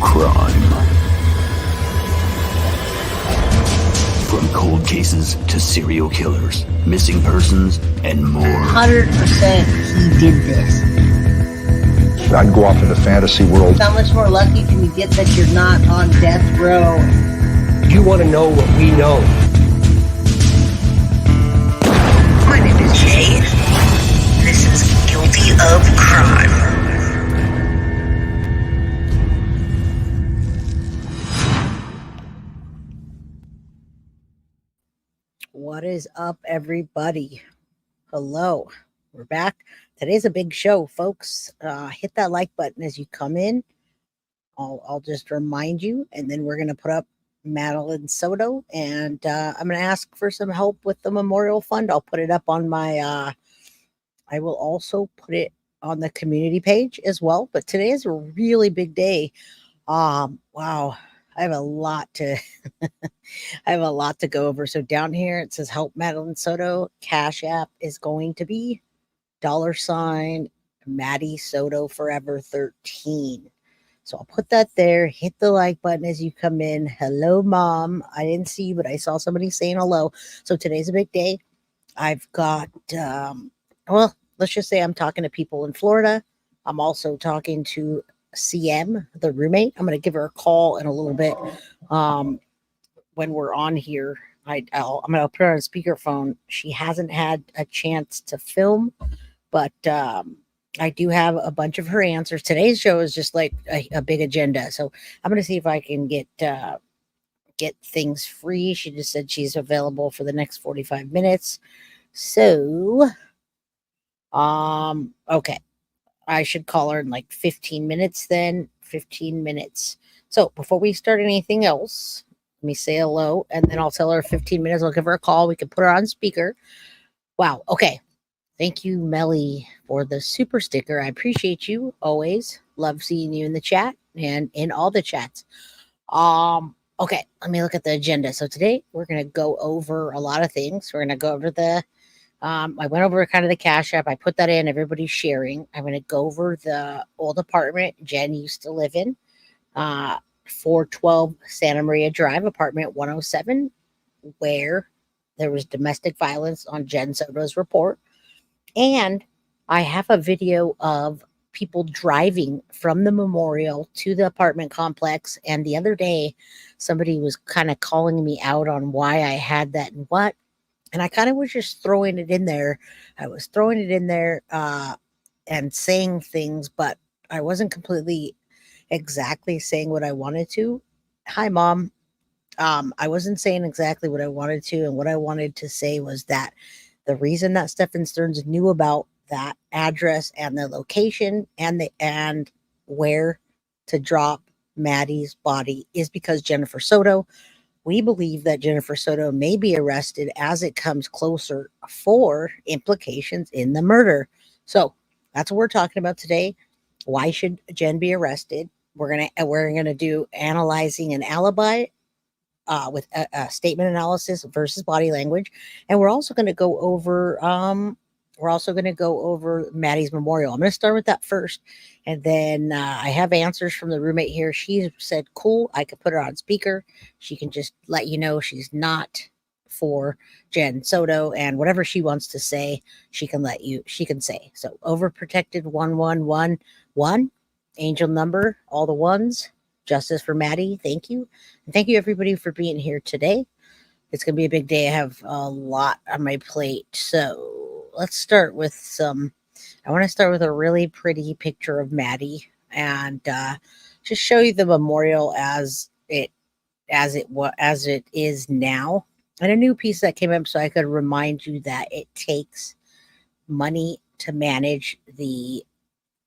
crime. From cold cases to serial killers, missing persons, and more. 100% he did this. I'd go off into fantasy world. How much more lucky can you get that you're not on death row? You want to know what we know. My name is Jay. This is Guilty of Crime. What is up, everybody? Hello, we're back. Today's a big show, folks. Hit that like button as you come in. I'll just remind you, and then we're gonna put up Madeline Soto, and I'm gonna ask for some help with the memorial fund. I'll put it up on my. I will also put it on the community page as well. But today is a really big day. Wow. I have a lot to go over. So down here it says help Madeline Soto. Cash app is going to be $ Maddie Soto Forever 13. So I'll put that there. Hit the like button as you come in. Hello, Mom. I didn't see you, but I saw somebody saying hello. So today's a big day. I've got well, let's just say I'm talking to people in Florida. I'm also talking to CM, the roommate. I'm going to give her a call in a little bit when we're on here. I'm going to put her on speakerphone. She hasn't had a chance to film, but I do have a bunch of her answers. Today's show is just like a big agenda. So I'm going to see if I can get things free. She just said she's available for the next 45 minutes. So, okay. I should call her in like 15 minutes then. 15 minutes. So before we start anything else, let me say hello, and then I'll tell her 15 minutes. I'll give her a call. We can put her on speaker. Wow. Okay. Thank you, Melly, for the super sticker. I appreciate you always. Love seeing you in the chat and in all the chats. Okay. Let me look at the agenda. So today we're going to go over a lot of things. We're going to go over the I went over kind of the Cash App. I put that in. Everybody's sharing. I'm going to go over the old apartment Jenn used to live in, 412 Santa Maria Drive, apartment 107, where there was domestic violence on Jenn Soto's report. And I have a video of people driving from the memorial to the apartment complex. And the other day, somebody was kind of calling me out on why I had that and what. And I kind of was just throwing it in there. I was throwing it in there and saying things, but I wasn't completely exactly saying what I wanted to. Hi, Mom. I wasn't saying exactly what I wanted to. And what I wanted to say was that the reason that Stephan Stearns knew about that address and the location and where to drop Maddie's body is because Jennifer Soto. We believe that Jennifer Soto may be arrested as it comes closer for implications in the murder. So that's what we're talking about today. Why should Jenn be arrested? We're gonna do analyzing an alibi with a statement analysis versus body language, and we're also going to go over Maddie's memorial. I'm going to start with that first, and then I have answers from the roommate here. She said, cool, I could put her on speaker. She can just let you know she's not for Jenn Soto, and whatever she wants to say, she can say. So overprotected 1111, angel number, all the ones, justice for Maddie. Thank you. And thank you everybody for being here today. It's going to be a big day. I have a lot on my plate. So let's start with I want to start with a really pretty picture of Maddie and just show you the memorial as it is now. And a new piece that came up so I could remind you that it takes money to manage the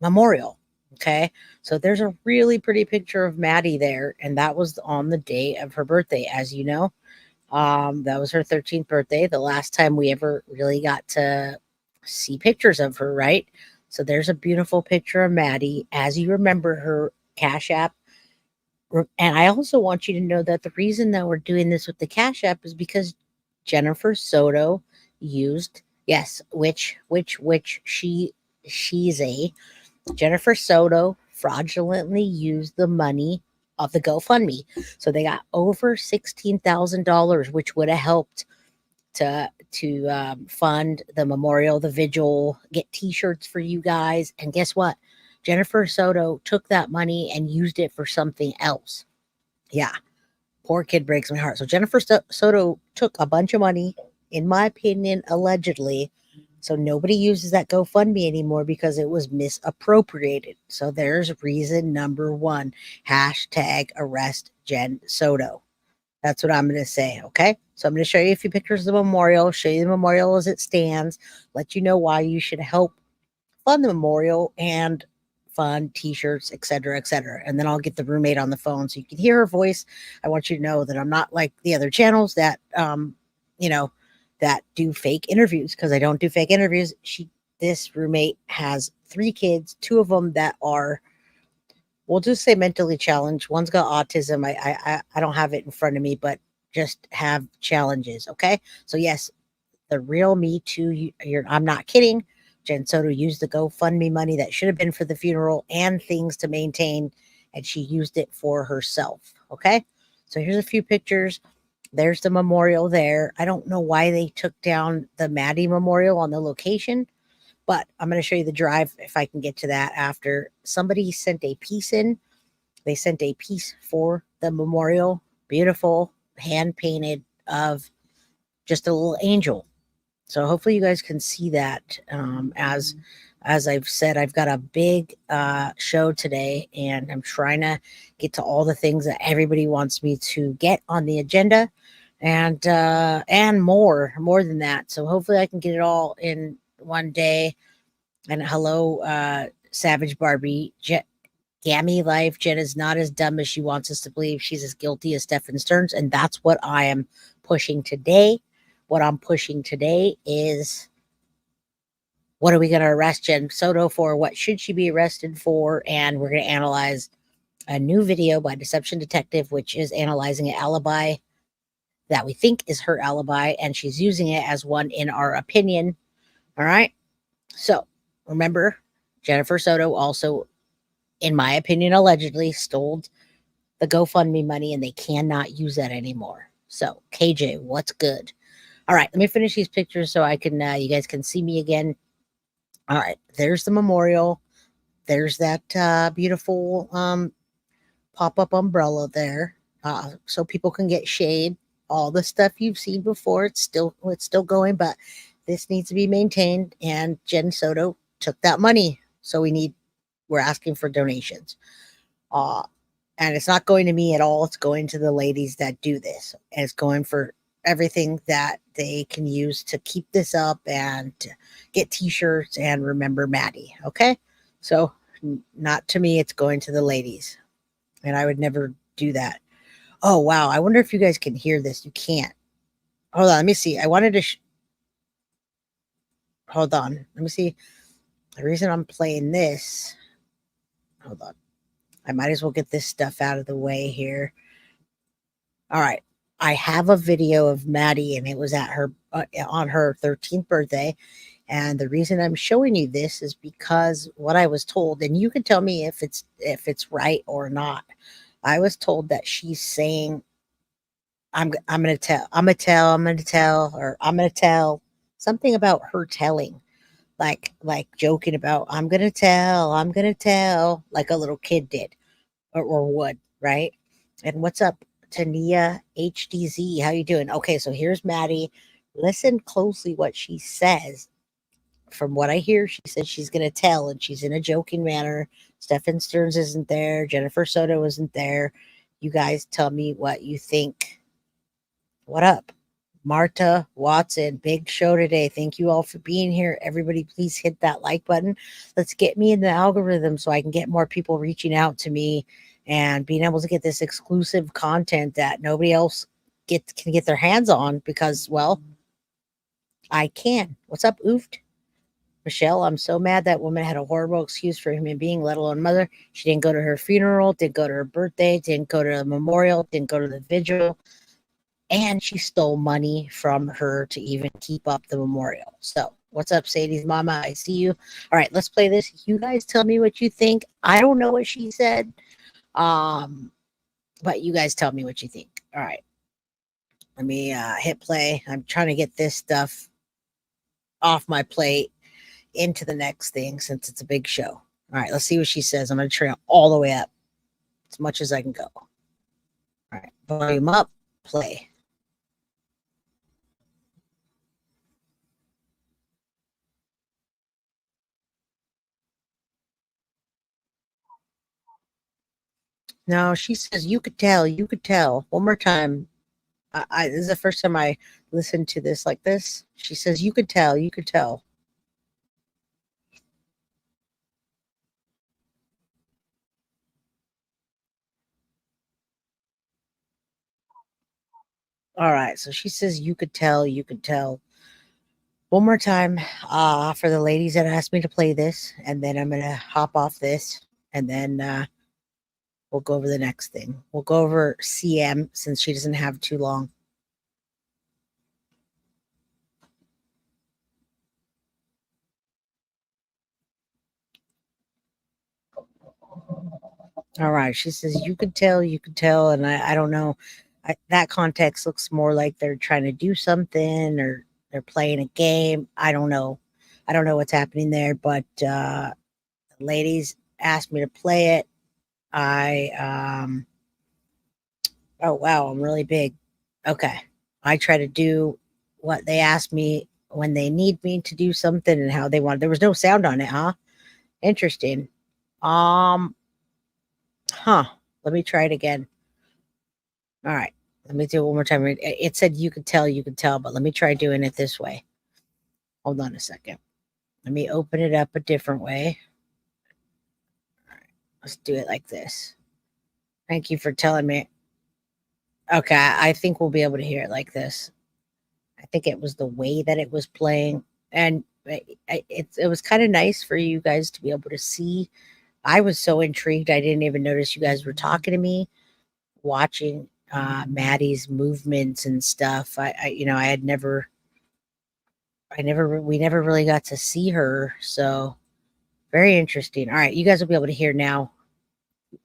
memorial. Okay, so there's a really pretty picture of Maddie there, and that was on the day of her birthday, as you know. That was her 13th birthday, the last time we ever really got to see pictures of her, right? So there's a beautiful picture of Maddie, as you remember her Cash App. And I also want you to know that the reason that we're doing this with the Cash App is because Jennifer Soto used, yes, she's a Jennifer Soto fraudulently used the money of the GoFundMe. So they got over $16,000, which would have helped to fund the memorial, the vigil, get T-shirts for you guys. And guess what? Jennifer Soto took that money and used it for something else. Yeah, poor kid, breaks my heart. So Jennifer Soto took a bunch of money, in my opinion, allegedly. So nobody uses that GoFundMe anymore because it was misappropriated. So there's reason number one. Hashtag arrest Jenn Soto. That's what I'm going to say, okay? So I'm going to show you a few pictures of the memorial, show you the memorial as it stands, let you know why you should help fund the memorial and fund T-shirts, etc., etc. And then I'll get the roommate on the phone so you can hear her voice. I want you to know that I'm not like the other channels that, that do fake interviews, because I don't do fake interviews. This roommate has 3 kids, 2 of them that are, we'll just say, mentally challenged. One's got autism. I don't have it in front of me, but just have challenges. Okay. So yes, the real me too. I'm not kidding. Jenn Soto used the GoFundMe money that should have been for the funeral and things to maintain, and she used it for herself. Okay. So here's a few pictures. There's the memorial there. I don't know why they took down the Maddie memorial on the location, but I'm going to show you the drive if I can get to that after. Somebody sent a piece in. They sent a piece for the memorial. Beautiful, hand painted, of just a little angel. So hopefully you guys can see that. As I've said, I've got a big show today, and I'm trying to get to all the things that everybody wants me to get on the agenda, and more than that. So hopefully I can get it all in one day. And hello, Savage Barbie. Gammy Life. Jenn is not as dumb as she wants us to believe. She's as guilty as Stephan Stearns, and that's what I am pushing today. What I'm pushing today is, what are we going to arrest Jenn Soto for? What should she be arrested for? And we're going to analyze a new video by Deception Detective, which is analyzing an alibi that we think is her alibi, and she's using it as one in our opinion. All right. So remember, Jennifer Soto also, in my opinion, allegedly stole the GoFundMe money, and they cannot use that anymore. So KJ, what's good? All right, let me finish these pictures so I can, you guys can see me again. All right, there's the memorial. There's that beautiful pop-up umbrella there, so people can get shade. All the stuff you've seen before, it's still going, but this needs to be maintained. And Jenn Soto took that money, so we're asking for donations. And it's not going to me at all. It's going to the ladies that do this, and it's going for everything that they can use to keep this up and get T-shirts and remember Maddie. Okay. So not to me, it's going to the ladies, and I would never do that. Oh, wow. I wonder if you guys can hear this. You can't. Hold on. Let me see. I wanted to, hold on. Let me see. The reason I'm playing this, hold on. I might as well get this stuff out of the way here. All right. I have a video of Maddie, and it was at her on her 13th birthday. And the reason I'm showing you this is because what I was told, and you can tell me if it's right or not. I was told that she's saying, I'm going to tell something about her telling, like joking about, I'm going to tell, like a little kid did or would, right? And what's up, Tania HDZ? How you doing? Okay, so here's Maddie. Listen closely what she says. From what I hear, she says she's going to tell, and she's in a joking manner. Stephan Stearns isn't there. Jennifer Soto isn't there. You guys tell me what you think. What up? Marta Watson, big show today. Thank you all for being here. Everybody, please hit that like button. Let's get me in the algorithm so I can get more people reaching out to me and being able to get this exclusive content that nobody else can get their hands on, because, well, I can. What's up, Oofed? Michelle, I'm so mad that woman had a horrible excuse for a human being, let alone mother. She didn't go to her funeral, didn't go to her birthday, didn't go to the memorial, didn't go to the vigil, and she stole money from her to even keep up the memorial. So what's up, Sadie's mama? I see you. All right, let's play this. You guys tell me what you think. I don't know what she said. But you guys tell me what you think. All right. Let me hit play. I'm trying to get this stuff off my plate into the next thing since it's a big show. All right, let's see what she says. I'm going to turn it all the way up as much as I can go. All right, volume up, play. No, she says, you could tell, you could tell. One more time. This is the first time I listened to this like this. She says, you could tell, you could tell. All right, so she says, you could tell, you could tell. One more time for the ladies that asked me to play this, and then I'm going to hop off this, and then we'll go over the next thing. We'll go over CM since she doesn't have too long. All right. She says, you could tell, and I don't know. That context looks more like they're trying to do something or they're playing a game. I don't know. I don't know what's happening there, but the ladies asked me to play it. Oh, wow, I'm really big. Okay. I try to do what they ask me when they need me to do something and how they want. There was no sound on it, huh? Interesting. Um, Let me try it again. All right. Let me do it one more time. It said you could tell, but let me try doing it this way. Hold on a second. Let me open it up a different way. All right. Let's do it like this. Thank you for telling me. Okay, I think we'll be able to hear it like this. I think it was the way that it was playing, and it was kind of nice for you guys to be able to see. I was so intrigued, I didn't even notice you guys were talking to me, watching Maddie's movements and stuff. I had never, we never really got to see her, so very interesting. All right, you guys will be able to hear now.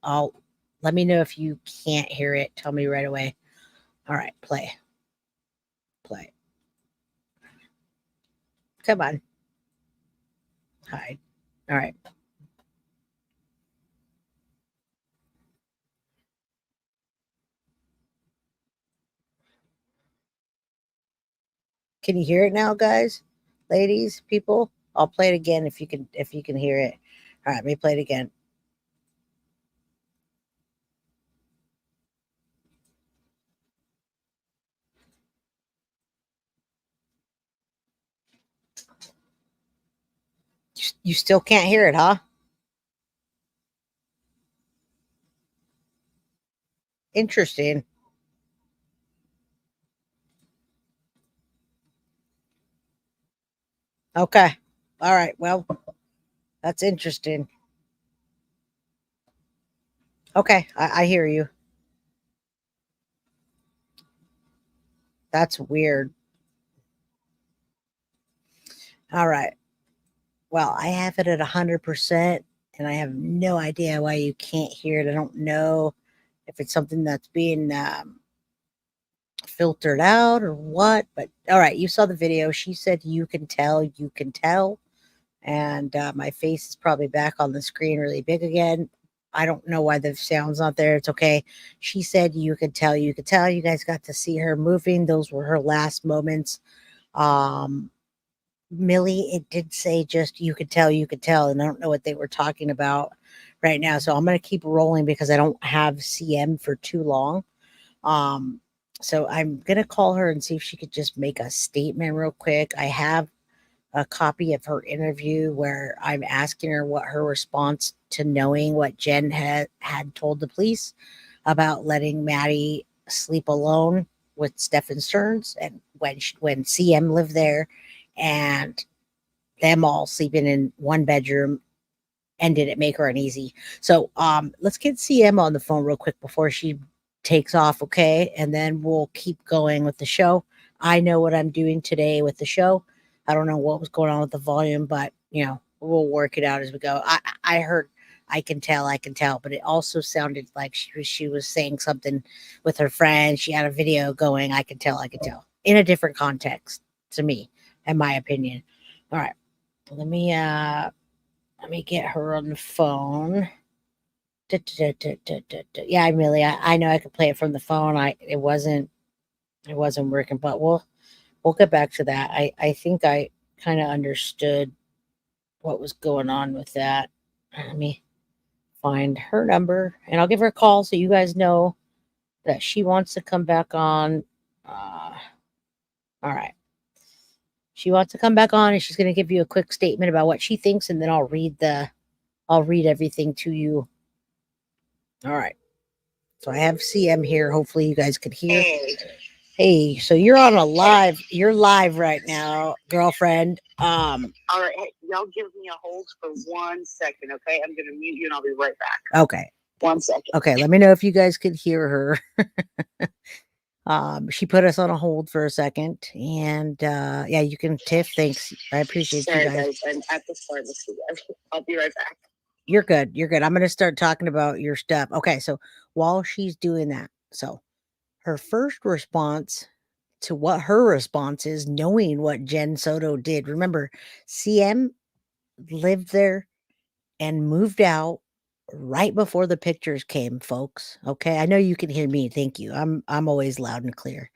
I'll let me know if you can't hear it. Tell me right away. All right, play. Come on. Hide. All right. Can you hear it now, guys? Ladies, people? I'll play it again if you can hear it. All right, let me play it again. You still can't hear it, huh? Interesting. Okay. All right. Well, that's interesting. Okay, I hear you. That's weird. All right. Well, I have it at 100%, and I have no idea why you can't hear it. I don't know if it's something that's being filtered out or what, but all right, you saw the video. She said, you can tell, you can tell. And my face is probably back on the screen really big again. I don't know why the sound's not there. It's okay. She said, you could tell, you could tell. You guys got to see her moving. Those were her last moments. Millie, it did say just you could tell, and I don't know what they were talking about right now. So I'm going to keep rolling because I don't have CM for too long. So I'm going to call her and see if she could just make a statement real quick. I have a copy of her interview where I'm asking her what her response to knowing what Jenn had told the police about letting Maddie sleep alone with Stephan Stearns, and when CM lived there, and them all sleeping in one bedroom, and did it make her uneasy? So let's get CM on the phone real quick before she takes off, okay? And then we'll keep going with the show. I know what I'm doing today with the show. I don't know what was going on with the volume, but we'll work it out as we go. I can tell, but it also sounded like she was saying something with her friend. She had a video going, I can tell, in a different context to me, in my opinion. All right. Let me get her on the phone. Yeah, Amelia, I know I could play it from the phone. It wasn't working, but we'll get back to that. I think I kind of understood what was going on with that. Let me find her number and I'll give her a call so you guys know that she wants to come back on. All right. She wants to come back on and she's going to give you a quick statement about what she thinks, and then I'll read everything to you. All right. So I have CM here. Hopefully you guys could hear. Hey, so you're on a live. You're live right now, girlfriend. All right, hey, y'all give me a hold for 1 second, okay? I'm gonna mute you and I'll be right back. Okay. 1 second. Okay, let me know if you guys could hear her. She put us on a hold for a second, and yeah, you can Tiff. Thanks, I appreciate Sorry, you guys. I'm at the pharmacy. I'll be right back. You're good. You're good. I'm gonna start talking about your stuff. Okay, so while she's doing that, so her first response to what her response is, knowing what Jenn Soto did. Remember, CM lived there and moved out right before the pictures came, folks. Okay, I know you can hear me. Thank you. I'm always loud and clear.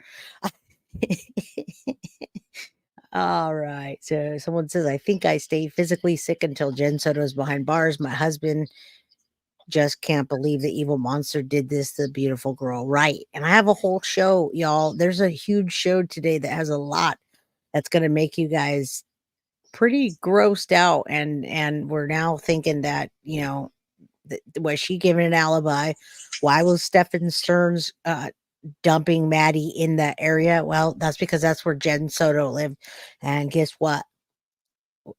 All right. So someone says, I think I stayed physically sick until Jenn Soto's behind bars. My husband just can't believe the evil monster did this to the beautiful girl. Right. And I have a whole show, y'all. There's a huge show today that has a lot that's going to make you guys pretty grossed out. And we're now thinking that, was she given an alibi? Why was Stephan Stearns dumping Maddie in that area? Well, that's because that's where Jenn Soto lived. And guess what?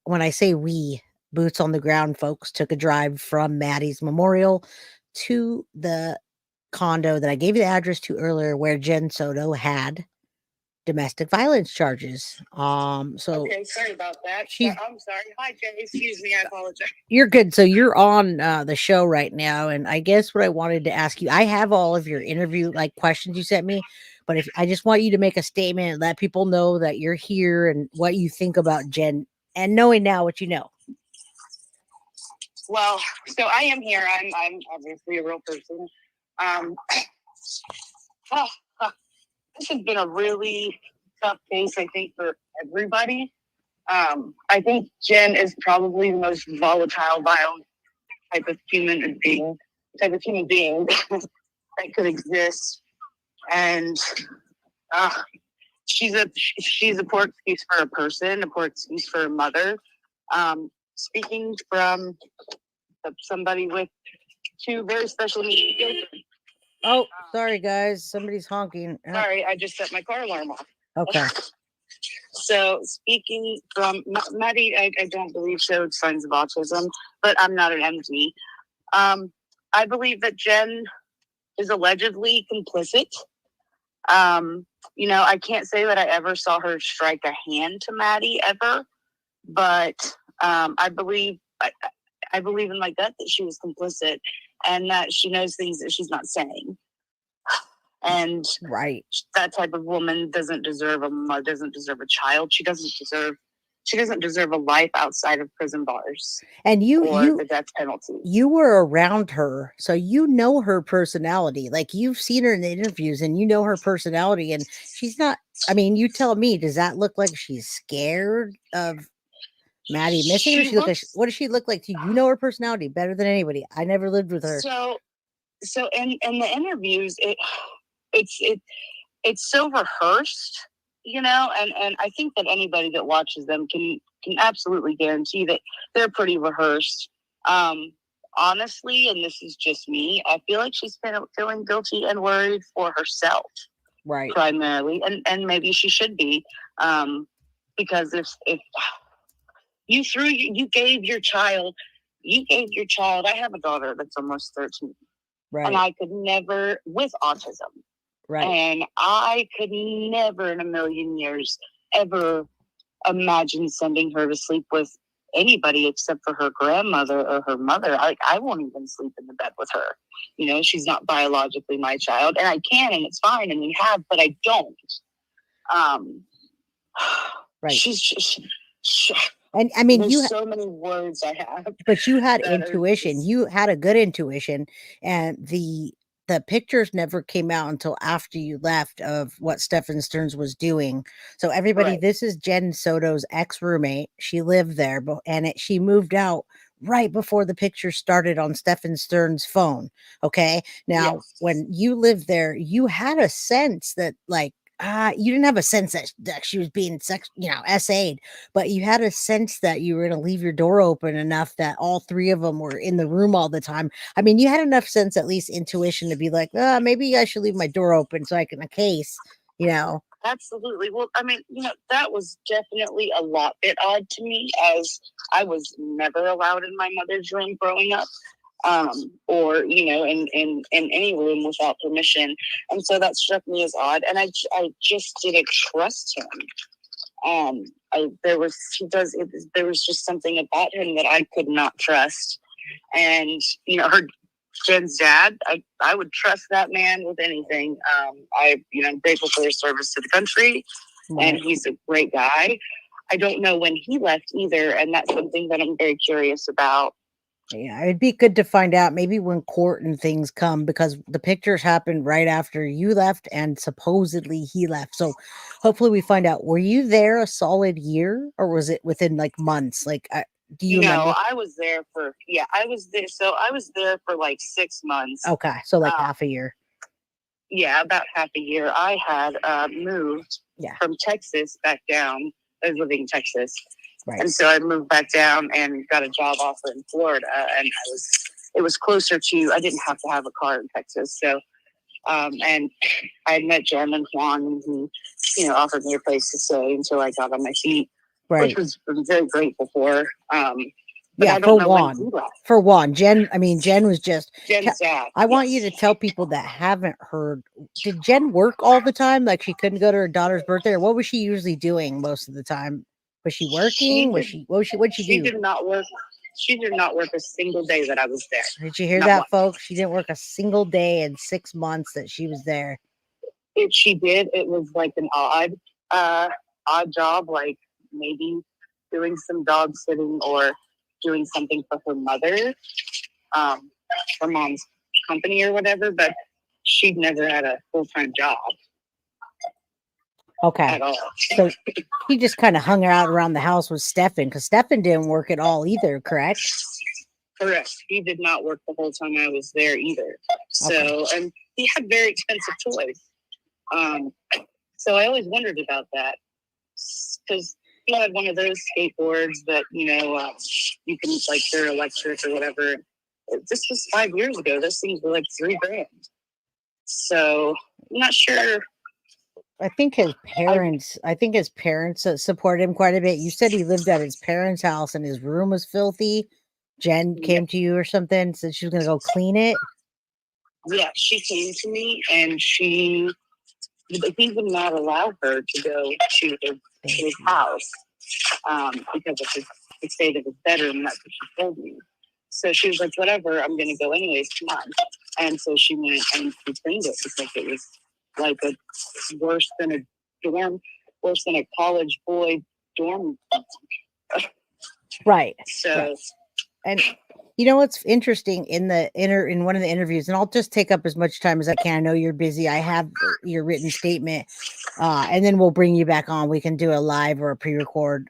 When I say we, boots on the ground folks took a drive from Maddie's memorial to the condo that I gave you the address to earlier, where Jenn Soto had domestic violence charges. So okay, sorry about that. I'm sorry. Hi, Jay. Excuse me. I apologize. You're good. So you're on the show right now, and I guess what I wanted to ask you, I have all of your interview questions you sent me, but if I just want you to make a statement and let people know that you're here and what you think about Jenn, and knowing now what you know. Well, so I am here. I'm obviously a real person. This has been a really tough case, I think, for everybody. I think Jenn is probably the most volatile, vile type of human being that could exist, and she's a poor excuse for a person, a poor excuse for a mother. Speaking from somebody with two very special needs children. Oh, sorry guys, somebody's honking. Sorry, I just set my car alarm off. Okay. So speaking from Maddie, I don't believe showed signs of autism, but I'm not an MD. I believe that Jenn is allegedly complicit. I can't say that I ever saw her strike a hand to Maddie ever, but I believe in my gut that she was complicit and that she knows things that she's not saying. And right, that type of woman doesn't deserve a child. She doesn't deserve a life outside of prison bars. And the death penalty. You were around her, so you know her personality. Like, you've seen her in the interviews and you know her personality, and she's not, I mean, you tell me, does that look like she's scared of Maddie missing? What does she look like to you? You know her personality better than anybody. I never lived with her. So in the interviews, it's so rehearsed, and I think that anybody that watches them can absolutely guarantee that they're pretty rehearsed. Honestly, and this is just me, I feel like she's feeling guilty and worried for herself, right? Primarily, and maybe she should be, because if you gave your child, I have a daughter that's almost 13, right? And I could never, with autism. Right. And I could never in a million years ever imagine sending her to sleep with anybody except for her grandmother or her mother. I won't even sleep in the bed with her. You know, she's not biologically my child, and I can, and it's fine, and we have, but I don't. Right. She's just. And I mean, there's so many words I have. but you had that are intuition. just- You had a good intuition, and the pictures never came out until after you left of what Stephan Stearns was doing. So everybody, Right. this is Jenn Soto's ex-roommate. She lived there, and she moved out right before the picture started on Stephan Stearns' phone. Okay. Now, Yes. when you lived there, you had a sense that, like, you didn't have a sense that she was being SA'd, but you had a sense that you were going to leave your door open enough that all three of them were in the room all the time. I mean, you had enough sense, at least intuition, to be like, maybe I should leave my door open so I can, in case, you know. Absolutely. Well, I mean, that was definitely a bit odd to me, as I was never allowed in my mother's room growing up, or in any room without permission, and so that struck me as odd, and I just didn't trust him. There was just something about him that I could not trust, and Jen's dad, I would trust that man with anything. I'm grateful for his service to the country, and he's a great guy. I don't know when he left either, and that's something that I'm very curious about. Yeah, it'd be good to find out maybe when court and things come, because the pictures happened right after you left and supposedly he left. So hopefully we find out, were you there a solid year, or was it within like months? Like, do you remember? I was there I was there. So I was there for like 6 months. Okay. So like half a year. Yeah, about half a year. I had moved from Texas back down. I was living in Texas. Right. And so I moved back down and got a job offer in Florida, and it was closer to, I didn't have to have a car in Texas. So, and I had met Jenn and Juan, and he, offered me a place to stay until I got on my feet, which I'm very grateful for. But I don't know when he left. For Juan, Jenn was just, Jen's dad. I want you to tell people that haven't heard, did Jenn work all the time? Like, she couldn't go to her daughter's birthday, or what was she usually doing most of the time? Was she working? What'd she do? She did not work. She did not work a single day that I was there. Did you hear that, folks? She didn't work a single day in 6 months that she was there. If she did, it was like an odd job, like maybe doing some dog sitting or doing something for her mother, her mom's company or whatever. But she'd never had a full-time job. Okay. At all. So he just kind of hung out around the house with Stephan, because Stephan didn't work at all either, correct? Correct. He did not work the whole time I was there either. So, and he had very expensive toys. So I always wondered about that, because he had one of those skateboards that, you can, like, they're electric or whatever. This was 5 years ago. Those things were like $3,000. So I'm not sure. I think his parents support him quite a bit. You said he lived at his parents' house and his room was filthy. Jenn came to you or something, said she was going to go clean it. Yeah, she came to me, and he would not allow her to go to his house because of the state of his bedroom. That's what she told me. So she was like, whatever, I'm going to go anyways, come on. And so she went and she cleaned it, because it was like worse than a college boy dorm. Right. So, right. And what's interesting in one of the interviews, and I'll just take up as much time as I can. I know you're busy. I have your written statement, and then we'll bring you back on. We can do a live or a pre-record.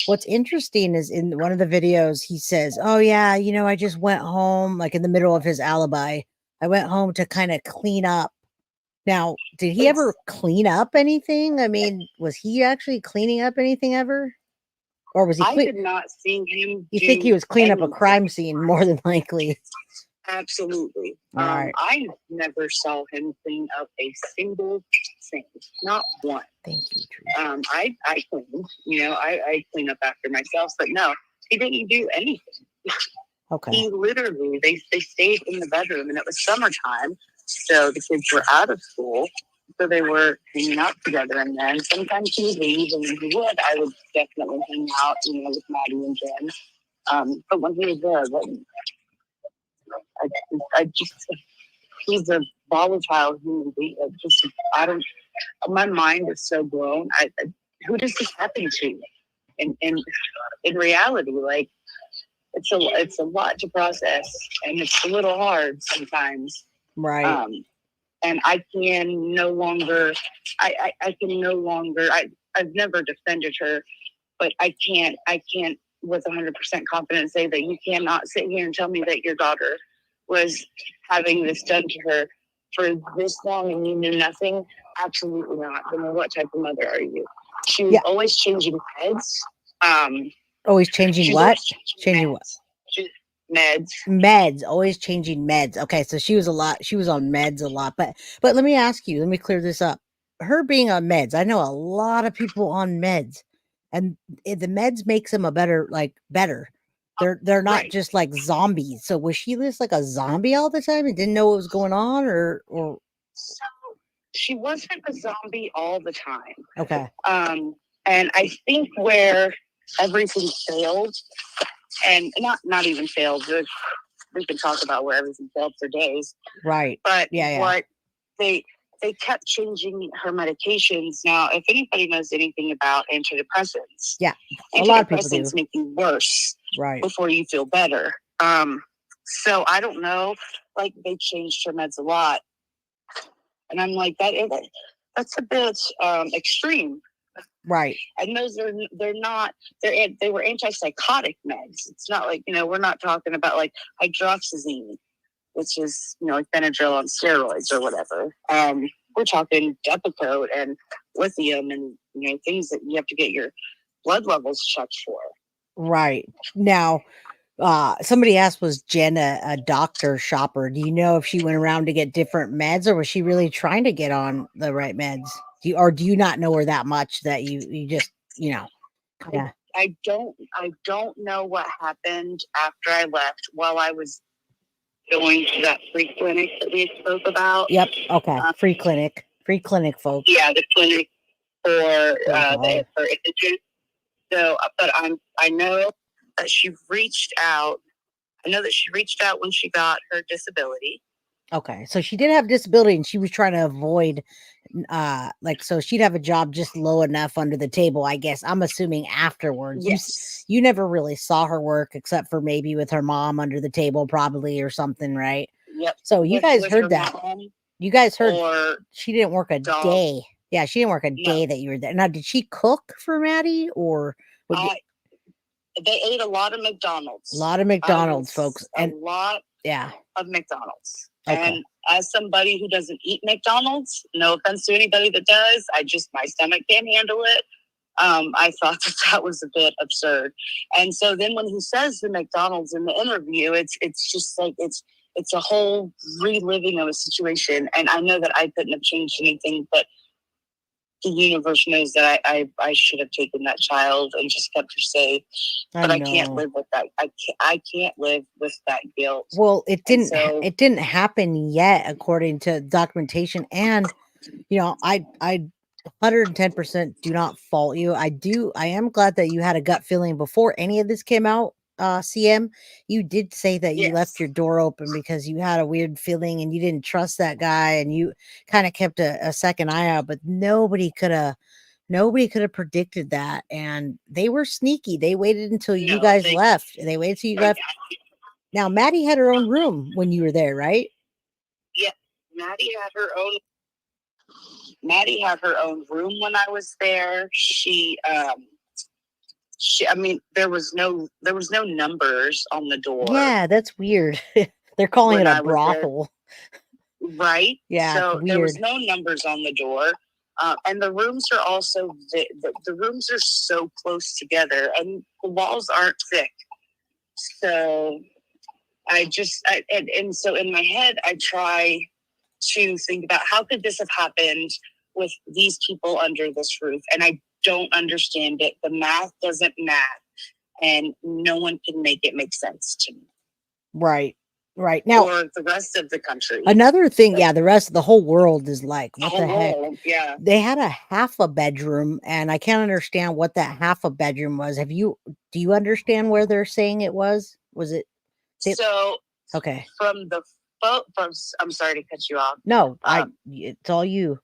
What's interesting is in one of the videos, he says, oh yeah, I just went home, like in the middle of his alibi. I went home to kind of clean up. Now, did he ever clean up anything? I mean, was he actually cleaning up anything ever? Or was he? I did not see him. You think he was cleaning up a crime scene more than likely? Absolutely. Right. I never saw him clean up a single thing, not one. Thank you, Teresa. I cleaned, I clean up after myself, but no, he didn't do anything. Okay. He literally, they stayed in the bedroom, and it was summertime, so the kids were out of school, So they were hanging out together, and then sometimes he would leave, and when he would, I would definitely hang out, with Maddie and Jen. But when he was there, I just, he's a volatile human being. I don't, my mind is so blown. Who does this happen to? And in reality, like, it's a lot to process, and it's a little hard sometimes. Right. And I can no longer, I've never defended her, but I can't with 100% confidence say that you cannot sit here and tell me that your daughter was having this done to her for this long and you knew nothing. Absolutely not. Then what type of mother are you? She was always changing heads. Always changing what? Changing what? Meds. Meds. Always changing meds. Okay, so she was on meds a lot. But let me ask you, let me clear this up. Her being on meds, I know a lot of people on meds, and the meds makes them better. They're not just like zombies. So was she just like a zombie all the time and didn't know what was going on, or? So she wasn't a zombie all the time. Okay. And I think where everything failed, and not even failed. We can talk about where everything failed for days. Right. But what they kept changing her medications. Now, if anybody knows anything about antidepressants, a lot of people do. Make you worse before you feel better. So I don't know. Like, they changed her meds a lot, and I'm like, that's a bit extreme. Right. And those they were antipsychotic meds. It's not like, we're not talking about like hydroxyzine, which is, like Benadryl on steroids or whatever. We're talking Depakote and lithium and, things that you have to get your blood levels checked for. Right. Now, somebody asked, was Jen a doctor shopper? Do you know if she went around to get different meds, or was she really trying to get on the right meds? Do you not know her that much that you just, yeah. I don't know what happened after I left while I was going to that free clinic that we spoke about. Yep. Okay. Free clinic, folks. Yeah, the clinic for indigent. So, but I know that she reached out. I know that she reached out when she got her disability. Okay, so she did have disability, and she was trying to avoid, so she'd have a job just low enough under the table, I guess. I'm assuming afterwards. Yes. You never really saw her work except for maybe with her mom under the table, probably, or something, right? Yep. So you guys heard that. You guys heard she didn't work a day. Yeah, she didn't work a day that you were there. Now, did she cook for Maddie, or? They ate a lot of McDonald's. A lot of McDonald's, folks. A lot of McDonald's. Okay. And as somebody who doesn't eat McDonald's, no offense to anybody that does, my stomach can't handle it. I thought that was a bit absurd. And so then when he says the McDonald's in the interview, it's just like, it's a whole reliving of a situation. And I know that I couldn't have changed anything, but the universe knows that I should have taken that child and just kept her safe. But I can't live with that. I can't live with that guilt. Well, it didn't happen yet, according to documentation. And, I 110% do not fault you. I am glad that you had a gut feeling before any of this came out. CM, you did say that you left your door open because you had a weird feeling and you didn't trust that guy, and you kind of kept a second eye out, but nobody could have predicted that. And they were sneaky. They waited until you guys left. They waited till you left. Now, Maddie had her own room when you were there, right? Yeah, Maddie had her own room when I was there. There was no numbers on the door. Yeah, that's weird. They're calling it a brothel. Right? Yeah. So there was no numbers on the door. And the rooms are also, the rooms are so close together and the walls aren't thick. So so in my head, I try to think about how could this have happened with these people under this roof? And I don't understand it. The math doesn't math, and no one can make it make sense to me. Right. Right. Now, or the rest of the country. another thing, yeah, the rest of the whole world is like, what the heck? World, yeah. They had a half a bedroom, and I can't understand what that half a bedroom was. Do you understand where they're saying it was? Was it? So, okay. From the I'm sorry to cut you off. No, it's all you.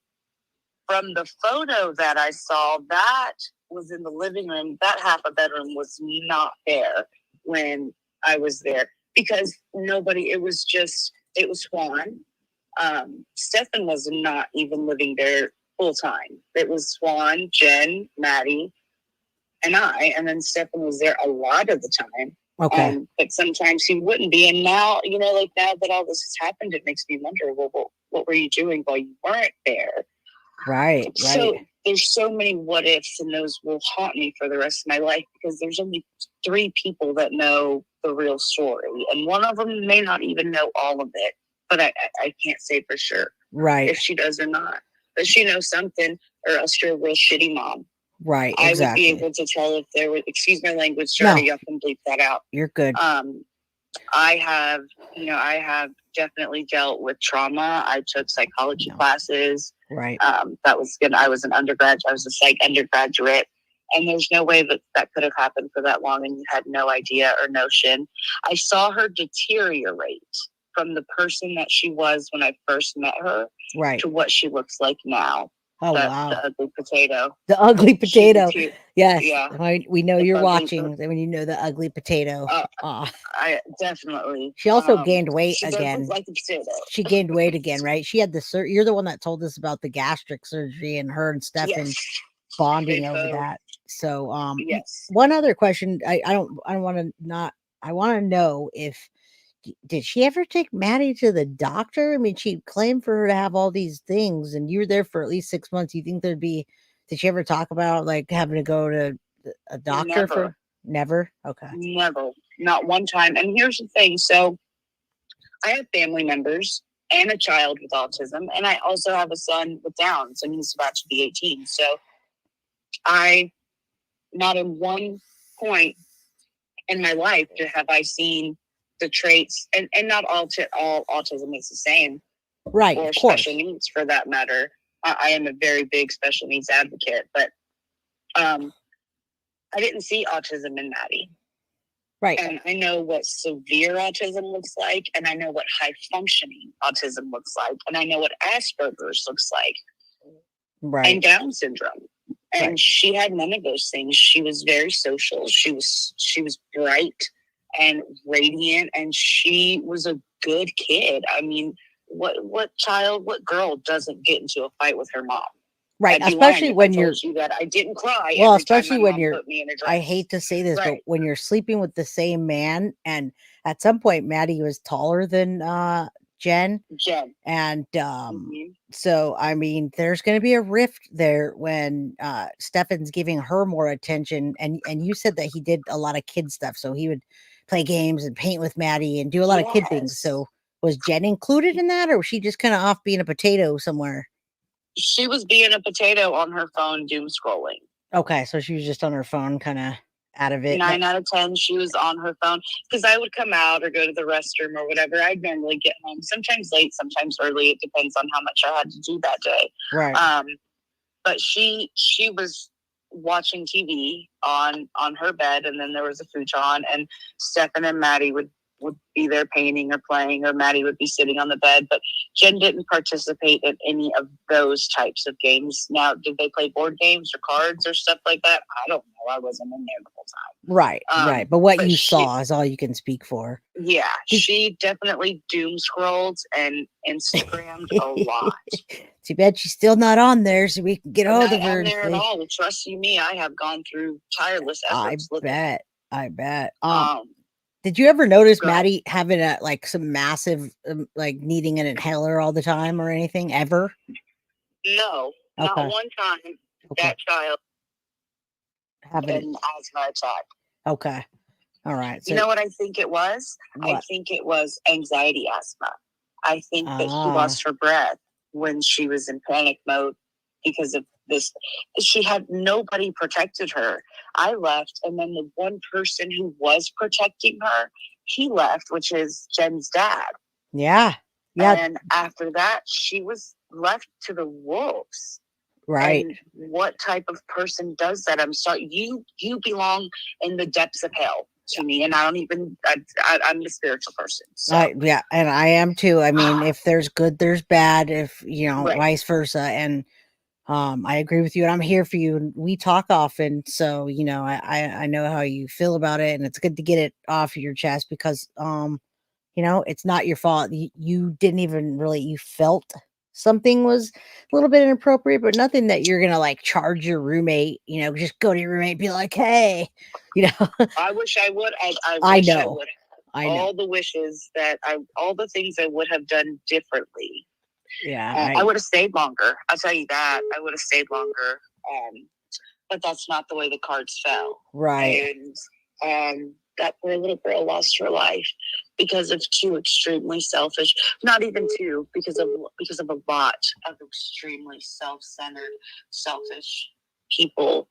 From the photo that I saw, that was in the living room. That half a bedroom was not there when I was there because it was Swan. Stephan was not even living there full time. It was Swan, Jenn, Maddie, and I, and then Stephan was there a lot of the time. Okay. But sometimes he wouldn't be. And now, like now that all this has happened, it makes me wonder, well, what were you doing while you weren't there? Right. So there's so many what ifs, and those will haunt me for the rest of my life because there's only 3 people that know the real story. And one of them may not even know all of it, but I can't say for sure. Right. If she does or not. But she knows something, or else you're a real shitty mom. Right. I Exactly. would be able to tell if there was, excuse my language, sorry, y'all can bleep that out. You're good. I have definitely dealt with trauma. I took psychology classes. Right. That was good. I was an undergraduate. I was a psych undergraduate. And there's no way that could have happened for that long and you had no idea or notion. I saw her deteriorate from the person that she was when I first met her to what she looks like now. Oh, wow. The ugly potato. The ugly potato. Yes. Yeah. We know you're watching when you know the ugly potato. I definitely. She also gained weight she again. Look like a potato. She gained weight again, right? She had you're the one that told us about the gastric surgery and her and Stephan bonding over that. So, one other question. I want to know if, did she ever take Maddie to the doctor? I mean, she claimed for her to have all these things, and you were there for at least 6 months. You think did she ever talk about like having to go to a doctor? Never? Okay. Never. Not one time. And here's the thing. So I have family members and a child with autism, and I also have a son with Downs, and he's about to be 18. So not in one point in my life have I seen the traits, and not all autism is the same, right? Or of course. Special needs, for that matter. I am a very big special needs advocate, but I didn't see autism in Maddie, right? And I know what severe autism looks like, and I know what high functioning autism looks like, and I know what Asperger's looks like, right? And Down syndrome. And she had none of those things. She was very social. She was bright and radiant, and she was a good kid. I mean, what girl doesn't get into a fight with her mom? Right, especially when you're that I didn't cry. Well, especially when you're I hate to say this, but when you're sleeping with the same man, and at some point Maddie was taller than Jenn. And so I mean there's going to be a rift there when Stephan's giving her more attention, and you said that he did a lot of kid stuff, so he would play games and paint with Maddie and do a lot of kid things. So was Jenn included in that, or was she just kind of off being a potato somewhere? She was being a potato on her phone, doom scrolling. Okay, so she was just on her phone, kind of out of it. 9 out of 10, she was on her phone, because I would come out or go to the restroom or whatever. I'd normally get home, sometimes late, sometimes early. It depends on how much I had to do that day. Right. But she was watching TV on her bed, and then there was a futon, and Stephan and Maddie would be there painting or playing, or Maddie would be sitting on the bed. But Jenn didn't participate in any of those types of games. Now, did they play board games or cards or stuff like that? I don't know. I wasn't in there the whole time. Right, right. But what you saw is all you can speak for. Yeah, she definitely doom scrolled and Instagrammed a lot. Too bad she's still not on there, so we can get hold of her. Not on there at all. Trust you me, I have gone through tireless efforts. I bet. Did you ever notice Maddie having some massive needing an inhaler all the time or anything ever? No, not one time. That child having an asthma attack. Okay, all right. So, you know what I think it was? What? I think it was anxiety asthma. I think that she lost her breath when she was in panic mode because of this. She had nobody protected her. I left, and then the one person who was protecting her, he left, which is Jen's dad. Yeah. And after that, she was left to the wolves. Right. And what type of person does that? I'm sorry. You belong in the depths of hell to me, and I'm the spiritual person. So. And I am too. I mean, if there's good, there's bad. If Right. vice versa. And I agree with you, and I'm here for you. And we talk often, so I know how you feel about it, and it's good to get it off your chest because it's not your fault. You didn't even really, you felt something was a little bit inappropriate, but nothing that you're gonna like charge your roommate. Just go to your roommate and be like, hey, I wish I would. I wish know. would. I know. All the wishes all the things I would have done differently. Yeah, I would have stayed longer. I'll tell you that. I would have stayed longer. But that's not the way the cards fell. Right. And that poor little girl lost her life because of two extremely selfish, not even two, because of a lot of extremely self-centered, selfish people.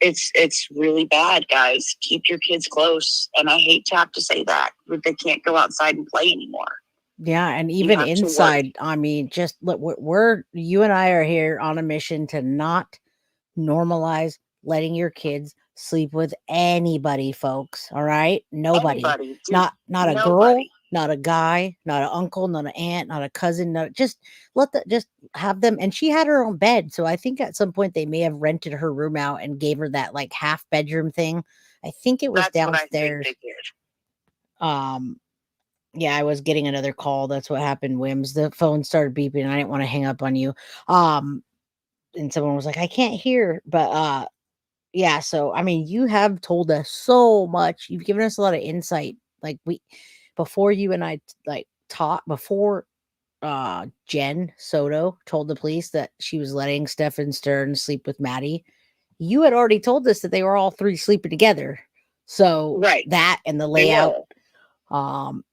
It's really bad, guys. Keep your kids close. And I hate to have to say that, but they can't go outside and play anymore. Yeah, and even inside, I mean, just look, you and I are here on a mission to not normalize letting your kids sleep with anybody, folks. All right, nobody. Anybody, dude, not a nobody. girl, not a guy, not an uncle, not an aunt, not a cousin. Just have them. And she had her own bed, so I think at some point they may have rented her room out and gave her that like half bedroom thing. I think it was downstairs. What I think they did. Yeah, I was getting another call. That's what happened, Wims. The phone started beeping. I didn't want to hang up on you. And someone was like, I can't hear. But yeah, so I mean, you have told us so much. You've given us a lot of insight. Like before you and I before Jenn Soto told the police that she was letting Stephan Stearns sleep with Maddie, you had already told us that they were all three sleeping together. So that and the layout.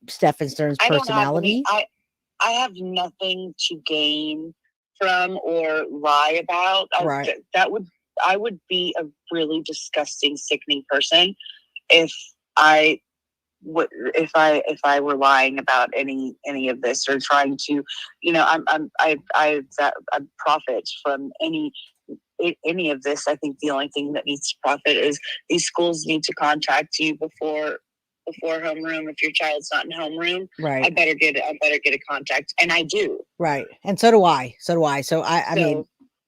Stephan Stearns' personality. I have nothing to gain from or lie about. Right. I would be a really disgusting, sickening person if I were lying about any of this or trying to, I profit from any of this. I think the only thing that needs to profit is these schools need to contact you before homeroom. If your child's not in homeroom, right, I better get a contact, and I do. Right, and so do I. So I mean,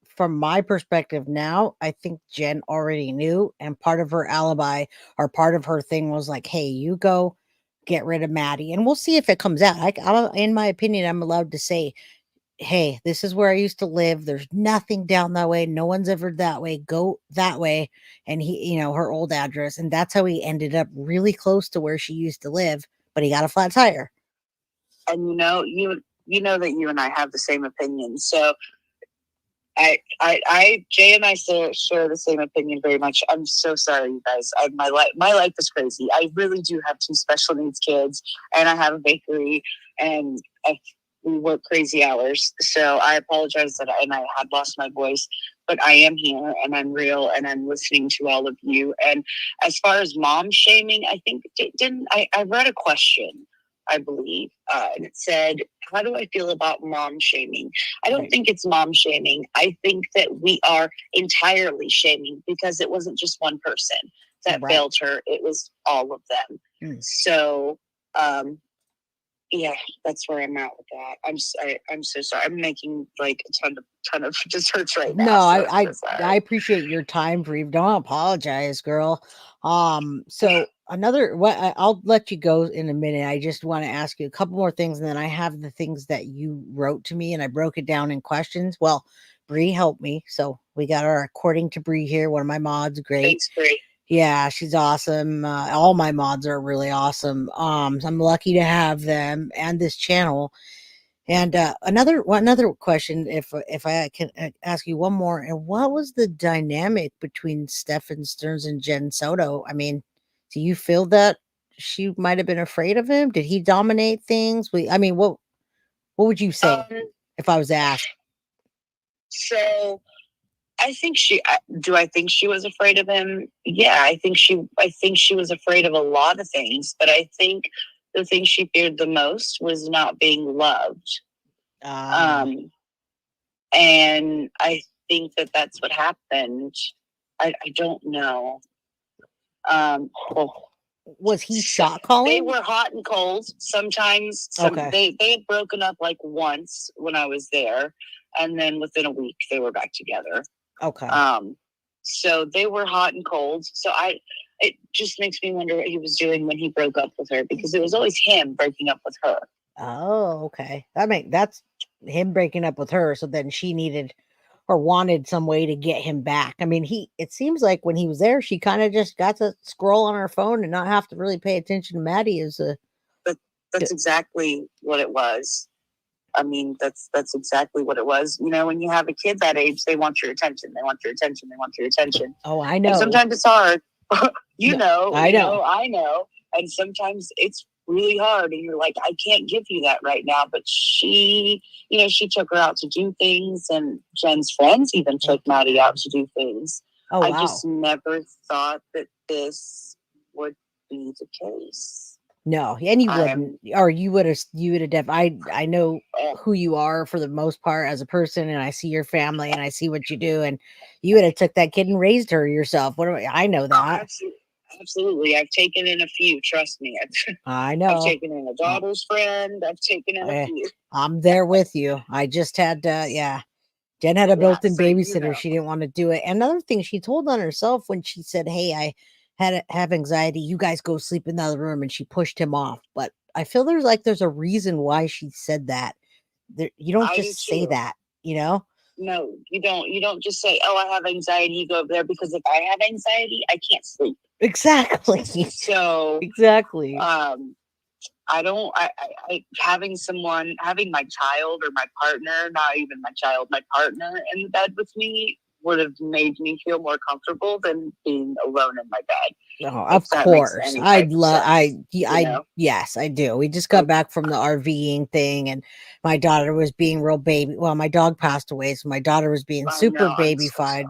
from my perspective now, I think Jenn already knew, and part of her alibi or part of her thing was like, hey, you go get rid of Maddie, and we'll see if it comes out. In my opinion, I'm allowed to say, hey, this is where I used to live. There's nothing down that way. No one's ever that way. Go that way. And he, her old address. And that's how he ended up really close to where she used to live, but he got a flat tire. And you know that you and I have the same opinion. So Jay and I share the same opinion very much. I'm so sorry, you guys. My life is crazy. I really do have two special needs kids, and I have a bakery, and we work crazy hours. So I apologize that I had lost my voice, but I am here and I'm real and I'm listening to all of you. And as far as mom shaming, I think I read a question, I believe, and it said, how do I feel about mom shaming? I don't think it's mom shaming. I think that we are entirely shaming because it wasn't just one person that failed her. It was all of them. So, yeah, that's where I'm at with that. I'm so sorry. I'm making like a ton of just hurts right now. No, I appreciate your time, Bree. Don't apologize, girl. So I'll let you go in a minute. I just want to ask you a couple more things, and then I have the things that you wrote to me, and I broke it down in questions. Well, Bree helped me, so we got our according to Bree here. One of my mods, great. Thanks, Bree. Yeah, she's awesome. All my mods are really awesome. I'm lucky to have them and this channel. And another question, if I can ask you one more, and what was the dynamic between Stephan Stearns and Jenn Soto? I mean, do you feel that she might have been afraid of him? Did he dominate things? What would you say if I was asked? So I think I think she was afraid of him? Yeah, I think she was afraid of a lot of things, but I think the thing she feared the most was not being loved. And I think that's what happened. I don't know. Was he shot calling? They were hot and cold. Sometimes they had broken up like once when I was there, and then within a week they were back together. Okay. So they were hot and cold. So it just makes me wonder what he was doing when he broke up with her, because it was always him breaking up with her. Oh, okay. That's him breaking up with her. So then she needed or wanted some way to get him back. I mean, it seems like when he was there, she kind of just got to scroll on her phone and not have to really pay attention to Maddie That's exactly what it was. I mean, that's exactly what it was. You know, when you have a kid that age, they want your attention. They want your attention. They want your attention. Oh, I know. And sometimes it's hard. I know. I know. And sometimes it's really hard, and you're like, I can't give you that right now. But she took her out to do things, and Jenn's friends even took Maddie out to do things. Oh, I wow. just never thought that this would be the case. No, and you wouldn't, or you would have I know who you are for the most part as a person, and I see your family and I see what you do, and you would have took that kid and raised her yourself. I know that. Absolutely. I've taken in a few, trust me. I know. I've taken in a daughter's friend. I've taken in a few. I'm there with you. I just had Jenn had a built-in babysitter. She didn't want to do it. Another thing she told on herself when she said, hey, I have anxiety, you guys go sleep in the other room, and she pushed him off. But I feel there's a reason why she said that. You don't just say that, you know? No, you don't. You don't just say, oh, I have anxiety, you go over there, because if I have anxiety, I can't sleep. Exactly. So exactly. Having my child or my partner, not even my child, my partner in the bed with me would have made me feel more comfortable than being alone in my bed. Oh, of course. Yes, I do. We just got back from the RVing thing, and my daughter was being real baby. Well, my dog passed away, so my daughter was being super babyfied.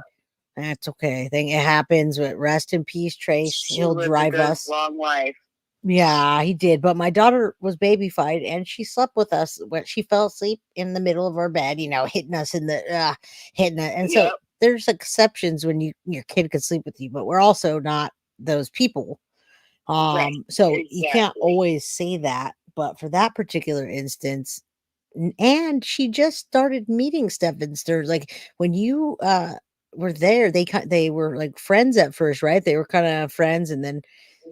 That's okay. I think it happens. But rest in peace, Trace. He'll drive us. Long life. Yeah, he did. But my daughter was babyfied, and she slept with us when she fell asleep in the middle of our bed, hitting us in the hitting it. And so there's exceptions when your kid could sleep with you, but we're also not those people. Right, so exactly. You can't always say that. But for that particular instance, and she just started meeting Stephan Sturz. Like when you were there, they were like friends at first, right? They were kind of friends, and then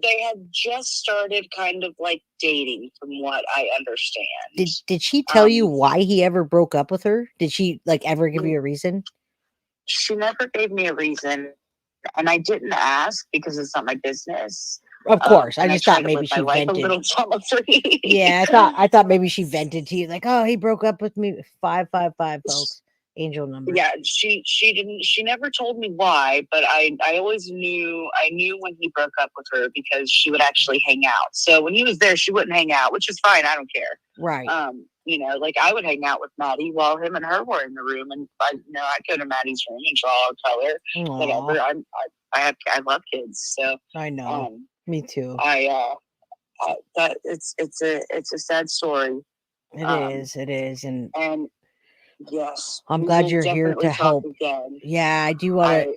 they had just started kind of like dating, from what I understand. Did she tell you why he ever broke up with her? Did she ever give you a reason? She never gave me a reason, and I didn't ask because it's not my business. Of course, I just thought maybe she vented. A little drama-free. Yeah, I thought maybe she vented to you, like, oh, he broke up with me. 555, folks. Angel number. Yeah, she didn't. She never told me why, but I always knew. I knew when he broke up with her because she would actually hang out. So when he was there, she wouldn't hang out, which is fine. I don't care. Right. I would hang out with Maddie while him and her were in the room, and I'd go to Maddie's room and draw a color, whatever. I love kids, so I know. Me too. It's a sad story. It is, and. Yes. I'm glad you're here to help. Again. Yeah, I do want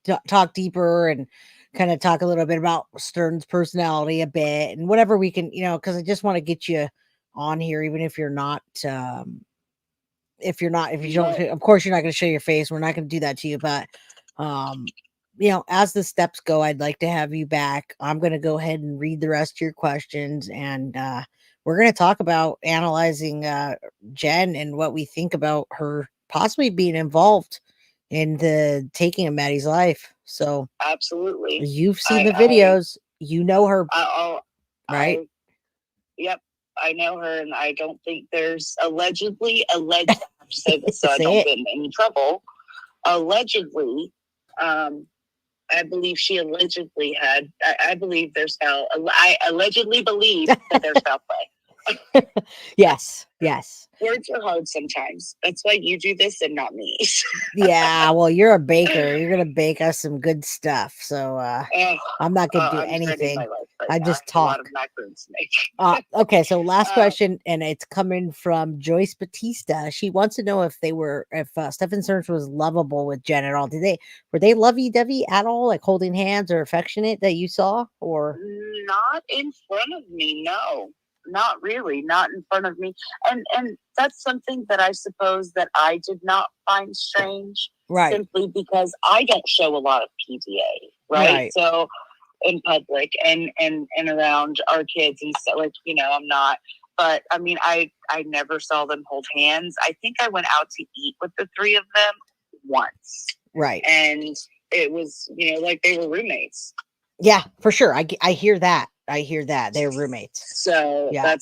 to talk deeper and kind of talk a little bit about Stern's personality a bit and whatever we can, because I just want to get you on here, even if you're not, if you don't, of course, you're not going to show your face. We're not going to do that to you, but, as the steps go, I'd like to have you back. I'm going to go ahead and read the rest of your questions, and, we're going to talk about analyzing Jenn and what we think about her possibly being involved in the taking of Maddie's life. So absolutely, you've seen the videos. You know her, right? Yep, I know her, and I don't think there's alleged. I have to say this so I don't get in any trouble. Allegedly, I believe she allegedly had. I believe there's foul. I allegedly believe that there's foul play. Yes, yes. Words are hard sometimes. That's why you do this and not me. Yeah, well, you're a baker. You're gonna bake us some good stuff. So Ugh, I'm not gonna do I'm dreading my anything. life right I now. I just have a lot of talk. macarons to make. Okay, so last Um, question, and it's coming from Joyce Batista. She wants to know if Stephen Search was lovable with Jen at all. Were they lovey dovey at all, like holding hands or affectionate that you saw, or Not in front of me, no. Not really, not in front of me. And that's something that I suppose that I did not find strange, right, simply because I don't show a lot of PDA, right? right, So in public and around our kids and stuff, like, I'm not. But I mean, I never saw them hold hands. I think I went out to eat with the three of them once, right? and it was, like they were roommates. Yeah, for sure. I hear that. I hear that they're roommates. So Yeah. but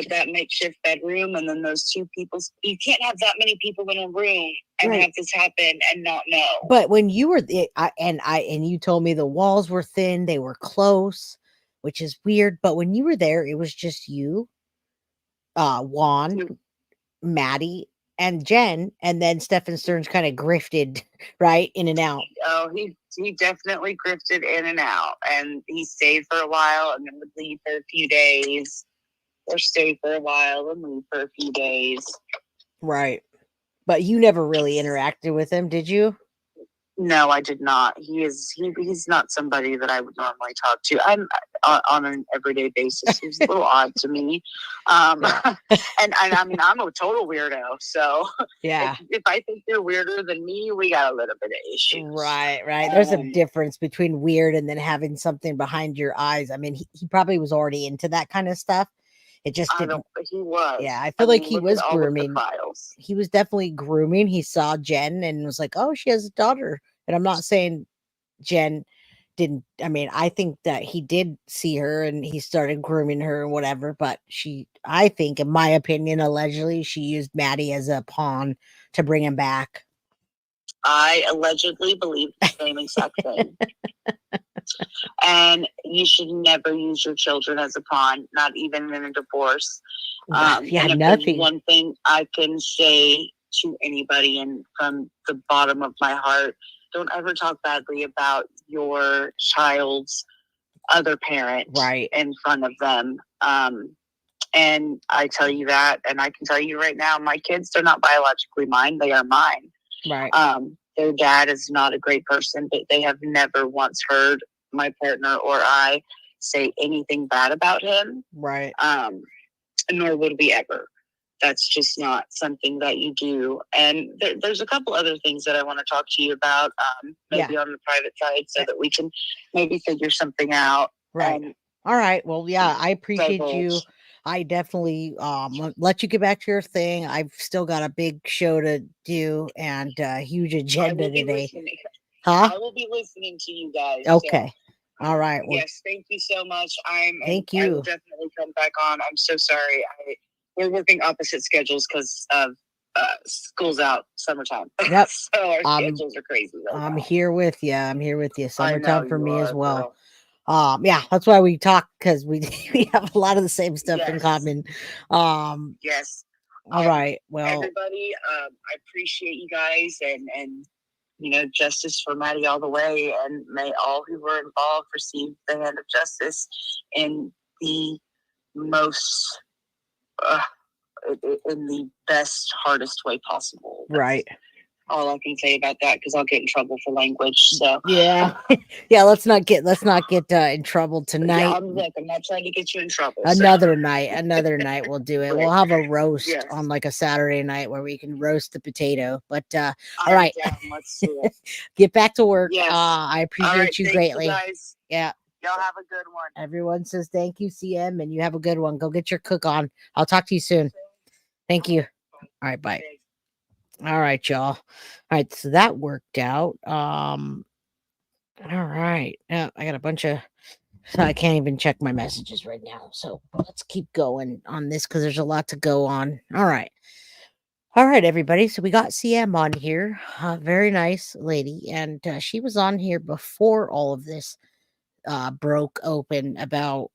that makeshift bedroom, and then those two people, you can't have that many people in a room and Right. have this happen and not know. But when you were and you told me the walls were thin, they were close, which is weird. But when you were there, it was just you, Juan, Maddie, and Jen, and then Stephen Stearns kind of grifted right in and out. Oh, he definitely grifted in and out, and he stayed for a while and then would leave for a few days, or stay for a while and leave for a few days. Right. But you never really interacted with him, did you? No, I did not. He's not somebody that I would normally talk to. I'm on an everyday basis. He's a little odd to me. And I mean, I'm a total weirdo. So Yeah. if I think you're weirder than me, we got a little bit of issues. Right. There's a difference between weird and then having something behind your eyes. I mean, he probably was already into that kind of stuff. It just didn't. He was. Yeah, I feel like he was grooming. Files. He was definitely grooming. He saw Jen and was like, "Oh, she has a daughter." And I'm not saying Jen didn't. I mean, I think that he did see her and he started grooming her and whatever. But I think, in my opinion, allegedly, she used Maddie as a pawn to bring him back. I allegedly believe the same exact thing. And you should never use your children as a pawn, not even in a divorce. Yeah, and if nothing. there's one thing I can say to anybody, and from the bottom of my heart, don't ever talk badly about your child's other parent in front of them. And I tell you that, and I can tell you right now, my kids are not biologically mine; they are mine. Right. Their dad is not a great person, but they have never once heard my partner or I say anything bad about him. Right. Nor would we ever. That's just not something that you do. And there's a couple other things that I want to talk to you about, maybe on the private side, so that we can maybe figure something out. Right. All right. Well, yeah, I appreciate you. I definitely let you get back to your thing. I've still got a big show to do and a huge agenda today. I will be listening to you guys. Okay. So, all right. Well, yes. Thank you so much. Thank you. I will definitely come back on. I'm so sorry. We're working opposite schedules because of school's out, summertime. Yep. So our schedules are crazy. I'm here with you. Summertime for me as well. Girl. Yeah, that's why we talk, because we have a lot of the same stuff in common. Yes. All right. Well, everybody, I appreciate you guys, and justice for Maddie all the way, and may all who were involved receive the hand of justice in the most, in the best, hardest way possible. Right. All I can say about that, because I'll get in trouble for language. So yeah. Let's not get in trouble tonight. Yeah, I'm not trying to get you in trouble. Another night we'll do it. We'll have a roast on like a Saturday night where we can roast the potato. But all right, let's do it. Get back to work. Yes. I appreciate you greatly. You guys. Yeah. Y'all have a good one. Everyone says thank you, CM, and you have a good one. Go get your cook on. I'll talk to you soon. Thank you. All right, bye. All right, y'all. All right, so that worked out. All right. Yeah, I got a bunch of, so I can't even check my messages right now. So let's keep going on this because there's a lot to go on. All right, everybody. So we got CM on here. Very nice lady, and she was on here before all of this broke open about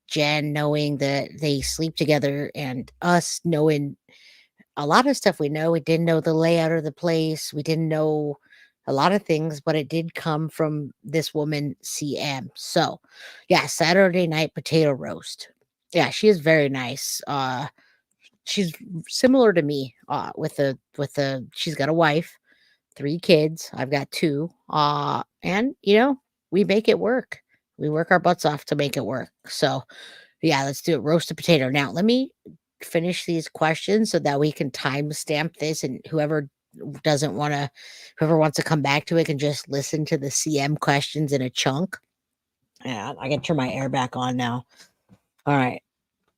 Jen knowing that they sleep together and us knowing a lot of stuff we know. We didn't know the layout of the place. We didn't know a lot of things, but it did come from this woman, CM. So, yeah, Saturday night potato roast. Yeah, she is very nice. She's similar to me. She's got a wife, 3 kids. I've got 2. And we make it work. We work our butts off to make it work. So, yeah, let's do it. Roast a potato. Now, let me finish these questions so that we can timestamp this, and whoever wants to come back to it can just listen to the CM questions in a chunk. Yeah, I can turn my air back on now. All right.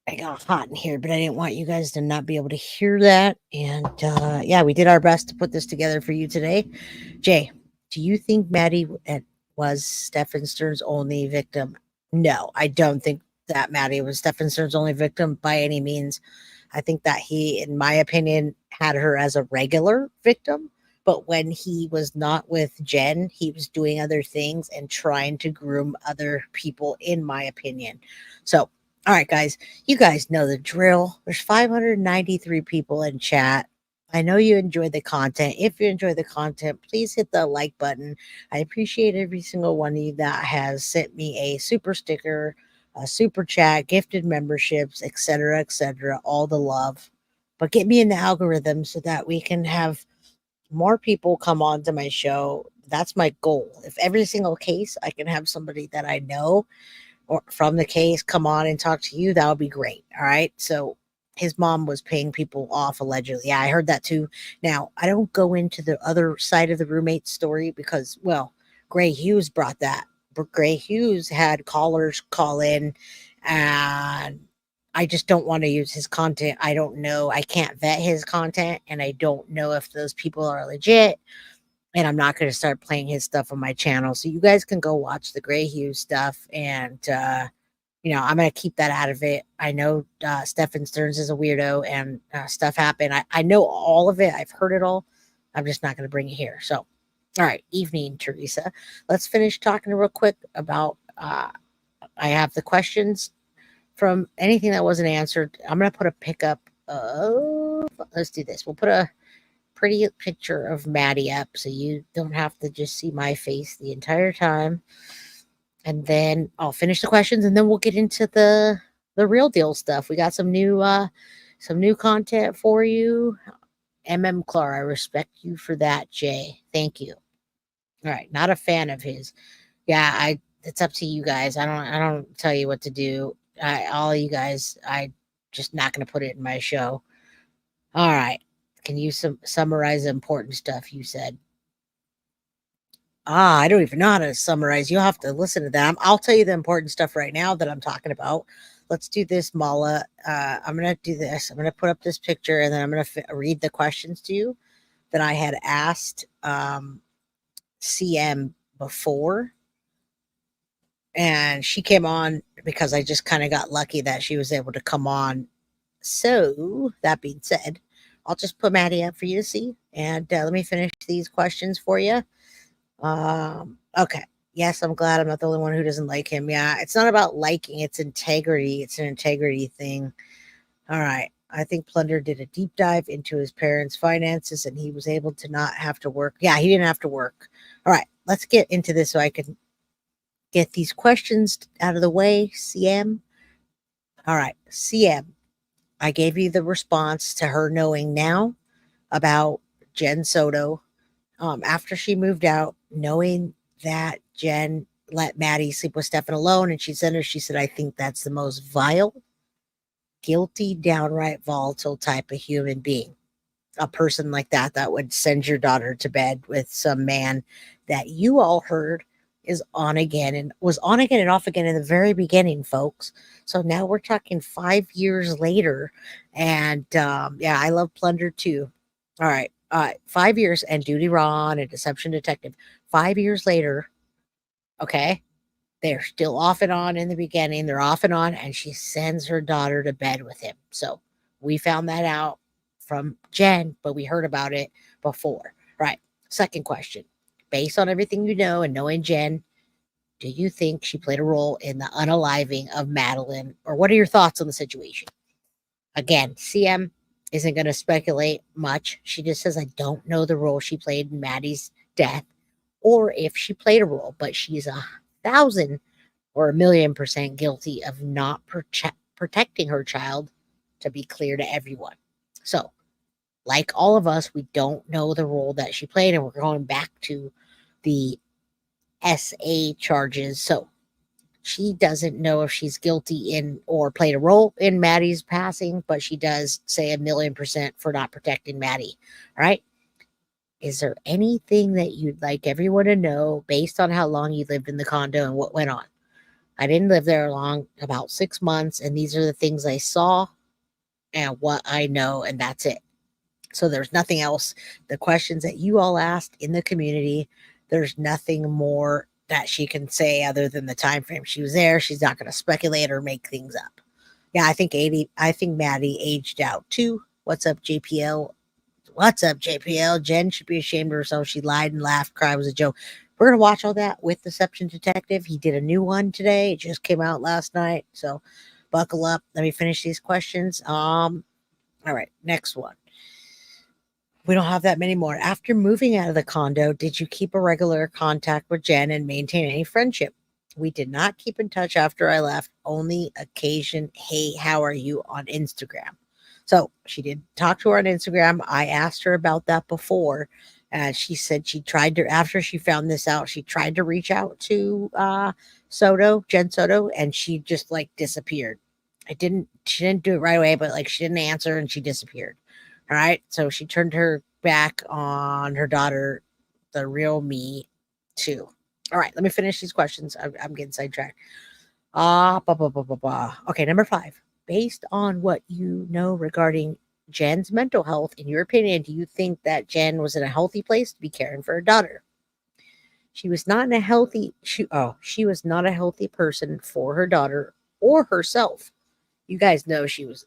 I got hot in here, but I didn't want you guys to not be able to hear that. And yeah, we did our best to put this together for you today. Jay, do you think Maddie was Stephan Stern's only victim? No, I don't think that Maddie was Stephan Stern's only victim by any means. I think that he, in my opinion, had her as a regular victim. But when he was not with Jenn, he was doing other things and trying to groom other people, in my opinion. So, all right, guys, you guys know the drill. There's 593 people in chat. I know you enjoyed the content. If you enjoyed the content, please hit the like button. I appreciate every single one of you that has sent me a super sticker, a super chat, gifted memberships, etc., all the love. But get me in the algorithm so that we can have more people come on to my show. That's my goal. If every single case I can have somebody that I know or from the case come on and talk to you, that would be great. All right. So his mom was paying people off allegedly. Yeah, I heard that too. Now, I don't go into the other side of the roommate story because, well, Gray Hughes brought that. But Gray Hughes had callers call in, and I just don't want to use his content. I don't know. I can't vet his content, and I don't know if those people are legit, and I'm not going to start playing his stuff on my channel. So you guys can go watch the Gray Hughes stuff, and I'm going to keep that out of it. I know Stephan Stearns is a weirdo, and stuff happened. I know all of it. I've heard it all. I'm just not going to bring it here. So, all right, evening, Teresa. Let's finish talking real quick about. I have the questions from anything that wasn't answered. I'm going to put a pickup of. Let's do this. We'll put a pretty picture of Maddie up so you don't have to just see my face the entire time. And then I'll finish the questions, and then we'll get into the real deal stuff. We got some new content for you. Clar, I respect you for that, Jay. Thank you. All right, not a fan of his. Yeah, it's up to you guys. I don't tell you what to do. All you guys, I just not going to put it in my show. All right. Can you summarize the important stuff you said? I don't even know how to summarize. You'll have to listen to that. I'll tell you the important stuff right now that I'm talking about. Let's do this, Mala. I'm going to do this. I'm going to put up this picture, and then I'm going to read the questions to you that I had asked CM before. And she came on because I just kind of got lucky that she was able to come on. So, that being said, I'll just put Maddie up for you to see. And let me finish these questions for you. Okay. Yes, I'm glad I'm not the only one who doesn't like him. Yeah, it's not about liking, it's integrity. It's an integrity thing. All right. I think Plunder did a deep dive into his parents' finances, and he was able to not have to work. Yeah, he didn't have to work. All right. Let's get into this so I can get these questions out of the way. CM. All right. CM. I gave you the response to her knowing now about Jenn Soto. After she moved out, knowing that Jenn let Maddie sleep with Stephan alone, and she said, I think that's the most vile, guilty, downright volatile type of human being. A person like that would send your daughter to bed with some man that you all heard is on again and was on again and off again in the very beginning, folks. So now we're talking 5 years later. And yeah, I love Plunder too. All right. 5 years and Duty Ron and Deception Detective. 5 years later, okay, they're still off and on in the beginning. They're off and on, and she sends her daughter to bed with him. So we found that out from Jenn, but we heard about it before. Right. Second question. Based on everything you know and knowing Jenn, Do you think she played a role in the unaliving of Madeline, or what are your thoughts on the situation? Again, CM isn't going to speculate much. She just says, I don't know the role she played in Maddie's death or if she played a role, but she's 1,000 or 1,000,000% guilty of not protecting her child, to be clear to everyone. So, like all of us, we don't know the role that she played, and we're going back to the SA charges. So, she doesn't know if she's guilty in or played a role in Maddie's passing, but she does say 1,000,000% for not protecting Maddie. All right. Is there anything that you'd like everyone to know based on how long you lived in the condo and what went on? I didn't live there long, about 6 months, and these are the things I saw and what I know, and that's it. So there's nothing else. The questions that you all asked in the community, there's nothing more that she can say other than the time frame she was there. She's not going to speculate or make things up. Yeah, I think Maddie aged out too. What's up, JPL? What's up, JPL? Jenn should be ashamed of herself. She lied and laughed, cried, was a joke. We're going to watch all that with Deception Detective. He did a new one today. It just came out last night. So buckle up. Let me finish these questions. All right, next one. We don't have that many more. After moving out of the condo, did you keep a regular contact with Jenn and maintain any friendship? We did not keep in touch after I left. Only occasion, hey, how are you on Instagram? So she did talk to her on Instagram. I asked her about that before. And she said she tried to, after she found this out, she tried to reach out to Jenn Soto, and she just like disappeared. She didn't do it right away, but like she didn't answer and she disappeared. All right. So she turned her back on her daughter, the real me, too. All right. Let me finish these questions. I'm getting sidetracked. Okay. Number 5. Based on what you know regarding Jenn's mental health, in your opinion, do you think that Jenn was in a healthy place to be caring for her daughter? She was not a healthy person for her daughter or herself. You guys know she was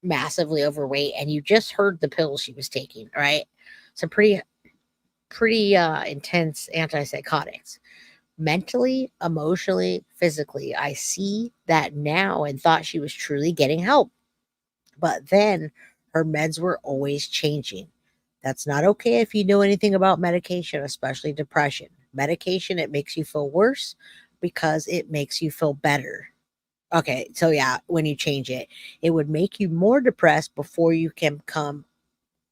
massively overweight, and you just heard the pills she was taking, right? Some pretty intense antipsychotics. Mentally, emotionally, physically, I see that now and thought she was truly getting help. But then her meds were always changing. That's not okay if you know anything about medication, especially depression. Medication, it makes you feel worse because it makes you feel better. Okay, so yeah, when you change it, it would make you more depressed before you can become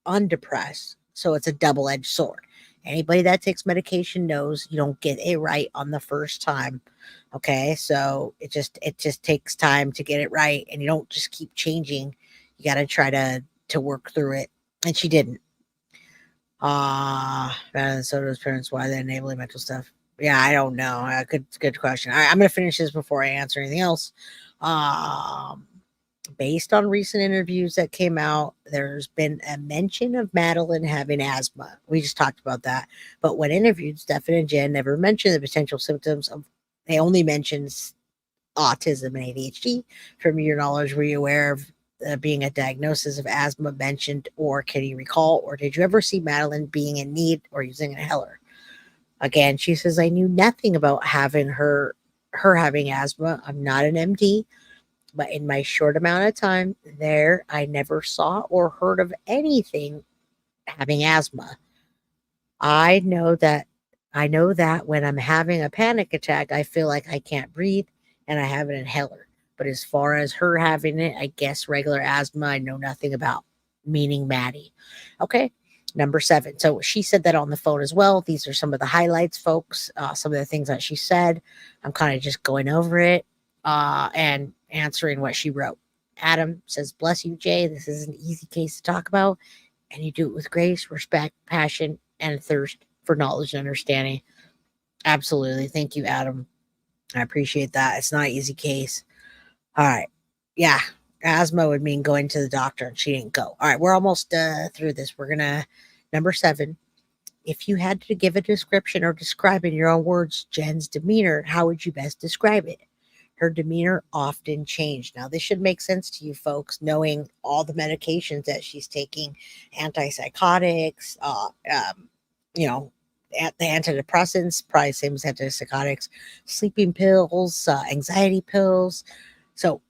undepressed. So it's a double-edged sword. Anybody that takes medication knows you don't get it right on the first time. Okay, so it just takes time to get it right, and you don't just keep changing. You got to try to work through it, and she didn't. Madeline Soto's parents, why they enabling mental stuff? Yeah, I don't know. Good question. I'm going to finish this before I answer anything else. Based on recent interviews that came out, there's been a mention of Madeline having asthma. We just talked about that. But when interviewed, Stephan and Jenn never mentioned the potential symptoms of, they only mentioned autism and ADHD. From your knowledge, were you aware of being a diagnosis of asthma mentioned, or can you recall, or did you ever see Madeline being in need or using an inhaler? Again, she says, I knew nothing about having her having asthma. I'm not an MD, but in my short amount of time there, I never saw or heard of anything having asthma. I know that when I'm having a panic attack, I feel like I can't breathe and I have an inhaler. But as far as her having it, I guess regular asthma, I know nothing about, meaning Maddie. Okay. Number 7. So she said that on the phone as well. These are some of the highlights, folks. Some of the things that she said. I'm kind of just going over it and answering what she wrote. Adam says, bless you, Jay. This is an easy case to talk about, and you do it with grace, respect, passion, and thirst for knowledge and understanding. Absolutely. Thank you, Adam. I appreciate that. It's not an easy case. All right. Yeah. Asthma would mean going to the doctor, and she didn't go. All right. We're almost through this. We're going to, number 7. If you had to give a description or describe in your own words Jenn's demeanor, how would you best describe it? Her demeanor often changed. Now, this should make sense to you folks, knowing all the medications that she's taking, antipsychotics, the antidepressants, probably same as antipsychotics, sleeping pills, anxiety pills. So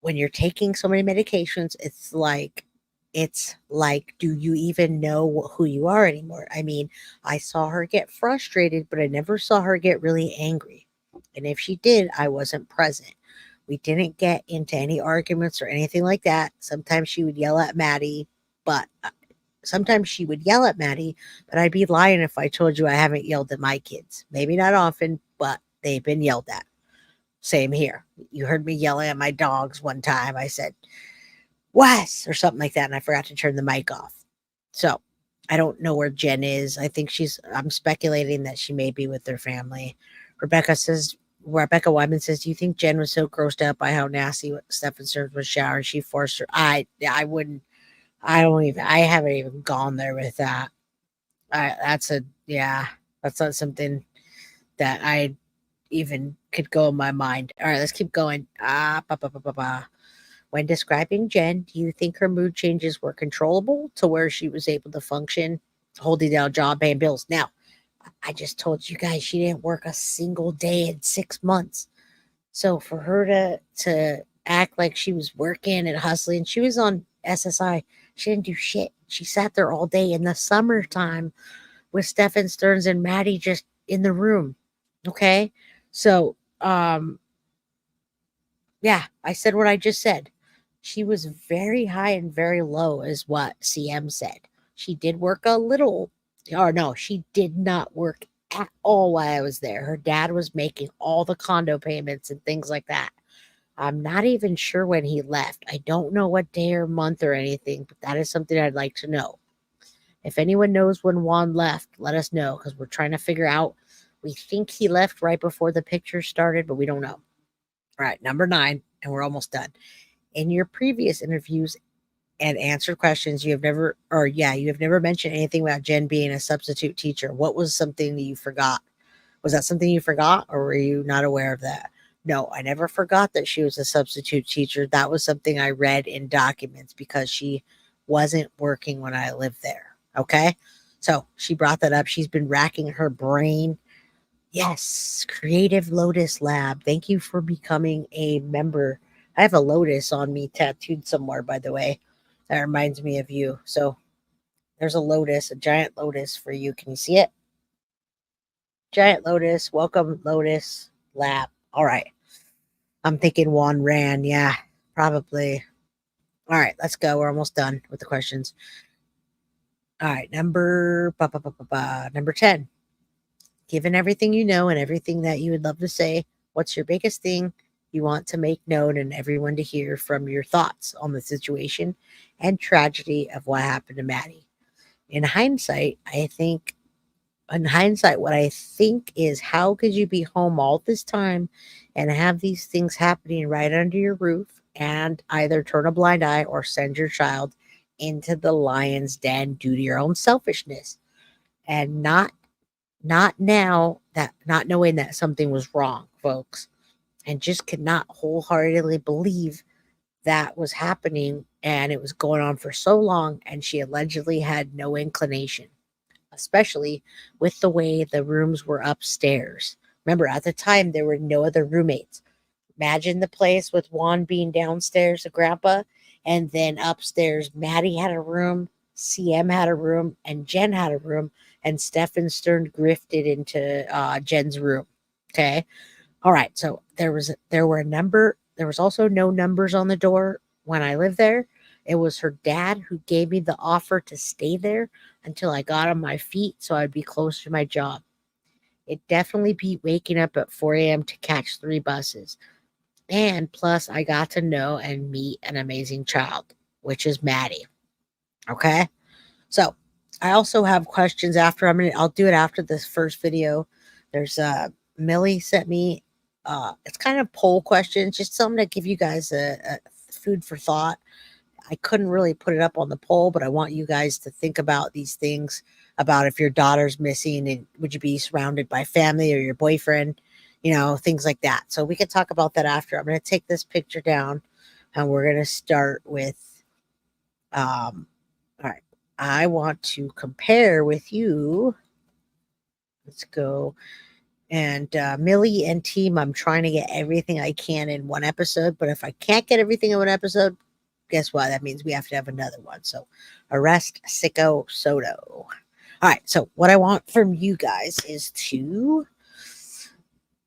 when you're taking so many medications, it's like, do you even know who you are anymore? I mean, I saw her get frustrated, but I never saw her get really angry. And if she did, I wasn't present. We didn't get into any arguments or anything like that. Sometimes she would yell at Maddie, but sometimes she would yell at Maddie, but I'd be lying if I told you I haven't yelled at my kids. Maybe not often, but they've been yelled at. Same here. You heard me yelling at my dogs one time. I said, Wes, or something like that, and I forgot to turn the mic off. So I don't know where Jenn is. I'm speculating that she may be with their family. Rebecca Wyman says, do you think Jenn was so grossed out by how nasty Stephan served with shower? She forced her. I wouldn't, I haven't even gone there with that. That's not something that I even could go in my mind. All right, let's keep going. When describing Jenn, do you think her mood changes were controllable to where she was able to function, holding down a job, paying bills? Now, I just told you guys she didn't work a single day in 6 months. So for her to act like she was working and hustling, she was on SSI. She didn't do shit. She sat there all day in the summertime with Stephan Stearns and Maddie just in the room. Okay? So, yeah, I said what I just said. She was very high and very low, is what CM said. She did work a little, or no, she did not work at all while I was there. Her dad was making all the condo payments and things like that. I'm not even sure when he left. I don't know what day or month or anything, but that is something I'd like to know. If anyone knows when Juan left, let us know because we're trying to figure out. We think he left right before the picture started, but we don't know. All right, number 9, and we're almost done. In your previous interviews and answered questions, you have never mentioned anything about Jenn being a substitute teacher. What was something that you forgot? Was that something you forgot, or were you not aware of that? No, I never forgot that she was a substitute teacher. That was something I read in documents because she wasn't working when I lived there. Okay. So she brought that up. She's been racking her brain. Yes. Creative Lotus Lab. Thank you for becoming a member. I have a lotus on me tattooed somewhere, by the way. That reminds me of you. So there's a lotus, a giant lotus for you. Can you see it? Giant lotus. Welcome, Lotus Lab. All right. I'm thinking Juan ran. Yeah, probably. All right, let's go. We're almost done with the questions. All right, number 10. Given everything you know and everything that you would love to say, what's your biggest thing you want to make known and everyone to hear from your thoughts on the situation and tragedy of what happened to Maddie? In hindsight, what I think is, how could you be home all this time and have these things happening right under your roof and either turn a blind eye or send your child into the lion's den due to your own selfishness and not knowing that something was wrong, folks, and just could not wholeheartedly believe that was happening and it was going on for so long and she allegedly had no inclination, especially with the way the rooms were upstairs. Remember, at the time, there were no other roommates. Imagine the place with Juan being downstairs, a grandpa, and then upstairs, Maddie had a room, CM had a room, and Jenn had a room, and Stephan Stern grifted into Jenn's room. Okay. All right. So there was also no numbers on the door when I lived there. It was her dad who gave me the offer to stay there until I got on my feet so I'd be close to my job. It definitely beat waking up at 4 a.m. to catch 3 buses. And plus, I got to know and meet an amazing child, which is Maddie. Okay? So, I also have questions after. I'll do it after this first video. There's Millie sent me it's kind of poll questions, just something to give you guys a food for thought. I couldn't really put it up on the poll, but I want you guys to think about these things, about if your daughter's missing and would you be surrounded by family or your boyfriend, things like that. So we can talk about that after. I'm going to take this picture down and we're going to start with, all right. I want to compare with you Let's go. And Millie and team, I'm trying to get everything I can in one episode. But if I can't get everything in one episode, guess what? That means we have to have another one. So arrest Sicko Soto. All right. So what I want from you guys is to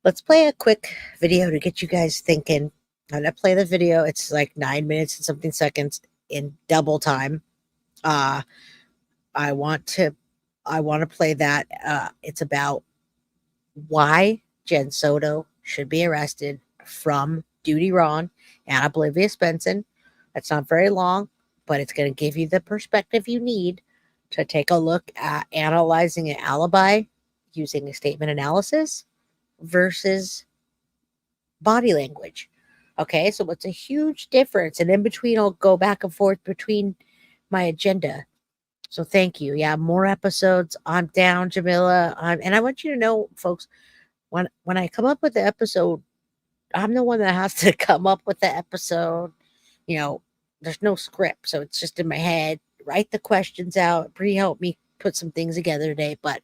let's play a quick video to get you guys thinking. I'm gonna play the video. It's like 9 minutes and something seconds in double time. I want to play that. It's about why Jenn Soto should be arrested from Duty Ron and Oblivious Benson. That's not very long, but it's going to give you the perspective you need to take a look at analyzing an alibi using a statement analysis versus body language. Okay, so it's a huge difference. And in between, I'll go back and forth between my agenda. So thank you. Yeah, more episodes. I'm down, Jamila. And I want you to know, folks, when I come up with the episode, I'm the one that has to come up with the episode. You know, there's no script, so it's just in my head. Write the questions out. Bree helped me put some things together today, but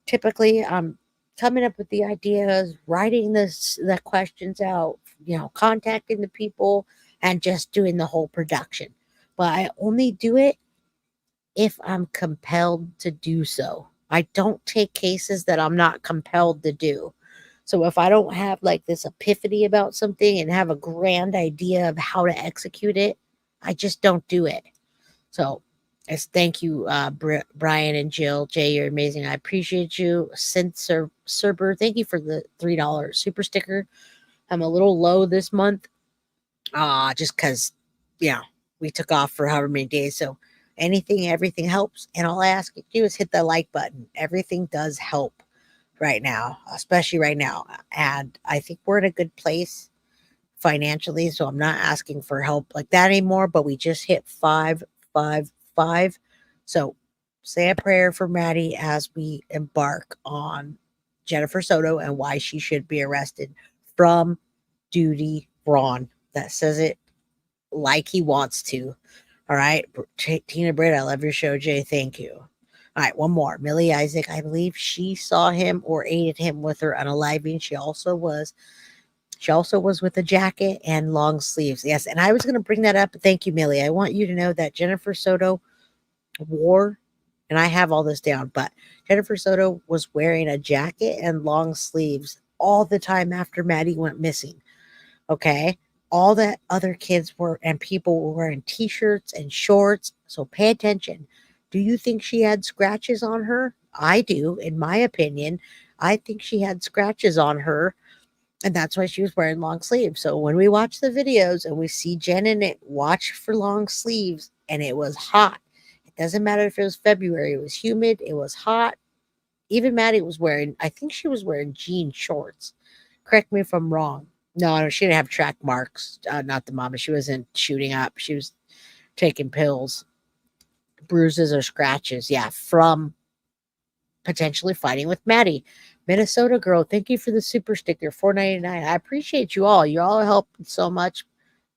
typically I'm coming up with the ideas, writing the questions out, you know, contacting the people, and just doing the whole production. But I only do it if I'm compelled to do so. I don't take cases that I'm not compelled to do. So if I don't have like this epiphany about something and have a grand idea of how to execute it, I just don't do it. So thank you, Brian and Jill. Jay, you're amazing. I appreciate you. Synth Serber, thank you for the $3 super sticker. I'm a little low this month, just because, we took off for however many days. So everything helps. And all I ask you to do is hit the like button. Everything does help right now, especially right now. And I think we're in a good place financially. So I'm not asking for help like that anymore, but we just hit 555. So say a prayer for Maddie as we embark on Jennifer Soto and why she should be arrested from Duty Ron. That says it like he wants to. All right. Tina Britt, I love your show, Jay. Thank you. All right. One more. Millie Isaac, I believe she saw him or aided him with her unaliving. She also was with a jacket and long sleeves. Yes. And I was going to bring that up. Thank you, Millie. I want you to know that Jennifer Soto wore, and I have all this down, but Jennifer Soto was wearing a jacket and long sleeves all the time after Maddie went missing. Okay. All that other kids were and people were wearing t-shirts and shorts. So pay attention. Do you think she had scratches on her? I do. In my opinion, I think she had scratches on her. And that's why she was wearing long sleeves. So when we watch the videos and we see Jenn in it, watch for long sleeves. And it was hot. It doesn't matter if it was February. It was humid. It was hot. Even Maddie I think she was wearing jean shorts. Correct me if I'm wrong. No, she didn't have track marks. Not the mama. She wasn't shooting up. She was taking pills, bruises or scratches. Yeah, from potentially fighting with Maddie. Minnesota girl, thank you for the super sticker, $4.99. I appreciate you all. You all help so much,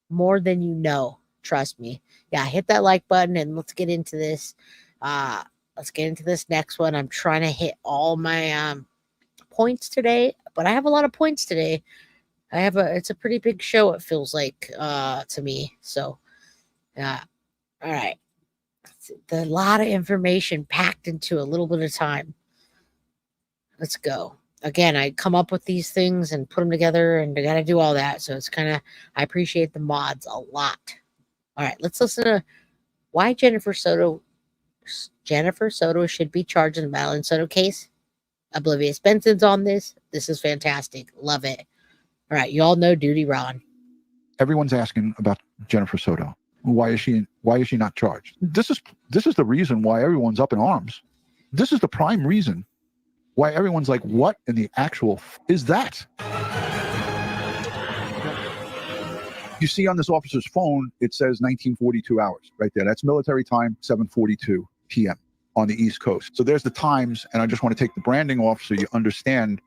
more than you know. Trust me. Yeah, hit that like button and let's get into this. Let's get into this next one. I'm trying to hit all my points today, but I have a lot of points today. It's a pretty big show, it feels like, to me. So, all right. It's a lot of information packed into a little bit of time. Let's go. Again, I come up with these things and put them together, and I got to do all that. So it's I appreciate the mods a lot. All right, let's listen to why Jennifer Soto should be charged in the Madeline Soto case. Oblivious Benson's on this. This is fantastic. Love it. All right, you all know Duty Ron. Everyone's asking about Jennifer Soto. Why is she not charged? This is the reason why everyone's up in arms. This is the prime reason why everyone's like, what in the actual is that? You see on this officer's phone, it says 1942 hours right there. That's military time, 7:42 p.m. on the East Coast. So there's the times, and I just want to take the branding off so you understand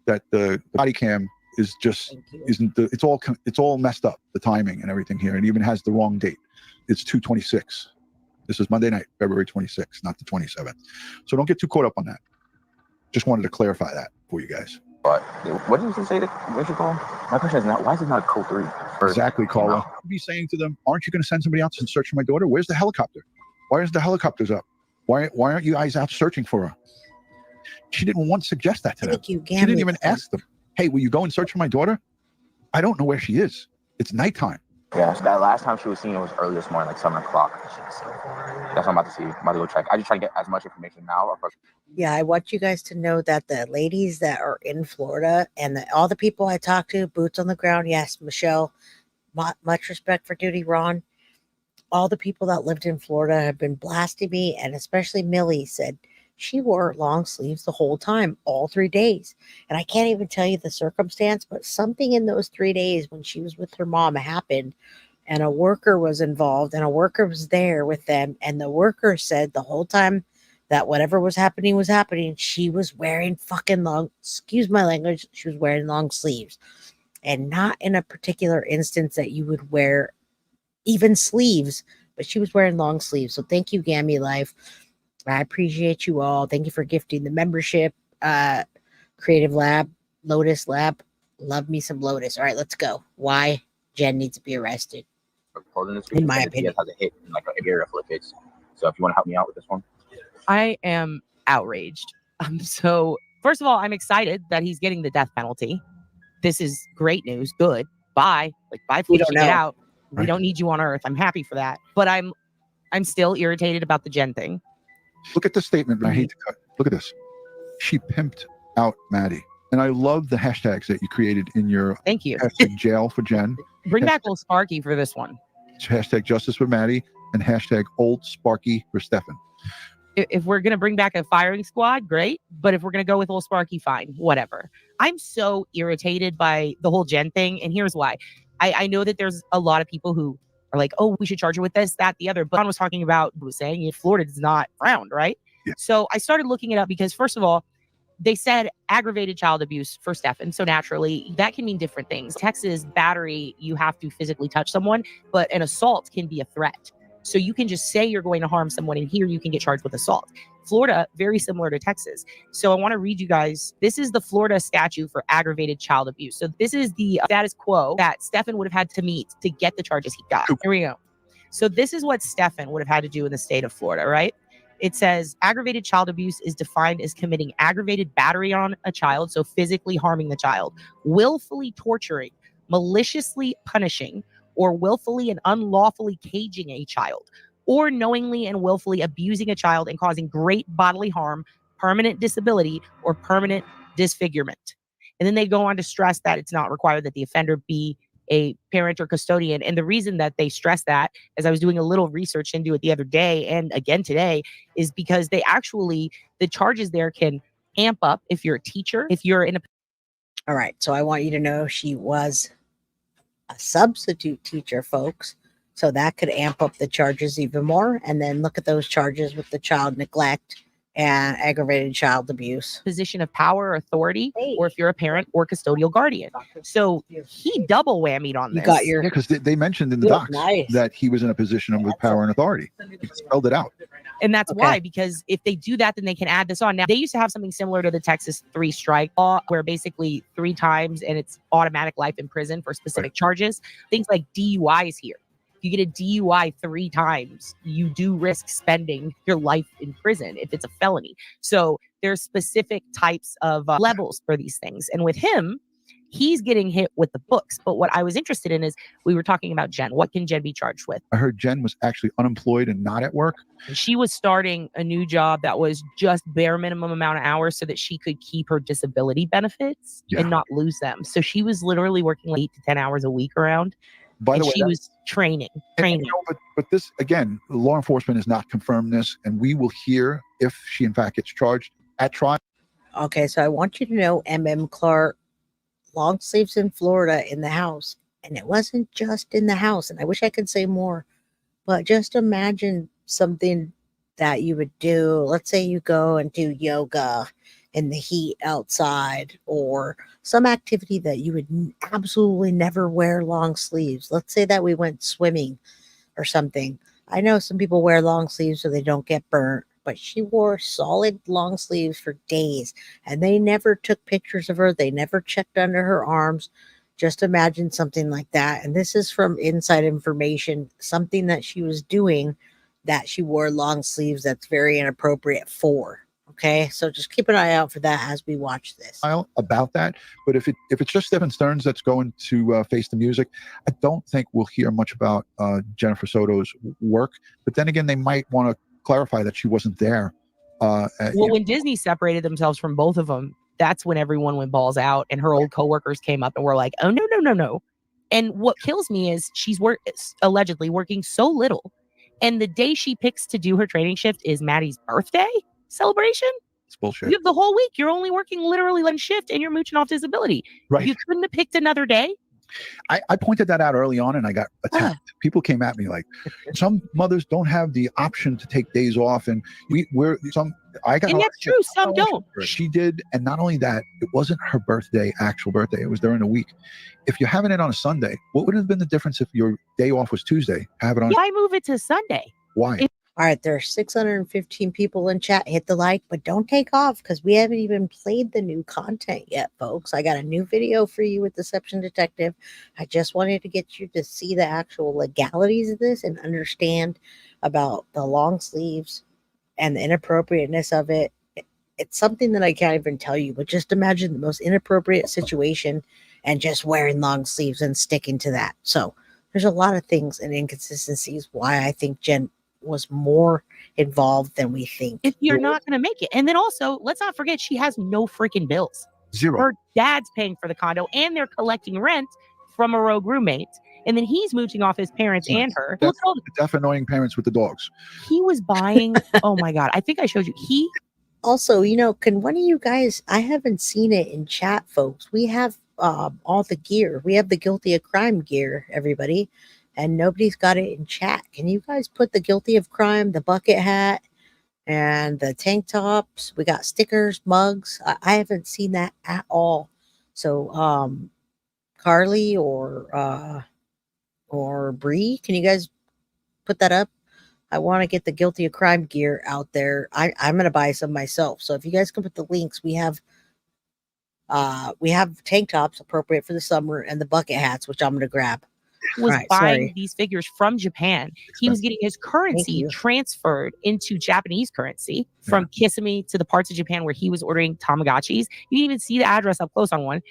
that the body cam is just it's all messed up, the timing and everything here. It even has the wrong date. It's 2/26. This is Monday night, February 26th, not the 27th. So don't get too caught up on that. Just wanted to clarify that for you guys. But what did you say? What you call? My question is not why is it not a code 3? Exactly, Carla. You'd be saying to them, aren't you going to send somebody out to search for my daughter? Where's the helicopter? Why is the helicopters up? Why aren't you guys out searching for her? She didn't once suggest that to them. She didn't even ask them, hey, will you go and search for my daughter? I don't know where she is. It's nighttime. Yeah, so that last time she was seen, it was early this morning, like 7 o'clock. That's what I'm about to see. I'm about to go check. I just try to get as much information now. Yeah, I want you guys to know that the ladies that are in Florida and all the people I talk to, boots on the ground, yes, Michelle, much respect for duty, Ron. All the people that lived in Florida have been blasting me, and especially Millie said she wore long sleeves the whole time, all 3 days. And I can't even tell you the circumstance, but something in those 3 days when she was with her mom happened, and a worker was involved, and a worker was there with them, and the worker said the whole time that whatever was happening, she was wearing fucking long, excuse my language, she was wearing long sleeves. And not in a particular instance that you would wear even sleeves, but she was wearing long sleeves. So thank you, Gammy Life. I appreciate you all. Thank you for gifting the membership. Creative Lab, Lotus Lab. Love me some Lotus. All right, let's go. Why Jenn needs to be arrested. In my opinion. Has a hit in like an area full of kids. So if you want to help me out with this one. I am outraged. So first of all, I'm excited that he's getting the death penalty. This is great news. Good. Bye. Like, bye, please get out. Right. We don't need you on Earth. I'm happy for that. But I'm still irritated about the Jenn thing. Look at the statement. I hate to cut. Look at this. She pimped out Maddie. And I love the hashtags that you created in your Thank you. Hashtag jail for Jenn. Bring back old Sparky for this one. Hashtag justice for Maddie and hashtag old Sparky for Stephan. If we're going to bring back a firing squad, great. But if we're going to go with old Sparky, fine. Whatever. I'm so irritated by the whole Jenn thing. And here's why. I know that there's a lot of people who are like, oh, we should charge her with this, that, the other. But John was talking about, was saying Florida is not frowned, right? Yeah. So I started looking it up because, first of all, they said aggravated child abuse for Stephan. So naturally, that can mean different things. Texas, battery, you have to physically touch someone, but an assault can be a threat. So you can just say you're going to harm someone, and here you can get charged with assault. Florida, very similar to Texas. So I want to read you guys. This is the Florida statute for aggravated child abuse. So this is the status quo that Stephan would have had to meet to get the charges he got. Here we go. So this is what Stephan would have had to do in the state of Florida, right? It says aggravated child abuse is defined as committing aggravated battery on a child, so physically harming the child, willfully torturing, maliciously punishing, or willfully and unlawfully caging a child, or knowingly and willfully abusing a child and causing great bodily harm, permanent disability, or permanent disfigurement. And then they go on to stress that it's not required that the offender be a parent or custodian. And the reason that they stress that, as I was doing a little research into it the other day and again today, is because they actually, the charges there can amp up if you're a teacher, if you're in a... All right, so I want you to know she was a substitute teacher, folks. So that could amp up the charges even more. And then look at those charges with the child neglect and aggravated child abuse. Position of power or authority, or if you're a parent or custodial guardian. So he double whammied on this. You got your... Yeah, because they mentioned in the docs that he was in a position of power and authority. He spelled it out. And that's why, because if they do that, then they can add this on. Now, they used to have something similar to the Texas 3 strike law, where basically 3 times and it's automatic life in prison for specific charges. Things like DUIs here. If you get a DUI 3 times, you do risk spending your life in prison if it's a felony. So there's specific types of levels for these things. And with him, he's getting hit with the books. But what I was interested in is we were talking about Jenn. What can Jenn be charged with? I heard Jenn was actually unemployed and not at work. She was starting a new job that was just bare minimum amount of hours so that she could keep her disability benefits and not lose them. So she was literally working like 8 to 10 hours a week around. By the way, she was training. You know, but this, again, law enforcement has not confirmed this, and we will hear if she in fact gets charged at trial. Okay, so I want you to know M.M. Clark, long sleeves in Florida in the house. And it wasn't just in the house. And I wish I could say more, but just imagine something that you would do. Let's say you go and do yoga in the heat outside, or some activity that you would absolutely never wear long sleeves. Let's say that we went swimming or something. I know some people wear long sleeves so they don't get burnt. but she wore solid long sleeves for days, and they never took pictures of her. They never checked under her arms. Just imagine something like that. And this is from inside information, something that she was doing that she wore long sleeves that's very inappropriate for. Okay, so just keep an eye out for that as we watch this. About that, but if it's just Stephan Stearns that's going to face the music, I don't think we'll hear much about Jennifer Soto's work. But then again, they might want to clarify that she wasn't there. When Disney separated themselves from both of them, that's when everyone went balls out, and her old coworkers came up and were like, "Oh no!" And what kills me is she's allegedly working so little, and the day she picks to do her training shift is Maddie's birthday celebration. It's bullshit. You have the whole week. You're only working literally one shift, and you're mooching off disability. Right. You couldn't have picked another day. I pointed that out early on, and I got attacked. People came at me like, some mothers don't have the option to take days off, and I got. And that's true. Some don't. She did, and not only that, it wasn't her actual birthday. It was during the week. If you're having it on a Sunday, what would have been the difference if your day off was Tuesday? Have it on. Why move it to Sunday? Why? All right, there are 615 people in chat. Hit the like, but don't take off because we haven't even played the new content yet, folks. I got a new video for you with Deception Detective. I just wanted to get you to see the actual legalities of this and understand about the long sleeves and the inappropriateness of it. It's something that I can't even tell you, but just imagine the most inappropriate situation and just wearing long sleeves and sticking to that. So there's a lot of things and inconsistencies why I think Jenn was more involved than we think. If you're not going to make it. And then also, let's not forget, she has no freaking bills. Zero. Her dad's paying for the condo, and they're collecting rent from a rogue roommate. And then he's mooching off his parents and her. Look at all the deaf, annoying parents with the dogs. He was buying, oh my God, I think I showed you. Also, can one of you guys, I haven't seen it in chat, folks. We have all the gear. We have the Guilty of Crime gear, everybody. And nobody's got it in chat. Can you guys put the Guilty of Crime, the bucket hat, and the tank tops? We got stickers, mugs. I haven't seen that at all. So, Carly or Bree, can you guys put that up? I want to get the Guilty of Crime gear out there. I'm going to buy some myself. So if you guys can put the links, we have tank tops appropriate for the summer and the bucket hats, which I'm going to grab. Was buying these figures from Japan. He was getting his currency transferred into Japanese currency from Kissimmee to the parts of Japan where he was ordering Tamagotchis. You can even see the address up close on one.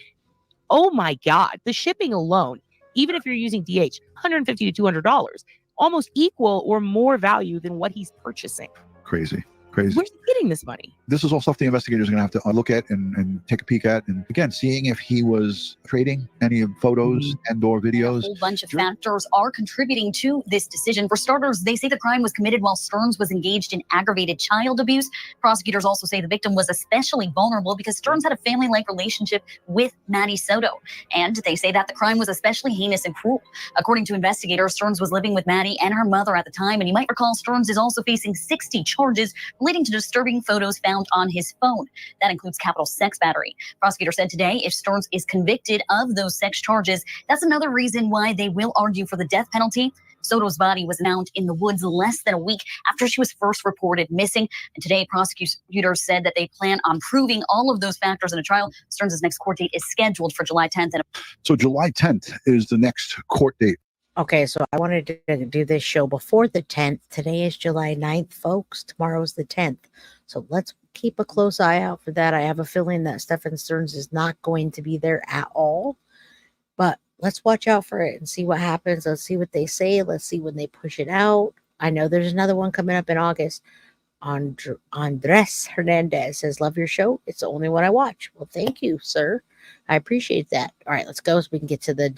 Oh my God. The shipping alone, even if you're using DH, $150 to $200, almost equal or more value than what he's purchasing. Crazy. Where's he getting this money? This is all stuff the investigators are going to have to look at and take a peek at. And again, seeing if he was trading any of photos and or videos. A whole bunch of factors are contributing to this decision. For starters, they say the crime was committed while Stearns was engaged in aggravated child abuse. Prosecutors also say the victim was especially vulnerable because Stearns had a family-like relationship with Maddie Soto. And they say that the crime was especially heinous and cruel. According to investigators, Stearns was living with Maddie and her mother at the time. And you might recall Stearns is also facing 60 charges relating to disturbing photos found on his phone. That includes capital sex battery. Prosecutor said today if Stearns is convicted of those sex charges, that's another reason why they will argue for the death penalty. Soto's body was found in the woods less than a week after she was first reported missing. And today, prosecutors said that they plan on proving all of those factors in a trial. Stearns' next court date is scheduled for July 10th. So July 10th is the next court date. Okay, so I wanted to do this show before the 10th. Today is July 9th, folks. Tomorrow's the 10th. So let's keep a close eye out for that. I have a feeling that Stephan Stearns is not going to be there at all. But let's watch out for it and see what happens. Let's see what they say. Let's see when they push it out. I know there's another one coming up in August. Andres Hernandez says, love your show. It's the only one I watch. Well, thank you, sir. I appreciate that. All right, let's go so we can get to the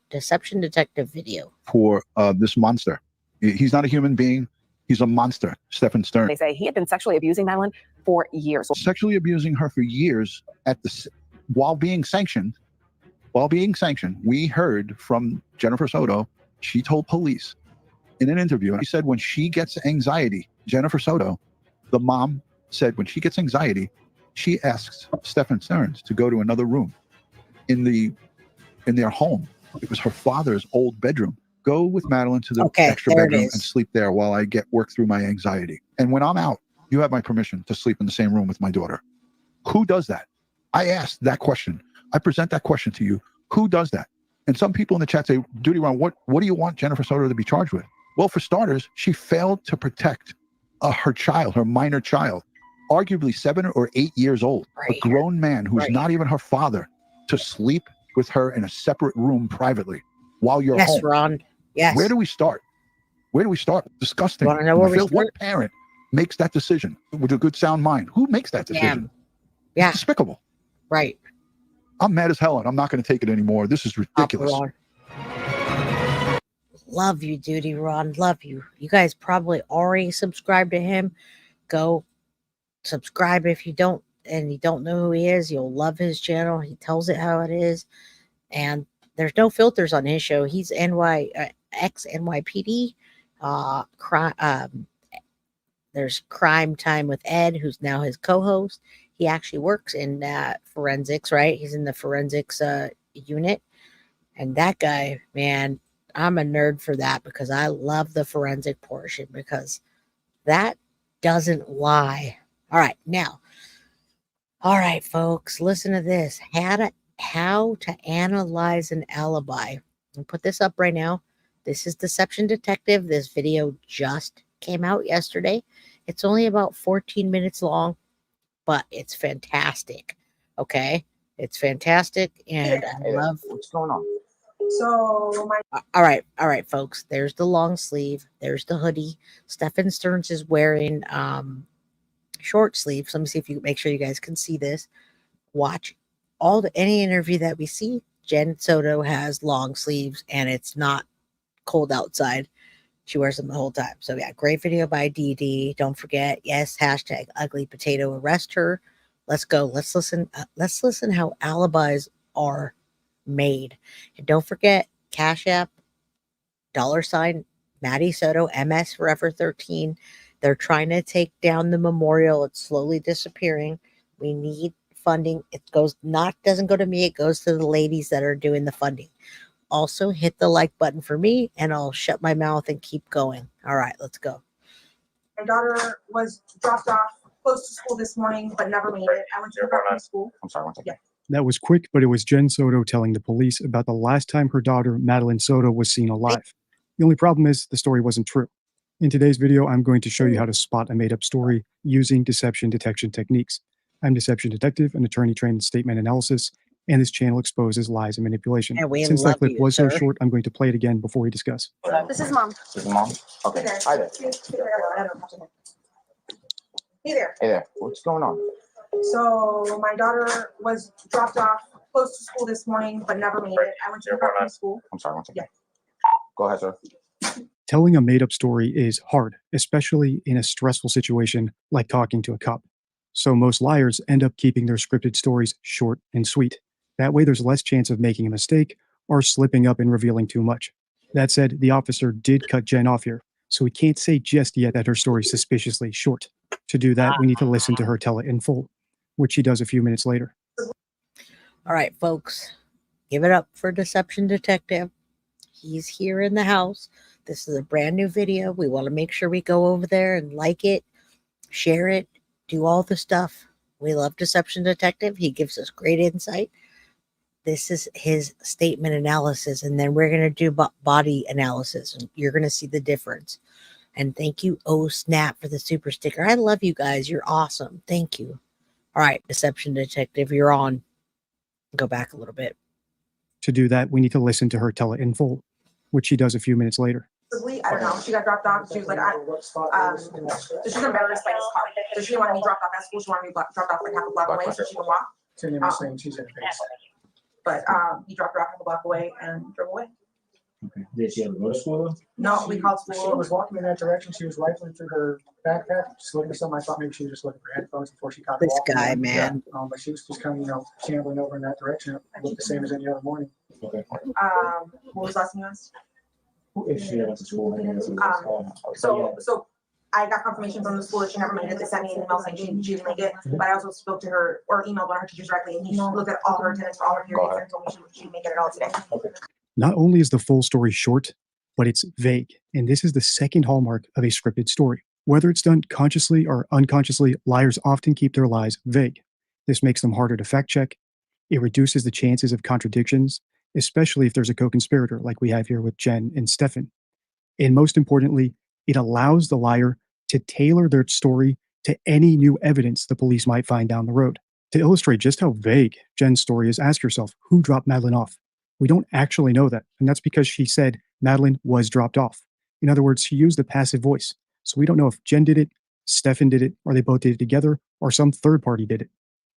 Deception Detective video. For this monster. He's not a human being. He's a monster, Stephan Stearns. They say he had been sexually abusing Madeline for years. Sexually abusing her for years while being sanctioned. We heard from Jennifer Soto. She told police in an interview, she said when she gets anxiety, Jennifer Soto, the mom said when she gets anxiety, she asks Stephan Stearns to go to another room in their home. It was her father's old bedroom. Go with Madeline to the extra bedroom and sleep there while I work through my anxiety. And when I'm out, you have my permission to sleep in the same room with my daughter. Who does that? I asked that question. I present that question to you. Who does that? And some people in the chat say, Duty Ron, what do you want Jennifer Soto to be charged with? Well, for starters, she failed to protect her child, her minor child, arguably 7 or 8 years old, a grown man who's not even her father, to sleep with her in a separate room privately while you're home. Yes, Ron. Yes. Where do we start? Where do we start? Disgusting. Want to know where we start? What parent makes that decision with a good sound mind? Who makes that decision? Yeah. It's despicable. Right. I'm mad as hell, and I'm not going to take it anymore. This is ridiculous. Love you, Duty Ron. Love you. You guys probably already subscribed to him. Go subscribe if you don't, and you don't know who he is. You'll love his channel. He tells it how it is, and there's no filters on his show. He's ex-NYPD. There's Crime Time with Ed, who's now his co-host. He actually works in forensics, right? He's in the forensics unit. And that guy, man, I'm a nerd for that because I love the forensic portion because that doesn't lie. All right, now. All right, folks, listen to this. How to analyze an alibi. I'll put this up right now. This is Deception Detective. This video just came out yesterday. It's only about 14 minutes long, but it's fantastic. Okay? It's fantastic, and I love... What's going on? So, all right, folks. There's the long sleeve. There's the hoodie. Stephan Stearns is wearing short sleeves. Let me see if you can make sure you guys can see this. Watch any interview that we see. Jenn Soto has long sleeves, and it's not cold outside. She wears them the whole time. So yeah, great video by DD. Don't forget, yes, hashtag ugly potato, arrest her. Let's go. Let's listen how alibis are made. And don't forget, Cash App, $ Maddie Soto, MS Forever 13. They're trying to take down the memorial. It's slowly disappearing. We need funding. It doesn't go to me, it goes to the ladies that are doing the funding. Also, hit the like button for me, and I'll shut my mouth and keep going. All right, let's go. My daughter was dropped off close to school this morning, but never made it. I went to pick her up from school. I'm sorry, one second. Yeah. That was quick, but it was Jenn Soto telling the police about the last time her daughter, Madeline Soto, was seen alive. The only problem is the story wasn't true. In today's video, I'm going to show you how to spot a made-up story using deception detection techniques. I'm Deception Detective, an attorney trained in statement analysis, and this channel exposes lies and manipulation. Since that clip was so short, I'm going to play it again before we discuss. This is Mom. This is Mom? Okay. Hey there. Hi there. Hey there. Hey there. What's going on? So my daughter was dropped off close to school this morning, but never made it. I went to pick her up from school. I'm sorry, one second. Go ahead, sir. Telling a made-up story is hard, especially in a stressful situation like talking to a cop. So most liars end up keeping their scripted stories short and sweet. That way there's less chance of making a mistake or slipping up and revealing too much. That said, the officer did cut Jenn off here, so we can't say just yet that her story's suspiciously short. To do that, we need to listen to her tell it in full, which she does a few minutes later. All right, folks, give it up for Deception Detective. He's here in the house. This is a brand new video. We want to make sure we go over there and like it, share it, do all the stuff. We love Deception Detective. He gives us great insight. This is his statement analysis, and then we're going to do body analysis, and you're going to see the difference. And thank you, Oh Snap, for the super sticker. I love you guys. You're awesome. Thank you. All right, Deception Detective, you're on. Go back a little bit. To do that, we need to listen to her tell it in full, which she does a few minutes later. I don't know. She got dropped off. She was like, so she's embarrassed by his car. So she didn't want to be dropped off at school. She wanted to be dropped off like half a block away so she can walk. But he dropped her off half a block away and drove away. Okay. Did she ever go to school? No, we called school. She was walking in that direction. She was rifling through her backpack, just looking at something. I thought maybe she was just looking for headphones before she caught this guy, man. But she was just kind of, shambling over in that direction. It looked the same as any other morning. Okay. What was the last thing you asked? If she went to school, So I got confirmation from the school that she never made it. They sent me an email saying she didn't make it, but I also spoke to her or emailed one of her teachers directly, and he looked at all her attendance for all her periods and told me she didn't make it at all today. Okay. Not only is the full story short, but it's vague, and this is the second hallmark of a scripted story. Whether it's done consciously or unconsciously, liars often keep their lies vague. This makes them harder to fact check. It reduces the chances of contradictions, especially if there's a co-conspirator like we have here with Jenn and Stephan. And most importantly, it allows the liar to tailor their story to any new evidence the police might find down the road. To illustrate just how vague Jenn's story is, ask yourself, who dropped Madeline off? We don't actually know that, and that's because she said Madeline was dropped off. In other words, she used a passive voice. So we don't know if Jenn did it, Stephan did it, or they both did it together, or some third party did it.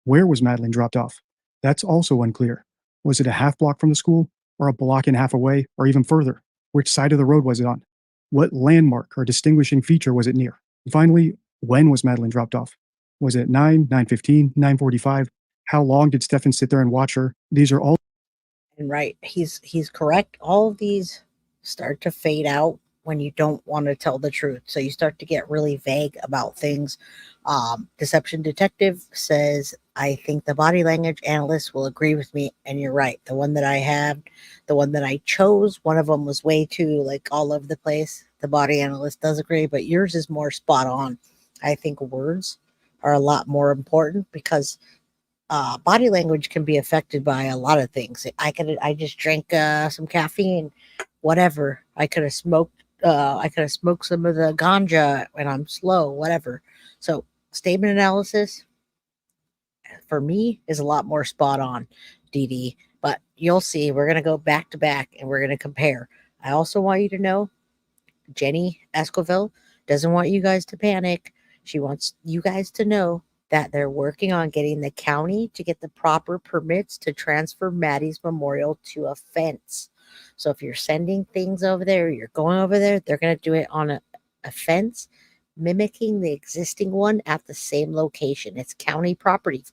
Where was Madeline dropped off? That's also unclear. Was it a half block from the school, or a block and a half away, or even further? Which side of the road was it on? What landmark or distinguishing feature was it near? And finally, when was Madeline dropped off? Was it 9, 9:15, 9:45? How long did Stephan sit there and watch her? These are all. And right, he's correct. All of these start to fade out when you don't want to tell the truth. So you start to get really vague about things. Deception Detective says, I think the body language analyst will agree with me. And you're right. The one that I have, the one that I chose, one of them was way too like all over the place. The body analyst does agree, but yours is more spot on. I think words are a lot more important because body language can be affected by a lot of things. I just drank some caffeine, whatever. I could have smoked some of the ganja when I'm slow, whatever. So statement analysis for me is a lot more spot on, DD. But you'll see, we're going to go back to back and we're going to compare. I also want you to know Jenny Esquivel doesn't want you guys to panic. She wants you guys to know that they're working on getting the county to get the proper permits to transfer Maddie's memorial to a fence. So if you're sending things over there, you're going over there, they're going to do it on a fence, mimicking the existing one at the same location. It's county property.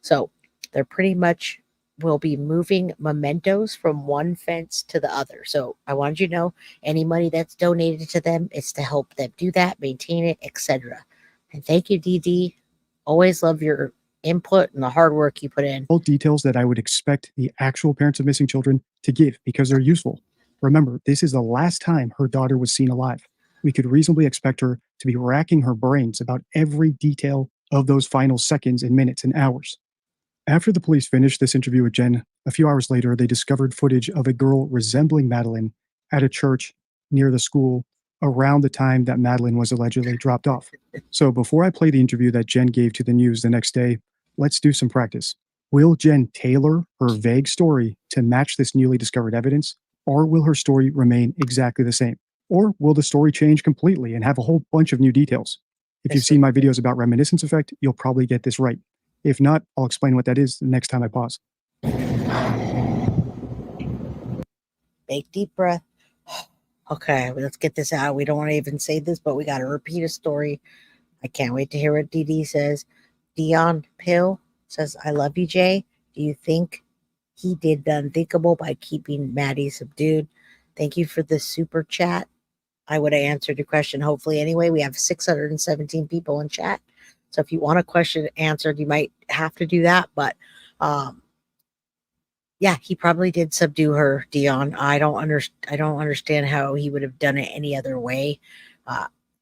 So they're pretty much will be moving mementos from one fence to the other. So I wanted you to know any money that's donated to them, it's to help them do that, maintain it, etc. And thank you, DD. Always love your input and the hard work you put in. All details that I would expect the actual parents of missing children to give because they're useful. Remember, this is the last time her daughter was seen alive. We could reasonably expect her to be racking her brains about every detail of those final seconds and minutes and hours. After the police finished this interview with Jenn, a few hours later, they discovered footage of a girl resembling Madeline at a church near the school around the time that Madeline was allegedly dropped off. So before I play the interview that Jenn gave to the news the next day, let's do some practice. Will Jenn tailor her vague story to match this newly discovered evidence, or will her story remain exactly the same? Or will the story change completely and have a whole bunch of new details? If you've seen my videos about reminiscence effect, you'll probably get this right. If not, I'll explain what that is the next time I pause. Big deep breath. Okay, let's get this out. We don't want to even say this, but we got to repeat a story. I can't wait to hear what DD says. Dion Pill says, I love you, Jay. Do you think he did the unthinkable by keeping Maddie subdued? Thank you for the super chat. I would have answered your question, hopefully. Anyway, we have 617 people in chat. So if you want a question answered, you might have to do that. But yeah, he probably did subdue her, Dion. I don't understand how he would have done it any other way.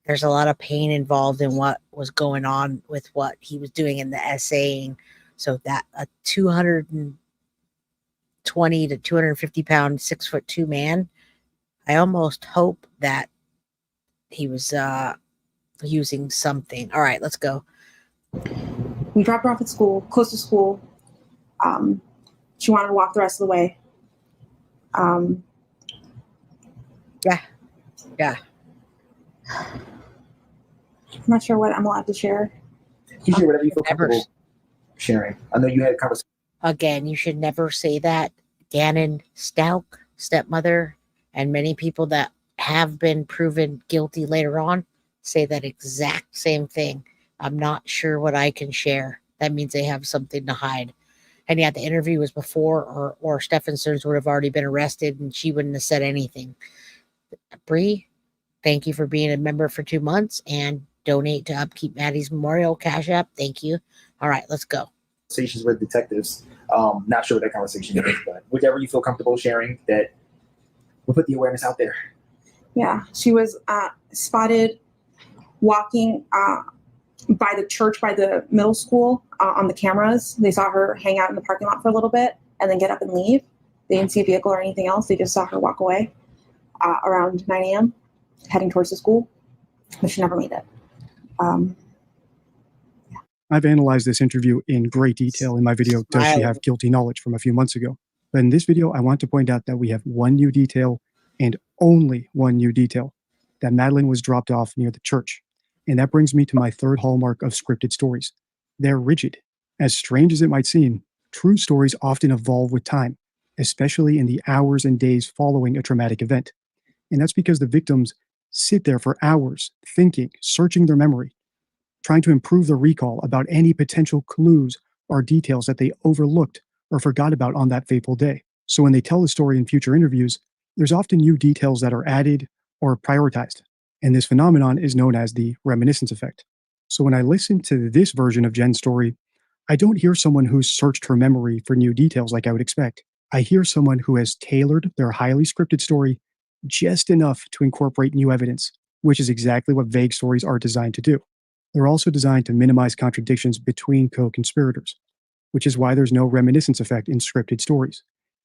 There's a lot of pain involved in what was going on with what he was doing in the essaying. So that a 220 to 250 pound, 6'2" man, I almost hope that he was using something. All right, let's go. We dropped her off at school, close to school. She wanted to walk the rest of the way. Yeah. I'm not sure what I'm allowed to share. You share whatever you feel comfortable sharing. I know you had a conversation. Again, you should never say that. Gannon Stout, stepmother, and many people that have been proven guilty later on say that exact same thing. I'm not sure what I can share. That means they have something to hide. And yeah, the interview was before, or Stephan Stearns would have already been arrested and she wouldn't have said anything. Bree, thank you for being a member for 2 months and donate to Upkeep Maddie's Memorial Cash App. Thank you. All right, let's go. Conversations with detectives. Not sure what that conversation is, but whatever you feel comfortable sharing, that we'll put the awareness out there. Yeah, she was spotted walking by the church, by the middle school on the cameras. They saw her hang out in the parking lot for a little bit and then get up and leave. They didn't see a vehicle or anything else. They just saw her walk away around 9 a.m. heading towards the school, but she never made it. I've analyzed this interview in great detail in my video, Does She Have Guilty Knowledge, from a few months ago. But in this video, I want to point out that we have one new detail and only one new detail, that Madeline was dropped off near the church. And that brings me to my third hallmark of scripted stories. They're rigid. As strange as it might seem, true stories often evolve with time, especially in the hours and days following a traumatic event. And that's because the victims sit there for hours, thinking, searching their memory, trying to improve their recall about any potential clues or details that they overlooked or forgot about on that fateful day. So when they tell the story in future interviews, there's often new details that are added or prioritized. And this phenomenon is known as the reminiscence effect. So when I listen to this version of Jenn's story, I don't hear someone who's searched her memory for new details like I would expect. I hear someone who has tailored their highly scripted story just enough to incorporate new evidence, which is exactly what vague stories are designed to do. They're also designed to minimize contradictions between co-conspirators, which is why there's no reminiscence effect in scripted stories.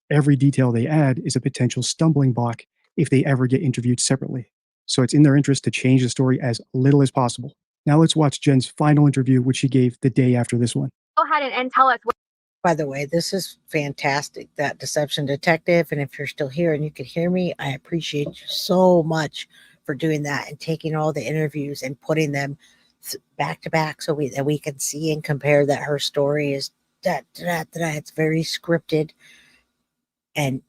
Every detail they add is a potential stumbling block if they ever get interviewed separately. So it's in their interest to change the story as little as possible. Now let's watch Jenn's final interview, which she gave the day after this one. Go ahead and tell us. By the way, this is fantastic, that Deception Detective. And if you're still here and you can hear me, I appreciate you so much for doing that and taking all the interviews and putting them back to back so that we can see and compare that her story is it's very scripted, and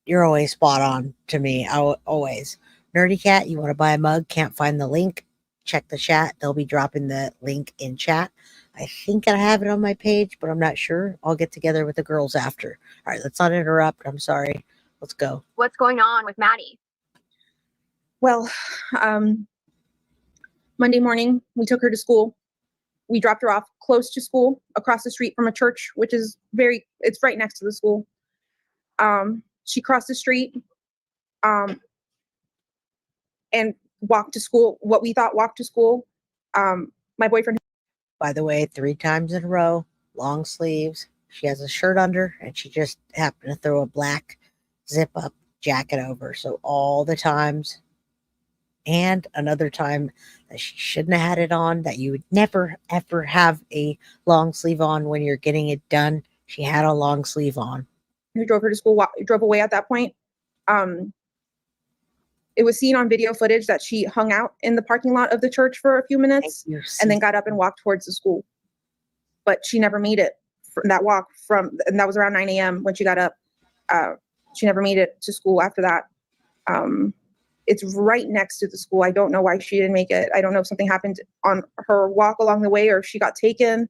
you're always spot on to me. Always. Nerdy Cat, you want to buy a mug? Can't find the link? Check the chat. They'll be dropping the link in chat. I think I have it on my page, but I'm not sure. I'll get together with the girls after. All right, let's not interrupt. I'm sorry. Let's go. What's going on with Maddie? Well, Monday morning, we took her to school. We dropped her off close to school, across the street from a church, which is it's right next to the school. She crossed the street and walked to school, what we thought walked to school. My boyfriend. By the way, 3 times in a row, long sleeves. She has a shirt under, and she just happened to throw a black zip-up jacket over. So all the times, and another time that she shouldn't have had it on, that you would never, ever have a long sleeve on when you're getting it done. She had a long sleeve on. We drove her to school, drove away at that point. It was seen on video footage that she hung out in the parking lot of the church for a few minutes and then got up and walked towards the school. But she never made it from that walk and that was around 9 a.m. when she got up. She never made it to school after that. It's right next to the school. I don't know why she didn't make it. I don't know if something happened on her walk along the way or if she got taken,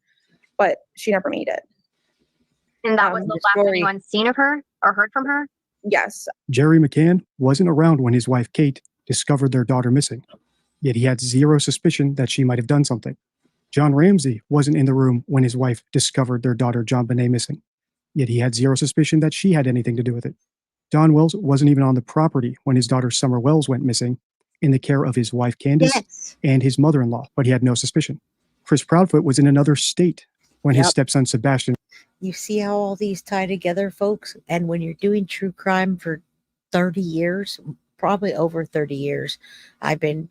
but she never made it. And that was the last anyone seen of her or heard from her? Yes. Jerry McCann wasn't around when his wife, Kate, discovered their daughter missing, yet he had zero suspicion that she might have done something. John Ramsey wasn't in the room when his wife discovered their daughter, John Bonet, missing, yet he had zero suspicion that she had anything to do with it. Don Wells wasn't even on the property when his daughter, Summer Wells, went missing in the care of his wife, Candace, and his mother-in-law, but he had no suspicion. Chris Proudfoot was in another state when his stepson, Sebastian. You see how all these tie together, folks? And when you're doing true crime for 30 years, probably over 30 years, I've been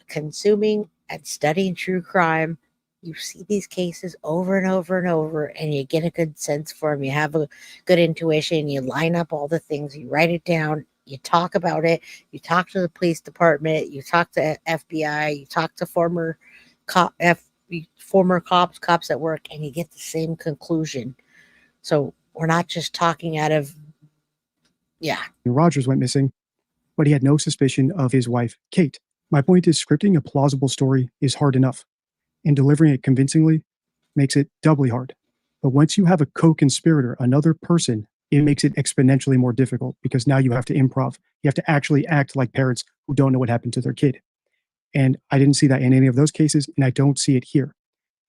consuming and studying true crime. You see these cases over and over and over, and you get a good sense for them. You have a good intuition. You line up all the things. You write it down. You talk about it. You talk to the police department. You talk to FBI. You talk to former cops at work, and you get the same conclusion. So we're not just talking out of, Rogers went missing, but he had no suspicion of his wife, Kate. My point is, scripting a plausible story is hard enough, and delivering it convincingly makes it doubly hard. But once you have a co-conspirator, another person, it makes it exponentially more difficult because now you have to improv. You have to actually act like parents who don't know what happened to their kid. And I didn't see that in any of those cases, and I don't see it here.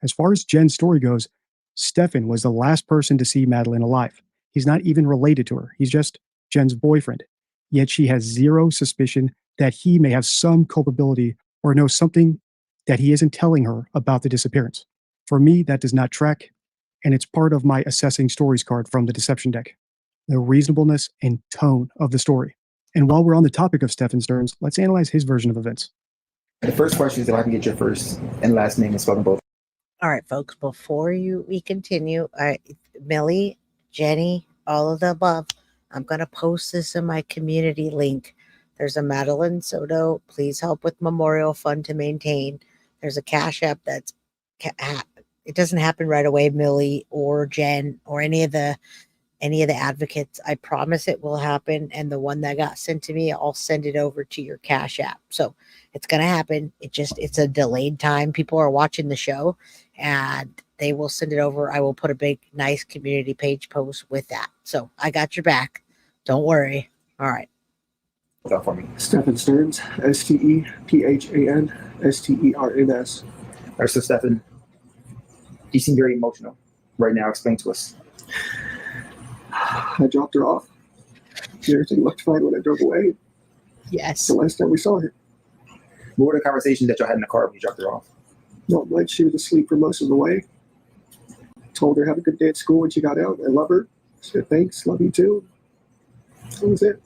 As far as Jenn's story goes, Stephan was the last person to see Madeline alive. He's not even related to her. He's just Jenn's boyfriend. Yet she has zero suspicion that he may have some culpability or know something that he isn't telling her about the disappearance. For me, that does not track, and it's part of my assessing stories card from the deception deck. The reasonableness and tone of the story. And while we're on the topic of Stephan Stearns, let's analyze his version of events. The first question is if I can get your first and last name and spell them both. All right, folks, before we continue, Millie, Jenny, all of the above, I'm going to post this in my community link. There's a Madeline Soto, please help with Memorial Fund to maintain. There's a Cash App that's, it doesn't happen right away, Millie or Jen or any of the advocates. I promise it will happen. And the one that got sent to me, I'll send it over to your Cash App. So it's going to happen. It's a delayed time. People are watching the show and they will send it over. I will put a big, nice community page post with that. So I got your back. Don't worry. All right. For me. Stephan Stearns, STEPHAN STERNS. All right, so Stephan, you seem very emotional right now. Explain to us. I dropped her off. Everything looked fine when I drove away. Yes. The last time we saw her. What were the conversations that y'all had in the car when you dropped her off? Not much. She was asleep for most of the way. Told her have a good day at school when she got out. I love her. She said thanks, love you too. That was it.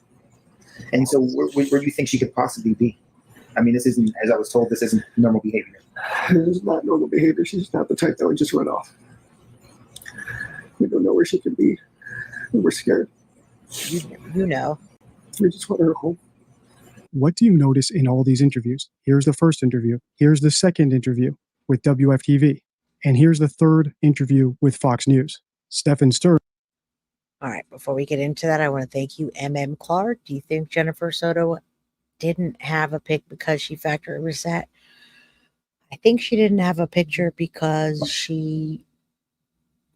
And so where do you think she could possibly be? I mean, this isn't, as I was told, this isn't normal behavior. This is not normal behavior. She's not the type that would just run off. We don't know where she could be. We're scared. You know. We just want her home. What do you notice in all these interviews? Here's the first interview. Here's the second interview with WFTV. And here's the third interview with Fox News. Stephan Stearns. All right. Before we get into that, I want to thank you, MM Clark. Do you think Jennifer Soto didn't have a pic because she factory reset? I think she didn't have a picture because she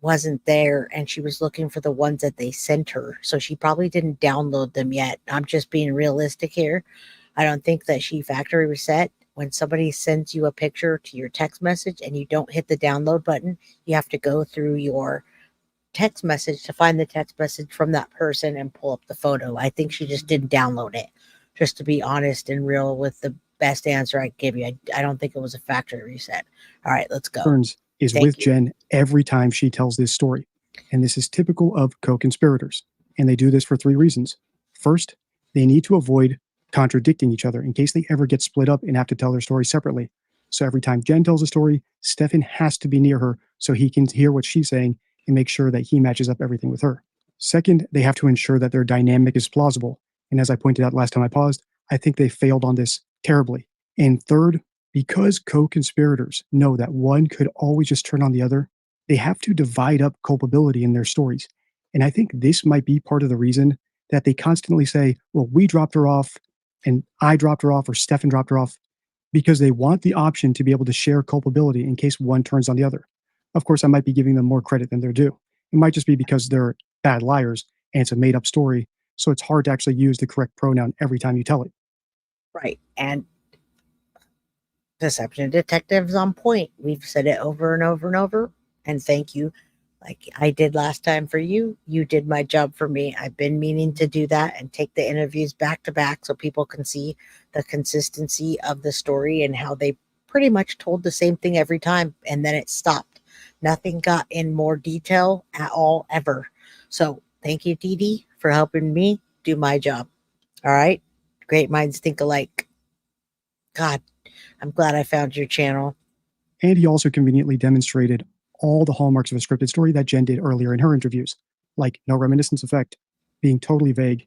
wasn't there and she was looking for the ones that they sent her. So she probably didn't download them yet. I'm just being realistic here. I don't think that she factory reset. When somebody sends you a picture to your text message and you don't hit the download button, you have to go through your text message to find the text message from that person and pull up the photo. I think she just didn't download it. Just to be honest and real with the best answer I give you. I don't think it was a factory reset. All right, let's go. Stearns is Thank with you. Jen every time she tells this story. And this is typical of co-conspirators. And they do this for three reasons. First, they need to avoid contradicting each other in case they ever get split up and have to tell their story separately. So every time Jen tells a story, Stephan has to be near her so he can hear what she's saying and make sure that he matches up everything with her. Second, they have to ensure that their dynamic is plausible. And as I pointed out last time I paused, I think they failed on this terribly. And third, because co-conspirators know that one could always just turn on the other, they have to divide up culpability in their stories. And I think this might be part of the reason that they constantly say, well, we dropped her off and I dropped her off or Stephan dropped her off, because they want the option to be able to share culpability in case one turns on the other. Of course, I might be giving them more credit than they're due. It might just be because they're bad liars and it's a made up story. So it's hard to actually use the correct pronoun every time you tell it. Right. And Deception Detective's on point. We've said it over and over and over. And thank you. Like I did last time for you, you did my job for me. I've been meaning to do that and take the interviews back to back so people can see the consistency of the story and how they pretty much told the same thing every time. And then it stopped. Nothing got in more detail at all, ever. So thank you, Dee Dee, for helping me do my job. All right. Great minds think alike. God, I'm glad I found your channel. And he also conveniently demonstrated all the hallmarks of a scripted story that Jen did earlier in her interviews, like no reminiscence effect, being totally vague,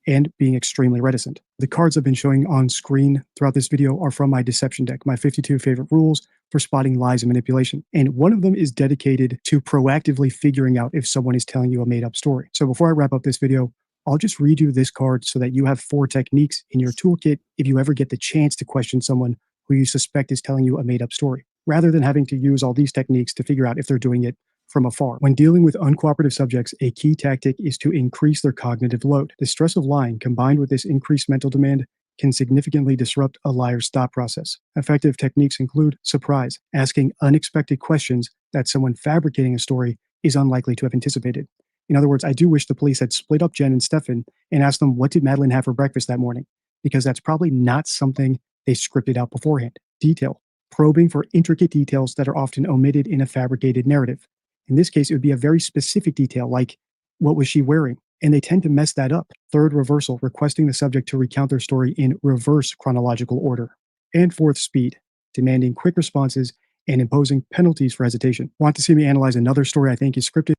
and being extremely reticent. The cards I've been showing on screen throughout this video are from my deception deck, my 52 favorite rules for spotting lies and manipulation. And one of them is dedicated to proactively figuring out if someone is telling you a made-up story. So before I wrap up this video, I'll just read you this card so that you have 4 techniques in your toolkit if you ever get the chance to question someone who you suspect is telling you a made-up story, rather than having to use all these techniques to figure out if they're doing it from afar. When dealing with uncooperative subjects, a key tactic is to increase their cognitive load. The stress of lying, combined with this increased mental demand, can significantly disrupt a liar's thought process. Effective techniques include surprise, asking unexpected questions that someone fabricating a story is unlikely to have anticipated. In other words, I do wish the police had split up Jen and Stephan and asked them, what did Madeline have for breakfast that morning? Because that's probably not something they scripted out beforehand. Detail. probing for intricate details that are often omitted in a fabricated narrative. In this case, it would be a very specific detail like, what was she wearing? And they tend to mess that up. Third, reversal, requesting the subject to recount their story in reverse chronological order. And fourth, speed, demanding quick responses and imposing penalties for hesitation. Want to see me analyze another story I think is scripted?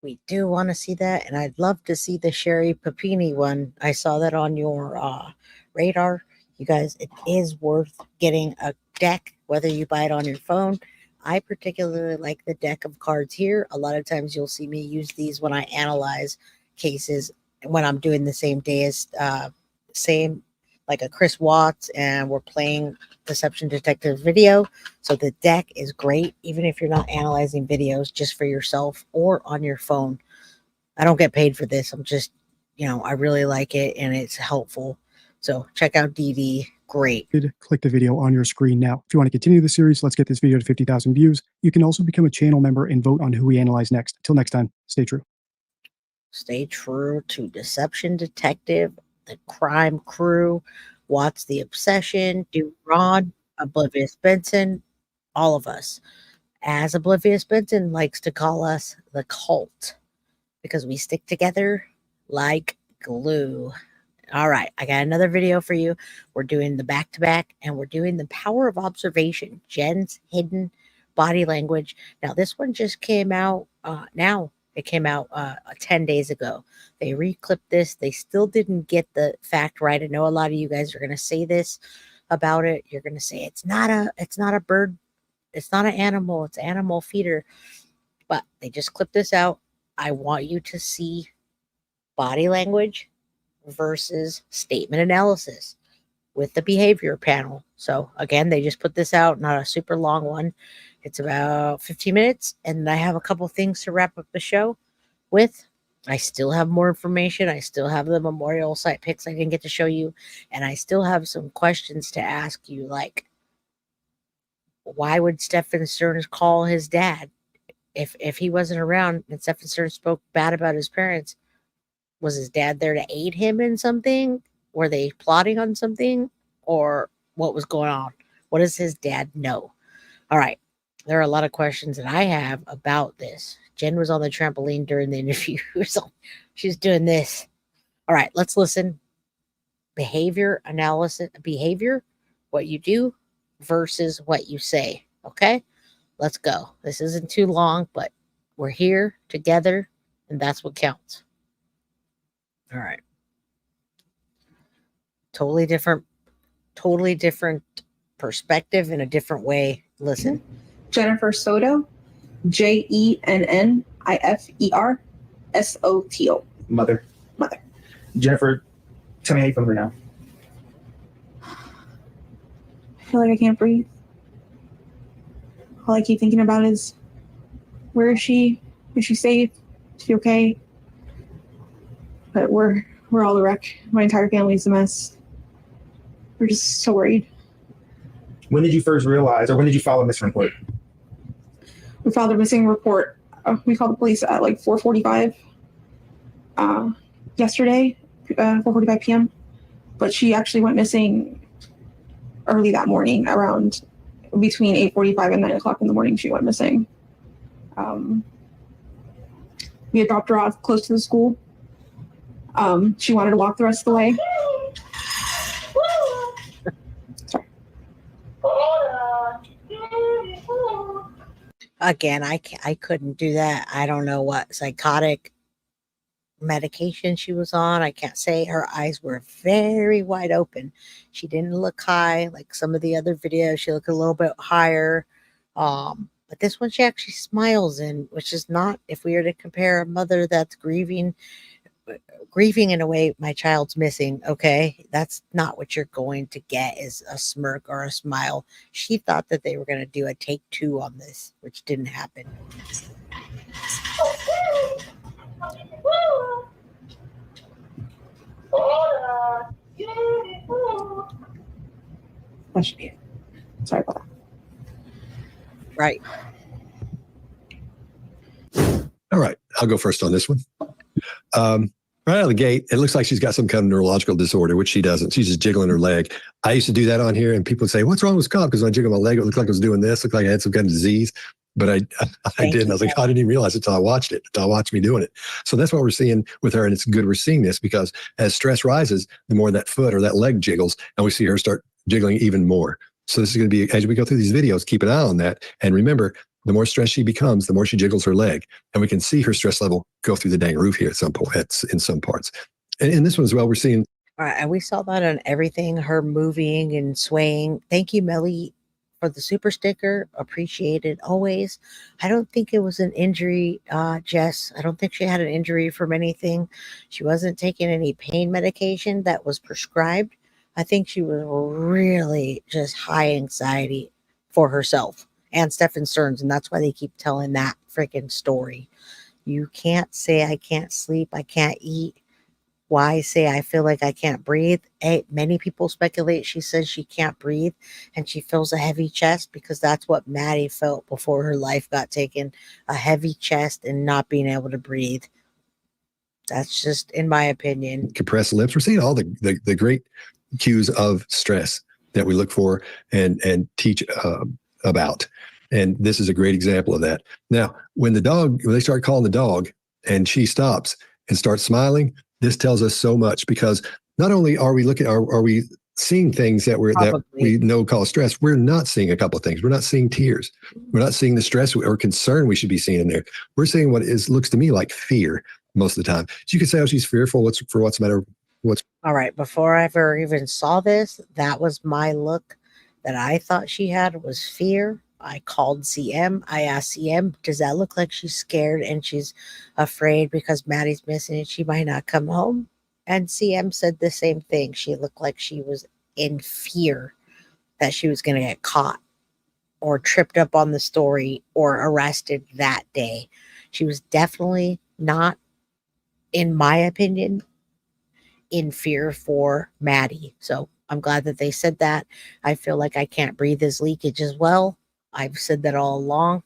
We do want to see that, and I'd love to see the Sherry Papini one. I saw that on your radar. You guys, it is worth getting a deck, whether you buy it on your phone. I particularly like the deck of cards here. A lot of times you'll see me use these when I analyze cases when I'm doing the same day as like a Chris Watts, and we're playing Deception Detective video. So the deck is great, even if you're not analyzing videos, just for yourself or on your phone. I don't get paid for this. I'm just, I really like it and it's helpful. So check out DD. Great. Click the video on your screen now. If you want to continue the series, let's get this video to 50,000 views. You can also become a channel member and vote on who we analyze next. Until next time, stay true. Stay true to Deception Detective, the Crime Crew, Watts the Obsession, Rod, Oblivious Benson, all of us. As Oblivious Benson likes to call us, the cult, because we stick together like glue. All right, I got another video for you. We're doing the back-to-back, and we're doing the power of observation, Jenn's hidden body language. Now, this one just came out It came out 10 days ago. They reclipped this. They still didn't get the fact right. I know a lot of you guys are going to say this about it. You're going to say it's not a bird. It's not an animal. It's animal feeder. But they just clipped this out. I want you to see body language versus statement analysis with the behavior panel. So again, they just put this out, not a super long one. It's about 15 minutes, and I have a couple things to wrap up the show with. I still have more information. I still have the memorial site pics I didn't get to show you, and I still have some questions to ask you, like, why would Stephan Stearns call his dad if he wasn't around and Stephan Stearns spoke bad about his parents? Was his dad there to aid him in something? Were they plotting on something? Or what was going on? What does his dad know? All right. There are a lot of questions that I have about this. Jenn was on the trampoline during the interview. She's doing this. All right, let's listen. Behavior analysis, what you do versus what you say. Okay, let's go. This isn't too long, but we're here together, and that's what counts. All right. Totally different perspective in a different way. Listen. Jennifer Soto, JENNIFER SOTO. Mother. Jennifer, tell me how you feel right now. I feel like I can't breathe. All I keep thinking about is, where is she? Is she safe? Is she okay? But we're all a wreck. My entire family's a mess. We're just so worried. When did you first realize, or when did you file a missing report? We filed a missing report. We called the police at like 4:45 yesterday, 4:45 p.m. But she actually went missing early that morning, around between 8:45 and 9 o'clock in the morning. She went missing. We had dropped her off close to the school. She wanted to walk the rest of the way. Sorry. Again, I couldn't do that. I don't know what psychotic medication she was on. I can't say. Her eyes were very wide open. She didn't look high like some of the other videos. She looked a little bit higher. But this one, she actually smiles in, which is not, if we were to compare a mother that's grieving in a way, my child's missing. Okay. That's not what you're going to get, is a smirk or a smile. She thought that they were going to do a take 2 on this, which didn't happen. That should be it. Sorry about that. Right. All right. I'll go first on this one. Right out of the gate, it looks like she's got some kind of neurological disorder, which she doesn't. She's just jiggling her leg. I used to do that on here, and people would say, "What's wrong with Scott?" Because when I jiggle my leg, it looked like I was doing this. It looked like I had some kind of disease. But I didn't. I was like, I didn't even realize it until I watched it, until I watched me doing it. So that's what we're seeing with her. And it's good we're seeing this because as stress rises, the more that foot or that leg jiggles, and we see her start jiggling even more. So this is going to be, as we go through these videos, keep an eye on that. And remember, the more stressed she becomes, the more she jiggles her leg. And we can see her stress level go through the dang roof here at some point, in some parts. And in this one as well, we're seeing. All right, and we saw that on everything, her moving and swaying. Thank you, Melly, for the super sticker. Appreciated always. I don't think it was an injury, Jess. I don't think she had an injury from anything. She wasn't taking any pain medication that was prescribed. I think she was really just high anxiety for herself and Stephan Stearns, and that's why they keep telling that freaking story. You can't say I can't sleep, I can't eat. Why say I feel like I can't breathe? Many people speculate she says she can't breathe and she feels a heavy chest because that's what Maddie felt before her life got taken, a heavy chest and not being able to breathe. That's just in my opinion. Compressed lips. We're seeing all the great cues of stress that we look for and teach about. And this is a great example of that. Now, when they start calling the dog and she stops and starts smiling, this tells us so much because not only are we seeing things that we know cause stress, we're not seeing a couple of things. We're not seeing tears. We're not seeing the stress or concern we should be seeing in there. We're seeing what looks to me like fear most of the time. So you could say, oh, she's fearful. What's the matter? All right. Before I ever even saw this, that was my look that I thought she had was fear. I called CM. I asked CM, does that look like she's scared and she's afraid because Maddie's missing and she might not come home? And CM said the same thing. She looked like she was in fear that she was going to get caught or tripped up on the story or arrested that day. She was definitely not, in my opinion, in fear for Maddie. So I'm glad that they said that. I feel like I can't breathe as leakage as well. I've said that all along.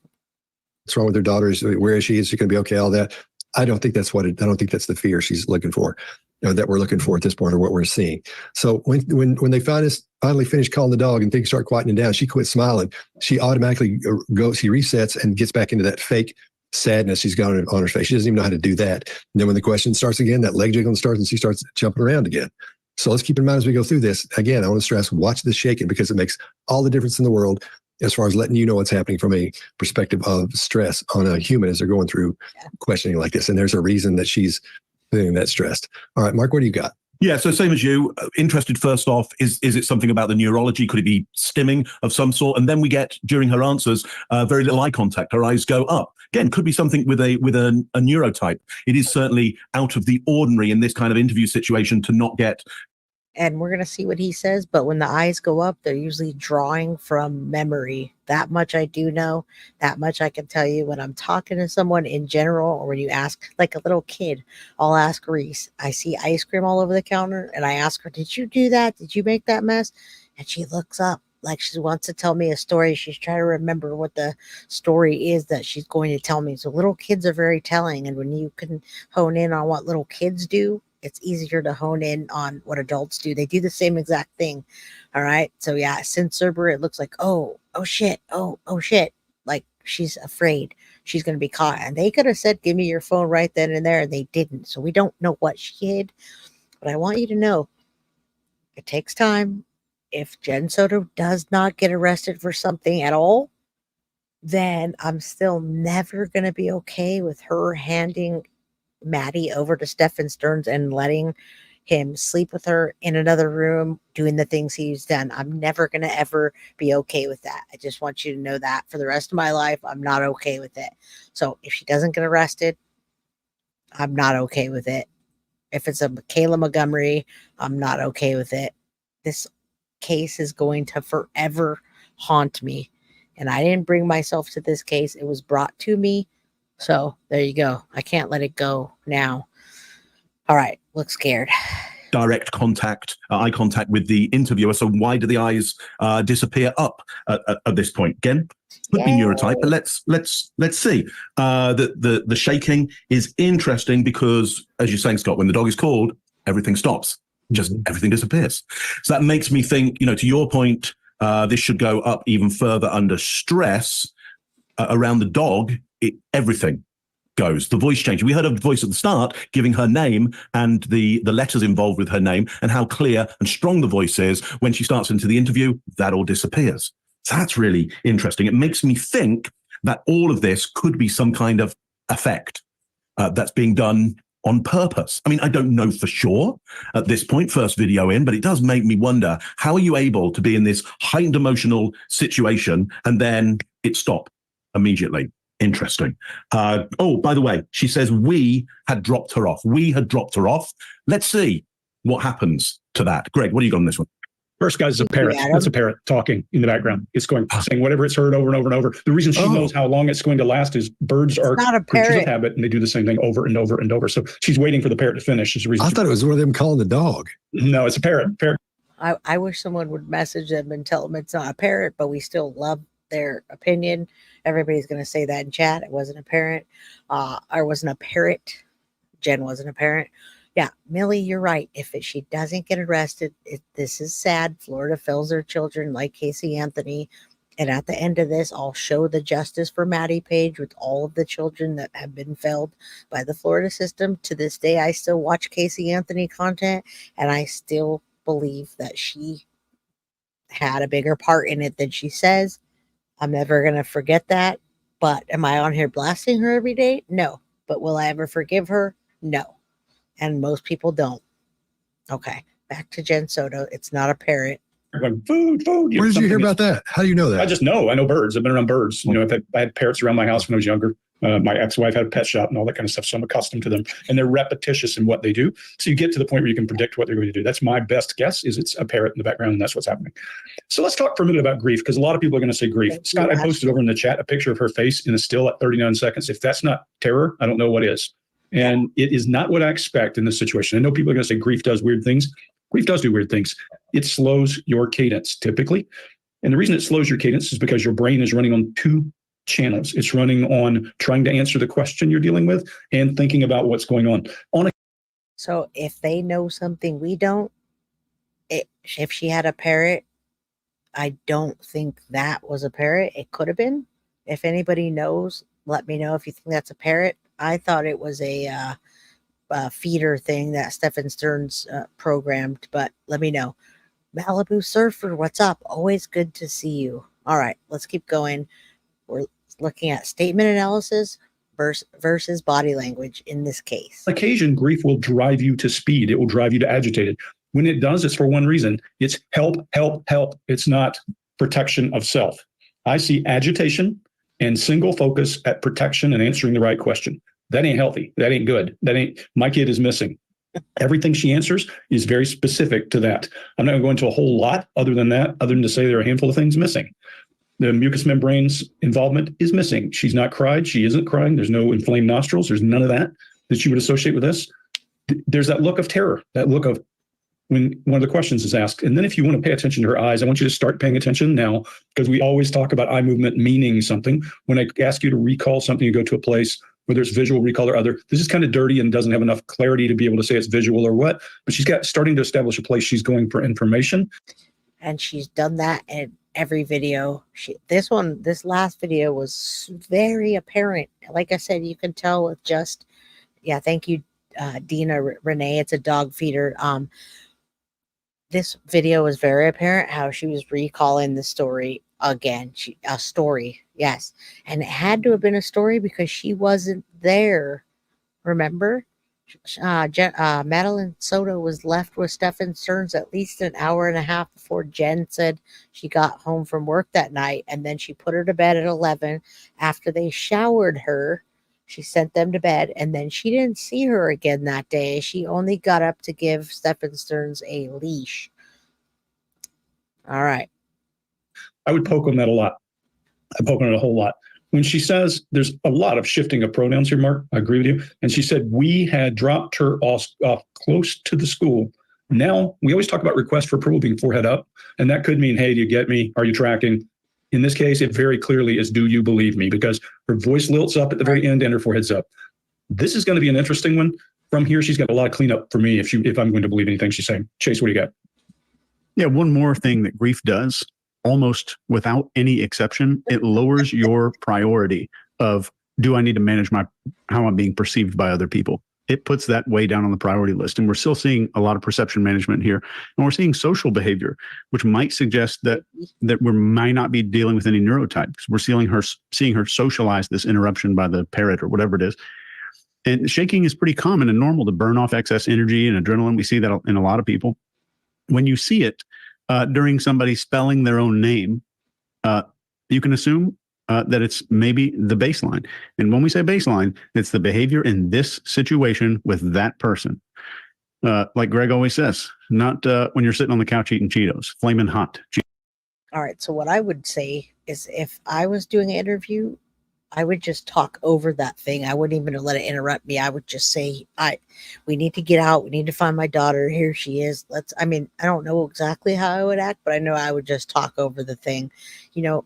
What's wrong with her daughter? Where is she? Is she going to be okay? All that. I don't think that's I don't think that's the fear she's looking for, that we're looking for at this point, or what we're seeing. So when they finally finish calling the dog and things start quietening down, she quits smiling. She automatically goes. She resets and gets back into that fake sadness she's got on her face. She doesn't even know how to do that. And then when the question starts again, that leg jiggling starts, and she starts jumping around again. So let's keep in mind as we go through this. Again, I want to stress: watch this shaking because it makes all the difference in the world as far as letting you know what's happening from a perspective of stress on a human as they're going through questioning like this. And there's a reason that she's feeling that stressed. All right, Mark, what do you got? Yeah, so same as you, interested first off, is it something about the neurology? Could it be stimming of some sort? And then we get, during her answers, very little eye contact. Her eyes go up. Again, could be something with a neurotype. It is certainly out of the ordinary in this kind of interview situation to not get. And we're going to see what he says. But when the eyes go up, they're usually drawing from memory. That much I do know. That much I can tell you when I'm talking to someone in general, or when you ask, like a little kid, I'll ask Reese. I see ice cream all over the counter and I ask her, did you do that? Did you make that mess? And she looks up like she wants to tell me a story. She's trying to remember what the story is that she's going to tell me. So little kids are very telling. And when you can hone in on what little kids do, it's easier to hone in on what adults do. They do the same exact thing. All right. So yeah, since Cerber, it looks like, oh shit. Oh shit. Like she's afraid she's going to be caught. And they could have said, give me your phone right then and there. And they didn't. So we don't know what she hid. But I want you to know it takes time. If Jenn Soto does not get arrested for something at all, then I'm still never going to be okay with her handing Maddie over to Stephan Stearns and letting him sleep with her in another room, doing the things he's done. I'm never going to ever be okay with that. I just want you to know that for the rest of my life, I'm not okay with it. So if she doesn't get arrested, I'm not okay with it. If it's a Kayla Montgomery, I'm not okay with it. This case is going to forever haunt me. And I didn't bring myself to this case. It was brought to me. So there you go. I can't let it go now. All right. Look scared. Direct contact, eye contact with the interviewer. So why do the eyes disappear up at this point? Again? Could be neurotype, but let's see. The shaking is interesting because, as you're saying, Scott, when the dog is called, everything stops. Just everything disappears. So that makes me think, to your point, this should go up even further under stress. Around the dog, everything goes. The voice change. We heard her voice at the start, giving her name and the letters involved with her name and how clear and strong the voice is. When she starts into the interview, that all disappears. So that's really interesting. It makes me think that all of this could be some kind of effect that's being done on purpose. I mean, I don't know for sure at this point, first video in, but it does make me wonder, how are you able to be in this heightened emotional situation and then it stop immediately? Interesting. Oh, by the way, she says we had dropped her off. We had dropped her off. Let's see what happens to that. Greg, what do you got on this one? First guy's a parrot. That's a parrot talking in the background. It's going saying whatever it's heard over and over and over. The reason she knows how long it's going to last is birds are creatures of habit and they do the same thing over and over and over. So she's waiting for the parrot to finish. Is the reason. I thought it was one of them calling the dog. No, it's a parrot. I wish someone would message them and tell them it's not a parrot, but we still love their opinion. Everybody's going to say that in chat. It wasn't a parrot. Or wasn't a parrot. Jen wasn't a parrot. Yeah, Millie, you're right. If she doesn't get arrested, this is sad. Florida fails their children like Casey Anthony. And at the end of this, I'll show the Justice for Maddie page with all of the children that have been failed by the Florida system. To this day, I still watch Casey Anthony content, and I still believe that she had a bigger part in it than she says. I'm never going to forget that. But am I on here blasting her every day? No. But will I ever forgive her? No. And most people don't. Okay, back to Jenn Soto. It's not a parrot. Food. Where did you hear about that? How do you know that? I just know. I know birds. I've been around birds. I had parrots around my house when I was younger. My ex-wife had a pet shop and all that kind of stuff, so I'm accustomed to them. And they're repetitious in what they do. So you get to the point where you can predict what they're going to do. That's my best guess, is it's a parrot in the background, and that's what's happening. So let's talk for a minute about grief, because a lot of people are going to say grief. Scott, I posted over in the chat a picture of her face in a still at 39 seconds. If that's not terror, I don't know what is. And it is not what I expect in this situation. I know people are going to say grief does weird things. Grief does do weird things. It slows your cadence typically. And the reason it slows your cadence is because your brain is running on two channels. It's running on trying to answer the question you're dealing with and thinking about what's going on. So if they know something we don't, if she had a parrot, I don't think that was a parrot. It could have been. If anybody knows, let me know if you think that's a parrot. I thought it was a feeder thing that Stephan Stearns programmed, but let me know. Malibu Surfer, what's up? Always good to see you. All right, let's keep going. We're looking at statement analysis versus body language in this case. On occasion, grief will drive you to speed. It will drive you to agitated. When it does, it's for one reason. It's help. It's not protection of self. I see agitation and single focus at protection and answering the right question. That ain't healthy. That ain't good. My kid is missing. Everything she answers is very specific to that. I'm not going to go into a whole lot other than that, other than to say there are a handful of things missing. The mucous membrane's involvement is missing. She's not cried. She isn't crying. There's no inflamed nostrils. There's none of that you would associate with this. There's that look of terror, that look of when one of the questions is asked. And then if you want to pay attention to her eyes, I want you to start paying attention now, because we always talk about eye movement meaning something. When I ask you to recall something, you go to a place, whether it's visual recall or other. This is kind of dirty and doesn't have enough clarity to be able to say it's visual or what, but she's starting to establish a place she's going for information. And she's done that in every video. This last video was very apparent. Like I said, you can tell with just, thank you, Dina Renee. It's a dog feeder. This video was very apparent how she was recalling the story again. A story, yes. And it had to have been a story because she wasn't there. Remember? Madeline Soto was left with Stephan Stearns at least an hour and a half before Jen said she got home from work that night. And then she put her to bed at 11. After they showered her, she sent them to bed. And then she didn't see her again that day. She only got up to give Stephan Stearns a leash. All right. I would poke on that a lot. I poke on it a whole lot. When she says there's a lot of shifting of pronouns here, Mark, I agree with you. And she said, we had dropped her off close to the school. Now, we always talk about request for approval being forehead up. And that could mean, hey, do you get me? Are you tracking? In this case, it very clearly is, do you believe me? Because her voice lilts up at the very end and her forehead's up. This is going to be an interesting one. From here, she's got a lot of cleanup for me if I'm going to believe anything she's saying. Chase, what do you got? Yeah, one more thing that grief does, almost without any exception, it lowers your priority of, do I need to manage how I'm being perceived by other people? It puts that way down on the priority list. And we're still seeing a lot of perception management here. And we're seeing social behavior, which might suggest that we might not be dealing with any neurotypes. We're seeing her socialize this interruption by the parrot or whatever it is. And shaking is pretty common and normal to burn off excess energy and adrenaline. We see that in a lot of people. When you see it during somebody spelling their own name, you can assume that it's maybe the baseline. And when we say baseline, it's the behavior in this situation with that person. Like Greg always says, not when you're sitting on the couch eating Cheetos, flaming hot. All right. So what I would say is, if I was doing an interview, I would just talk over that thing. I wouldn't even let it interrupt me. I would just say, we need to get out. We need to find my daughter. Here she is. I don't know exactly how I would act, but I know I would just talk over the thing.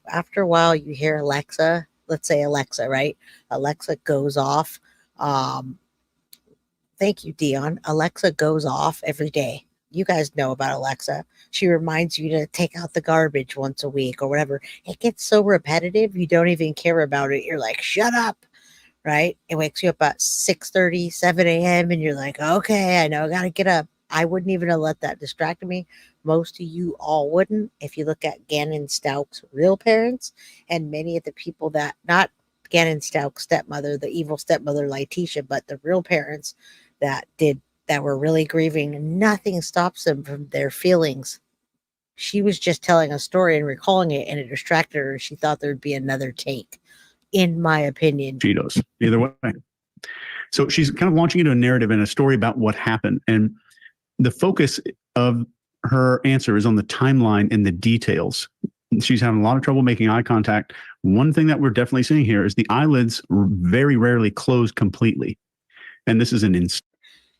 After a while you hear Alexa, let's say Alexa, right? Alexa goes off. Thank you, Dion. Alexa goes off every day. You guys know about Alexa. She reminds you to take out the garbage once a week or whatever. It gets so repetitive, you don't even care about it. You're like, shut up, right? It wakes you up at 6:30, 7 a.m. and you're like, okay, I know I got to get up. I wouldn't even have let that distract me. Most of you all wouldn't. If you look at Gannon Stauch's real parents and many of the people that, not Gannon Stauch's stepmother, the evil stepmother, Letitia, but the real parents that were really grieving, nothing stops them from their feelings. She was just telling a story and recalling it, and it distracted her. She thought there'd be another take, in my opinion. Cheetos, either way. So she's kind of launching into a narrative and a story about what happened. And the focus of her answer is on the timeline and the details. She's having a lot of trouble making eye contact. One thing that we're definitely seeing here is the eyelids very rarely close completely. And this is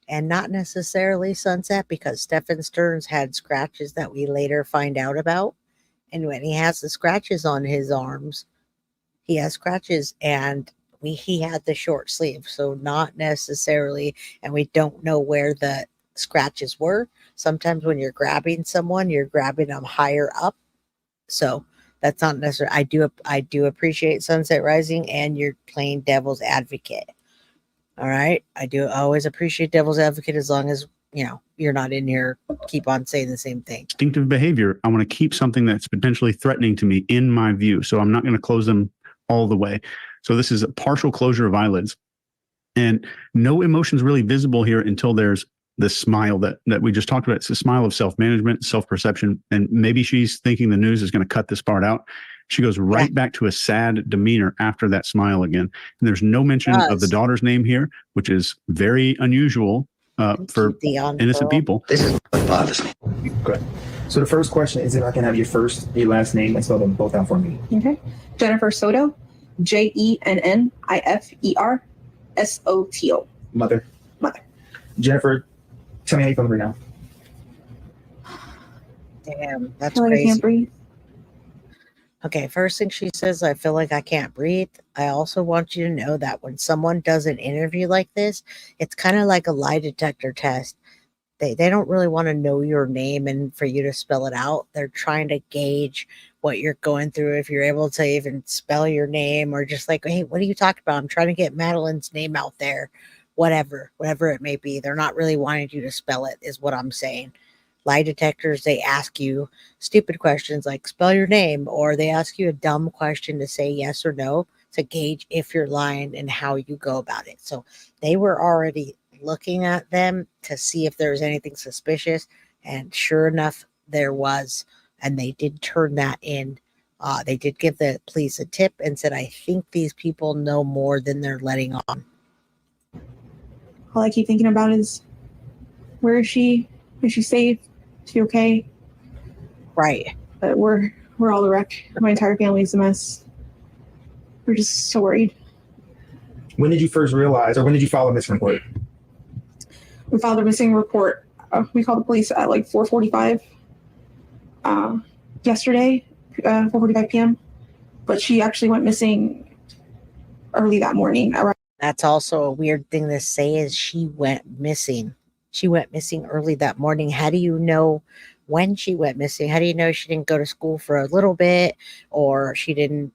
and not necessarily Sunset, because Stephan Stearns had scratches that we later find out about. And when he has the scratches on his arms, he has scratches, and he had the short sleeve. So not necessarily, and we don't know where the scratches were. Sometimes when you're grabbing someone, you're grabbing them higher up. So that's not necessarily, I do appreciate Sunset Rising, and you're playing devil's advocate. All right. I always appreciate devil's advocate, as long as, you're not in here, keep on saying the same thing. Instinctive behavior. I want to keep something that's potentially threatening to me in my view. So I'm not going to close them all the way. So this is a partial closure of eyelids, and no emotions really visible here until there's the smile that we just talked about. It's a smile of self-management, self-perception. And maybe she's thinking the news is going to cut this part out. She goes right back to a sad demeanor after that smile again. And there's no mention of the daughter's name here, which is very unusual for innocent people. This is what bothers me. Good. So the first question is if I can have your last name and spell them both out for me. Okay. Jennifer Soto, JENNIFER SOTO. Mother. Jennifer, tell me how you feeling right now. Damn, that's I crazy. can't breathe. Okay, first thing she says, I feel like I can't breathe. I also want you to know that when someone does an interview like this, it's kind of like a lie detector test. They don't really want to know your name and for you to spell it out. They're trying to gauge what you're going through, if you're able to even spell your name, or just like, hey, what are you talking about? I'm trying to get Madeline's name out there. Whatever it may be. They're not really wanting you to spell it, is what I'm saying. Lie detectors, they ask you stupid questions like spell your name, or they ask you a dumb question to say yes or no to gauge if you're lying and how you go about it. So they were already looking at them to see if there was anything suspicious, and sure enough, there was, and they did turn that in. They did give the police a tip and said, I think these people know more than they're letting on. All I keep thinking about is, where is she? Is she safe? Is she okay? Right. But we're all a wreck. My entire family's a mess. We're just so worried. When did you first realize, or when did you file a missing report? We filed a missing report. We called the police at like 4:45 yesterday, 4:45 p.m. but she actually went missing early that morning. That's also a weird thing to say, is she went missing. She went missing early that morning. How do you know when she went missing? How do you know she didn't go to school for a little bit, or she didn't?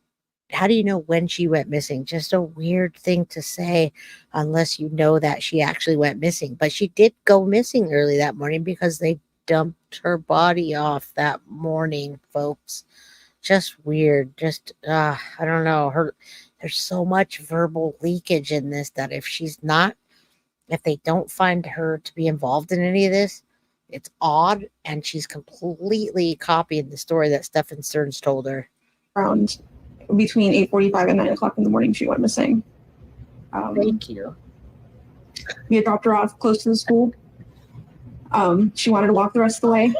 How do you know when she went missing? Just a weird thing to say, unless you know that she actually went missing. But she did go missing early that morning because they dumped her body off that morning, folks. Just weird. Just I don't know. There's so much verbal leakage in this that if they don't find her to be involved in any of this, it's odd, and she's completely copying the story that Stephan Stearns told her. Around between 8:45 and 9 o'clock in the morning, she went missing. Thank you. We had dropped her off close to the school. She wanted to walk the rest of the way.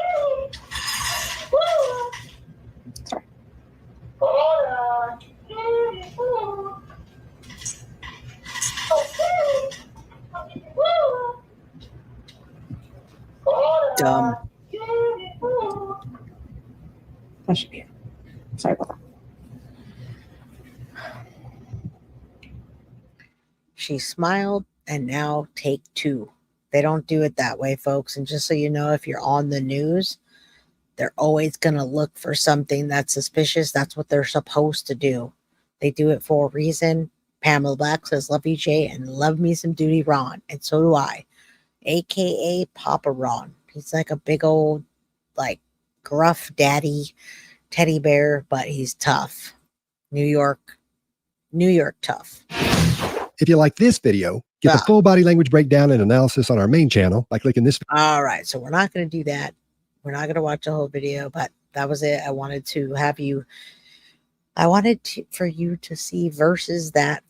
Sorry. Dumb. That should be it. Sorry about that. She smiled, and now take two. They don't do it that way, folks. And just so you know, if you're on the news, they're always going to look for something that's suspicious. That's what they're supposed to do. They do it for a reason. Pamela Black says, love you, Jay, and love me some Duty Ron. And so do I, a.k.a. Papa Ron. He's like a big old, like, gruff daddy teddy bear, but he's tough. New York tough. If you like this video, get the full body language breakdown and analysis on our main channel by clicking this. All right, so we're not going to do that. We're not going to watch the whole video, but that was it. I wanted for you to see versus that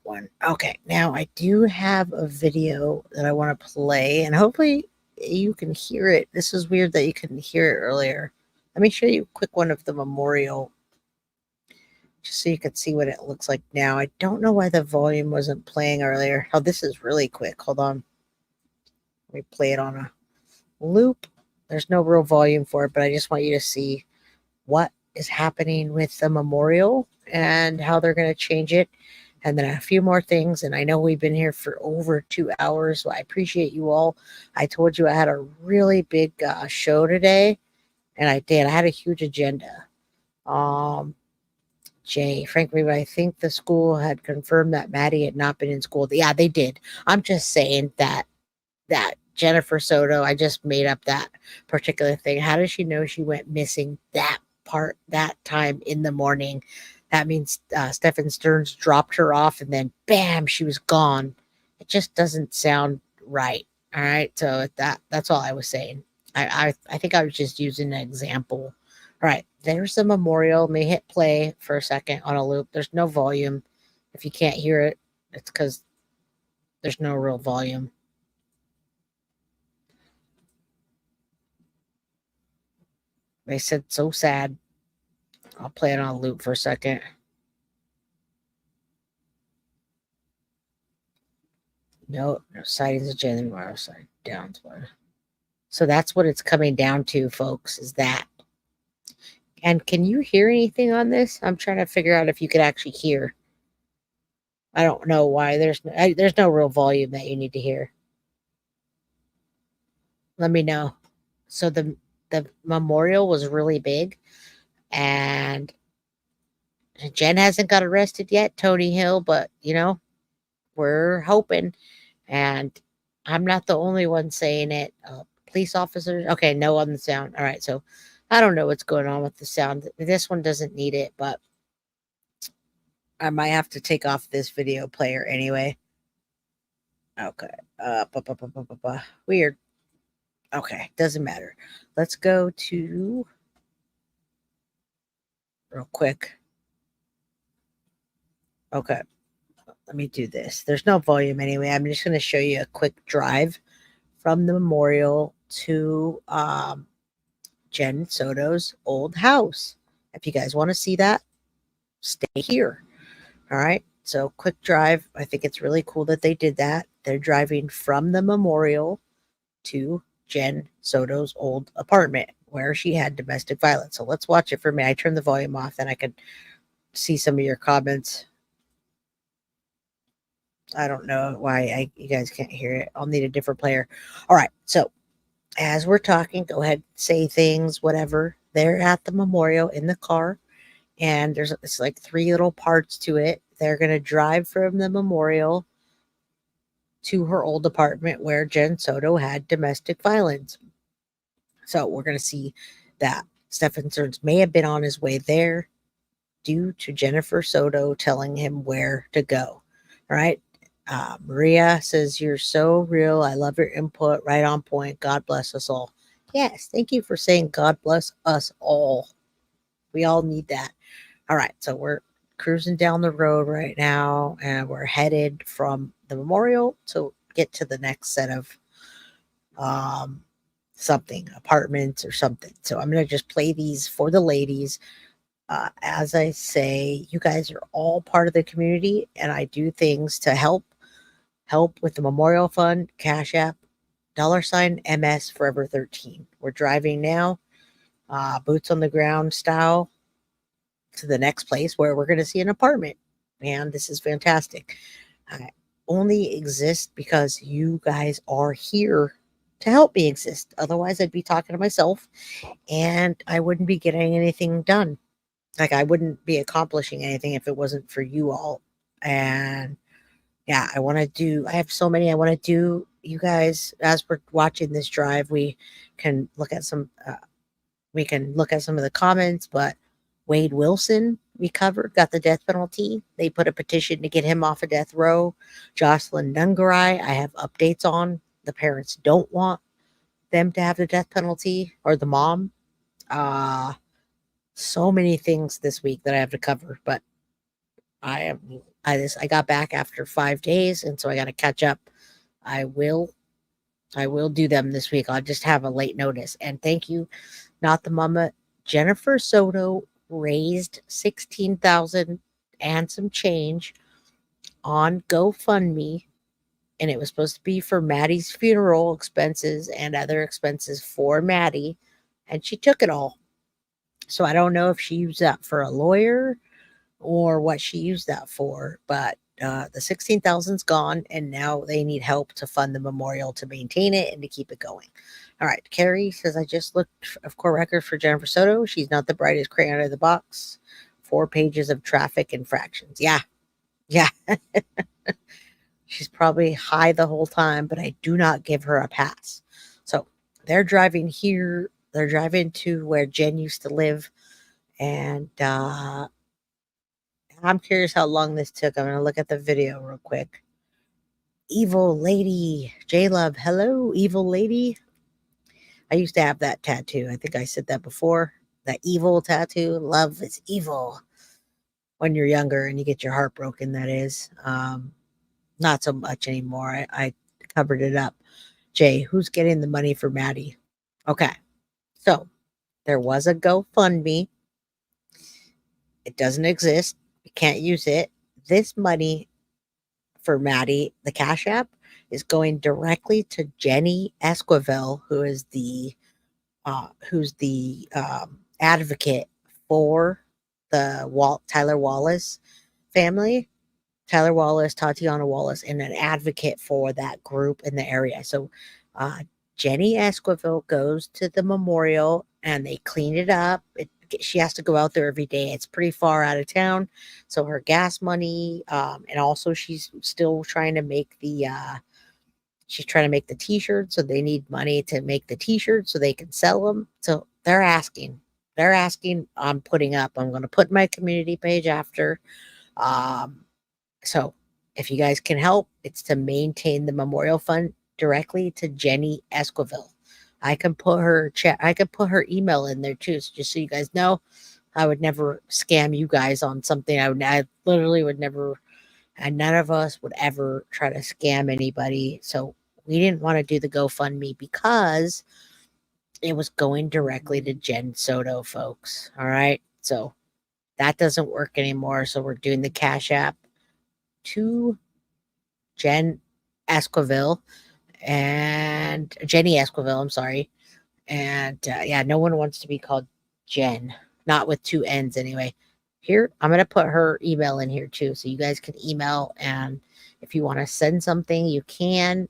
one. Okay, now I do have a video that I want to play, and hopefully you can hear it. This is weird that you couldn't hear it earlier. Let me show you a quick one of the memorial, just so you can see what it looks like now. I don't know why the volume wasn't playing earlier. Oh, this is really quick. Hold on. Let me play it on a loop. There's no real volume for it, but I just want you to see what is happening with the memorial and how they're going to change it. And then a few more things. And I know we've been here for over 2 hours, so I appreciate you all. I told you I had a really big show today, and I did. I had a huge agenda. Jay, frankly, I think the school had confirmed that Maddie had not been in school. Yeah, they did. I'm just saying that Jennifer Soto, I just made up that particular thing. How does she know she went missing that time in the morning? That means Stephan Stearns dropped her off and then bam, she was gone. It just doesn't sound right. All right. So that's all I was saying. I think I was just using an example. All right, there's the memorial. Let me hit play for a second on a loop. There's no volume. If you can't hear it, it's because there's no real volume. They said so sad. I'll play it on a loop for a second. No sightings of Jenn tomorrow. Side down tomorrow. So that's what it's coming down to, folks, is that. And can you hear anything on this? I'm trying to figure out if you could actually hear. I don't know why. There's no real volume that you need to hear. Let me know. So the memorial was really big, and Jenn hasn't got arrested yet, Tony Hill, but we're hoping. And I'm not the only one saying it. Police officers. Okay, no on the sound. All right, so I don't know what's going on with the sound. This one doesn't need it, but I might have to take off this video player anyway. Okay. Weird. Okay, doesn't matter. Let's go to real quick. Okay. Let me do this. There's no volume anyway. I'm just going to show you a quick drive from the memorial to Jenn Soto's old house. If you guys want to see that, stay here. All right. So quick drive. I think it's really cool that they did that. They're driving from the memorial to Jenn Soto's old apartment where she had domestic violence. So let's watch it for me. I turned the volume off, and I could see some of your comments. I don't know why you guys can't hear it. I'll need a different player. All right. So as we're talking, go ahead, say things, whatever. They're at the memorial in the car, and it's like 3 little parts to it. They're going to drive from the memorial to her old apartment where Jenn Soto had domestic violence. So we're going to see that Stephan Stearns may have been on his way there due to Jennifer Soto telling him where to go. All right. Maria says, "You're so real. I love your input. Right on point. God bless us all." Yes. Thank you for saying God bless us all. We all need that. All right. So we're cruising down the road right now, and we're headed from the memorial to get to the next set of something, apartments or something. So I'm going to just play these for the ladies. As I say, you guys are all part of the community, and I do things to help with the Memorial Fund, Cash App, $MS Forever 13. We're driving now, boots on the ground style, to the next place where we're going to see an apartment. Man, this is fantastic. I only exist because you guys are here to help me exist. Otherwise, I'd be talking to myself, and I wouldn't be getting anything done. Like, I wouldn't be accomplishing anything if it wasn't for you all. And yeah, I have so many I want to do. You guys, as we're watching this drive, we can look at some of the comments, but Wade Wilson, we covered, got the death penalty. They put a petition to get him off of death row. Jocelyn Nungarai, I have updates on. The parents don't want them to have the death penalty, or the mom. So many things this week that I have to cover, but I got back after 5 days, and so I got to catch up. I will do them this week. I'll just have a late notice. And thank you, Not the Mama. Jennifer Soto raised $16,000 and some change on GoFundMe, and it was supposed to be for Maddie's funeral expenses and other expenses for Maddie, and she took it all. So I don't know if she used that for a lawyer or what she used that for, but the 16,000's gone, and now they need help to fund the memorial to maintain it and to keep it going. All right, Carrie says, "I just looked of court record for Jennifer Soto. She's not the brightest crayon out of the box. 4 pages of traffic infractions." Yeah. She's probably high the whole time, but I do not give her a pass. So they're driving here. They're driving to where Jenn used to live, and I'm curious how long this took. I'm going to look at the video real quick. Evil Lady. J-Love. Hello, Evil Lady. I used to have that tattoo. I think I said that before. That evil tattoo. Love is evil. When you're younger and you get your heart broken, that is. Not so much anymore. I covered it up. Jay, who's getting the money for Maddie? Okay. So there was a GoFundMe. It doesn't exist. You can't use it. This money for Maddie, the Cash App, is going directly to Jenny Esquivel, who's the advocate for the Tyler Wallace family. Tyler Wallace, Tatiana Wallace, and an advocate for that group in the area. So Jenny Esquivel goes to the memorial, and they clean it up. She has to go out there every day. It's pretty far out of town, so her gas money, and also she's still trying to make the t-shirts. So they need money to make the t-shirts so they can sell them. So they're asking. I'm going to put my community page after. So if you guys can help, it's to maintain the memorial fund directly to Jenny Esquivel. I can put her email in there too, so just so you guys know. I would never scam you guys on something. I literally would never, and none of us would ever try to scam anybody. So we didn't want to do the GoFundMe because it was going directly to Jenn Soto, folks. All right. So that doesn't work anymore. So we're doing the Cash App to Jenny Esquivel, I'm sorry. And yeah, no one wants to be called Jenn, not with two N's anyway. Here, I'm going to put her email in here too. So you guys can email. And if you want to send something, you can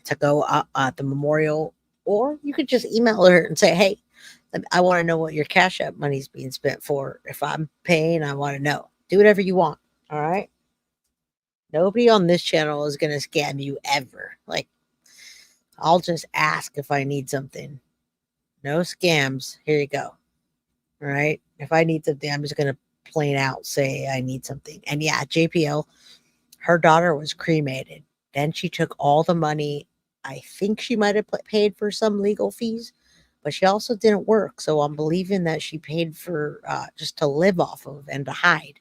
to go at the memorial, or you could just email her and say, hey, I want to know what your Cash App money's being spent for. If I'm paying, I want to know. Do whatever you want. All right. Nobody on this channel is going to scam you ever. Like, I'll just ask if I need something. No scams. Here you go. All right. If I need something, I'm just going to plain out say I need something. And yeah, JPL, her daughter was cremated. Then she took all the money. I think she might have paid for some legal fees, but she also didn't work. So I'm believing that she paid for just to live off of and to hide.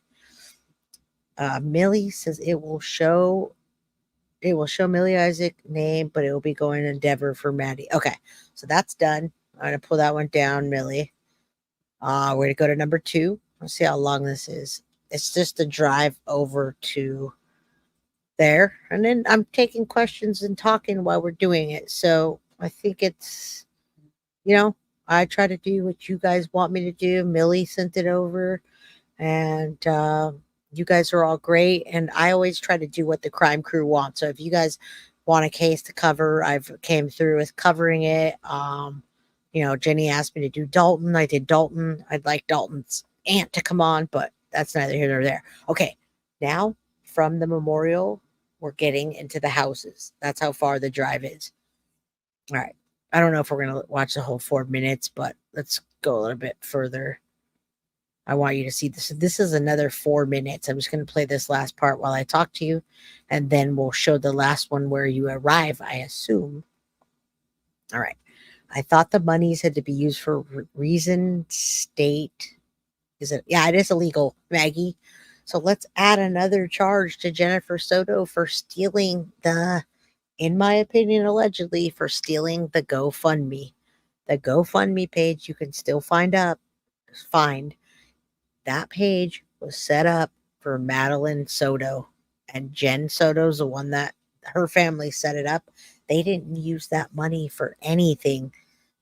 Millie says it will show Millie Isaac name, but it will be going to Endeavor for Maddie. Okay, so that's done. I'm going to pull that one down, Millie. We're going to go to number 2. Let's see how long this is. It's just a drive over to there. And then I'm taking questions and talking while we're doing it. So I think it's, I try to do what you guys want me to do. Millie sent it over. And you guys are all great. And I always try to do what the crime crew wants. So if you guys want a case to cover, I've came through with covering it. Jenny asked me to do Dalton. I did Dalton. I'd like Dalton's aunt to come on, but that's neither here nor there. Okay, now from the memorial, we're getting into the houses. That's how far the drive is. All right. I don't know if we're going to watch the whole 4 minutes, but let's go a little bit further. I want you to see this. This is another 4 minutes. I'm just going to play this last part while I talk to you, and then we'll show the last one where you arrive, I assume. All right. I thought the monies had to be used for reason state. Is it? Yeah, it is illegal, Maggie. So let's add another charge to Jennifer Soto for stealing in my opinion, allegedly for stealing the GoFundMe. The GoFundMe page you can still find. That page was set up for Madeline Soto, and Jenn Soto's the one that her family set it up. They didn't use that money for anything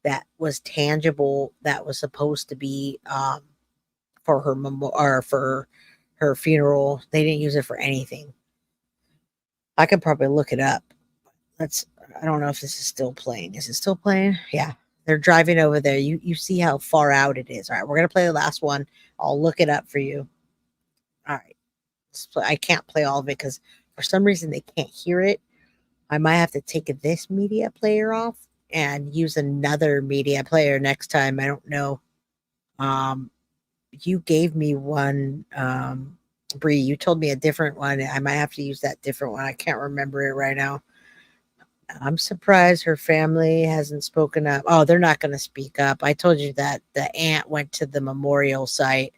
that was tangible, that was supposed to be for her or for her funeral. They didn't use it for anything. I could probably look it up. I don't know if this is still playing. Is it still playing? Yeah. They're driving over there. You see how far out it is. All right, we're going to play the last one. I'll look it up for you. All right. I can't play all of it because for some reason they can't hear it. I might have to take this media player off and use another media player next time. I don't know. You gave me one, Bree. You told me a different one. I might have to use that different one. I can't remember it right now. I'm surprised her family hasn't spoken up. Oh, they're not going to speak up. I told you that the aunt went to the memorial site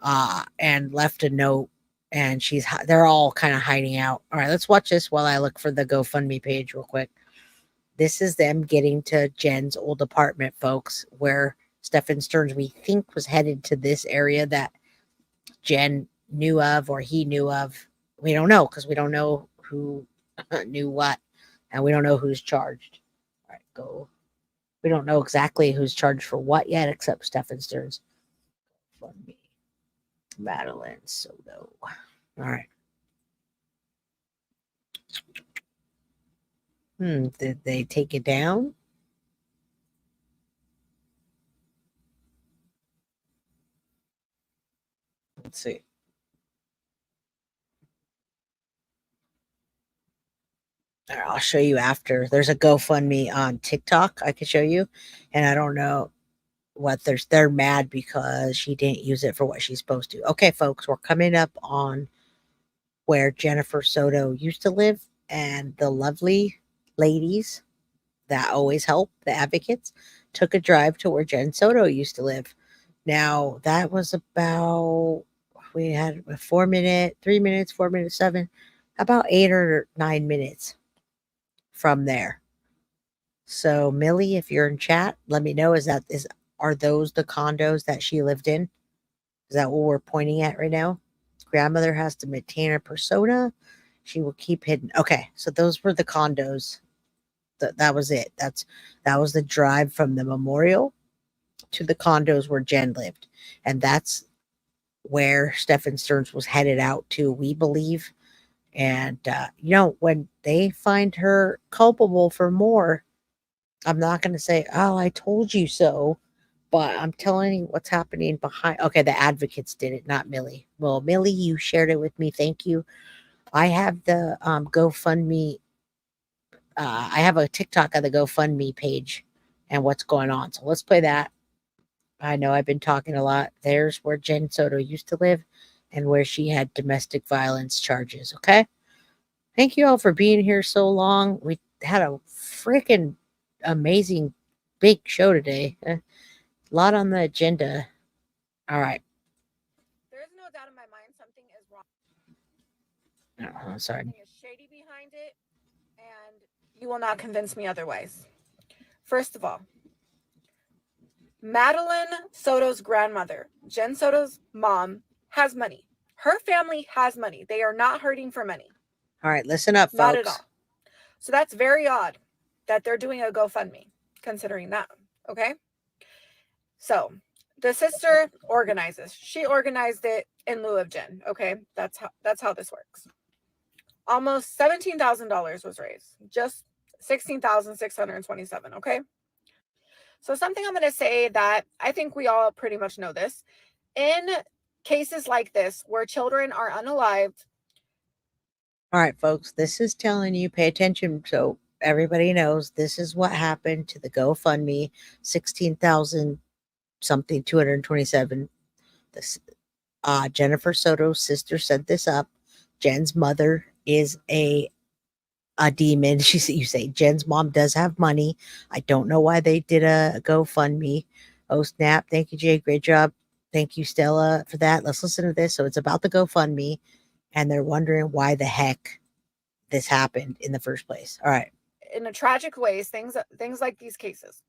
and left a note, and they're all kind of hiding out. All right, let's watch this while I look for the GoFundMe page real quick. This is them getting to Jen's old apartment, folks, where Stephan Stearns, we think, was headed to this area that Jenn knew of or he knew of. We don't know because we don't know who knew what. And we don't know who's charged. All right, go. We don't know exactly who's charged for what yet, except Stephan Stearns. GoFundMe. Madeline Soto. All right. Did they take it down? Let's see. I'll show you after. There's a GoFundMe on TikTok I could show you, and I don't know what they're mad because she didn't use it for what she's supposed to. Okay, folks, we're coming up on where Jennifer Soto used to live, and the lovely ladies that always help, the advocates, took a drive to where Jenn Soto used to live. Now, that was about, we had a 4 minute, 3 minutes, 4 minutes, 7, about 8 or 9 minutes from there. So Millie, if you're in chat, let me know, are those the condos that she lived in? Is that what we're pointing at right now? Grandmother has to maintain her persona. She will keep hidden. Okay, so those were the condos that was it. That was the drive from the memorial to the condos where Jenn lived. And that's where Stephan Stearns was headed out to, we believe. And, when they find her culpable for more, I'm not going to say, oh, I told you so, but I'm telling you what's happening behind. Okay, the advocates did it, not Millie. Well, Millie, you shared it with me. Thank you. I have the GoFundMe. I have a TikTok of the GoFundMe page and what's going on. So let's play that. I know I've been talking a lot. There's where Jenn Soto used to live and where she had domestic violence charges. Okay. Thank you all for being here so long. We had a freaking amazing big show today. A lot on the agenda. All right. There's no doubt in my mind something is wrong. Oh, sorry. Something is shady behind it, and you will not convince me otherwise. First of all, Madeline Soto's grandmother, Jenn Soto's mom, has money. Her family has money. They are not hurting for money. All right, listen up, folks. Not at all. So that's very odd that they're doing a GoFundMe, considering that. Okay. So the sister organizes. She organized it in lieu of Jenn. Okay. That's how this works. Almost $17,000 was raised. Just $16,627. Okay. So something I'm going to say that I think we all pretty much know this. In cases like this, where children are unalived. All right, folks, this is telling you, pay attention. So everybody knows this is what happened to the GoFundMe, 16,000 something, 227. This, Jennifer Soto's sister sent this up. Jenn's mother is a demon. You say Jenn's mom does have money. I don't know why they did a GoFundMe. Oh, snap. Thank you, Jay. Great job. Thank you, Stella, for that. Let's listen to this. So it's about the GoFundMe. And they're wondering why the heck this happened in the first place. All right. In a tragic ways, things like these cases.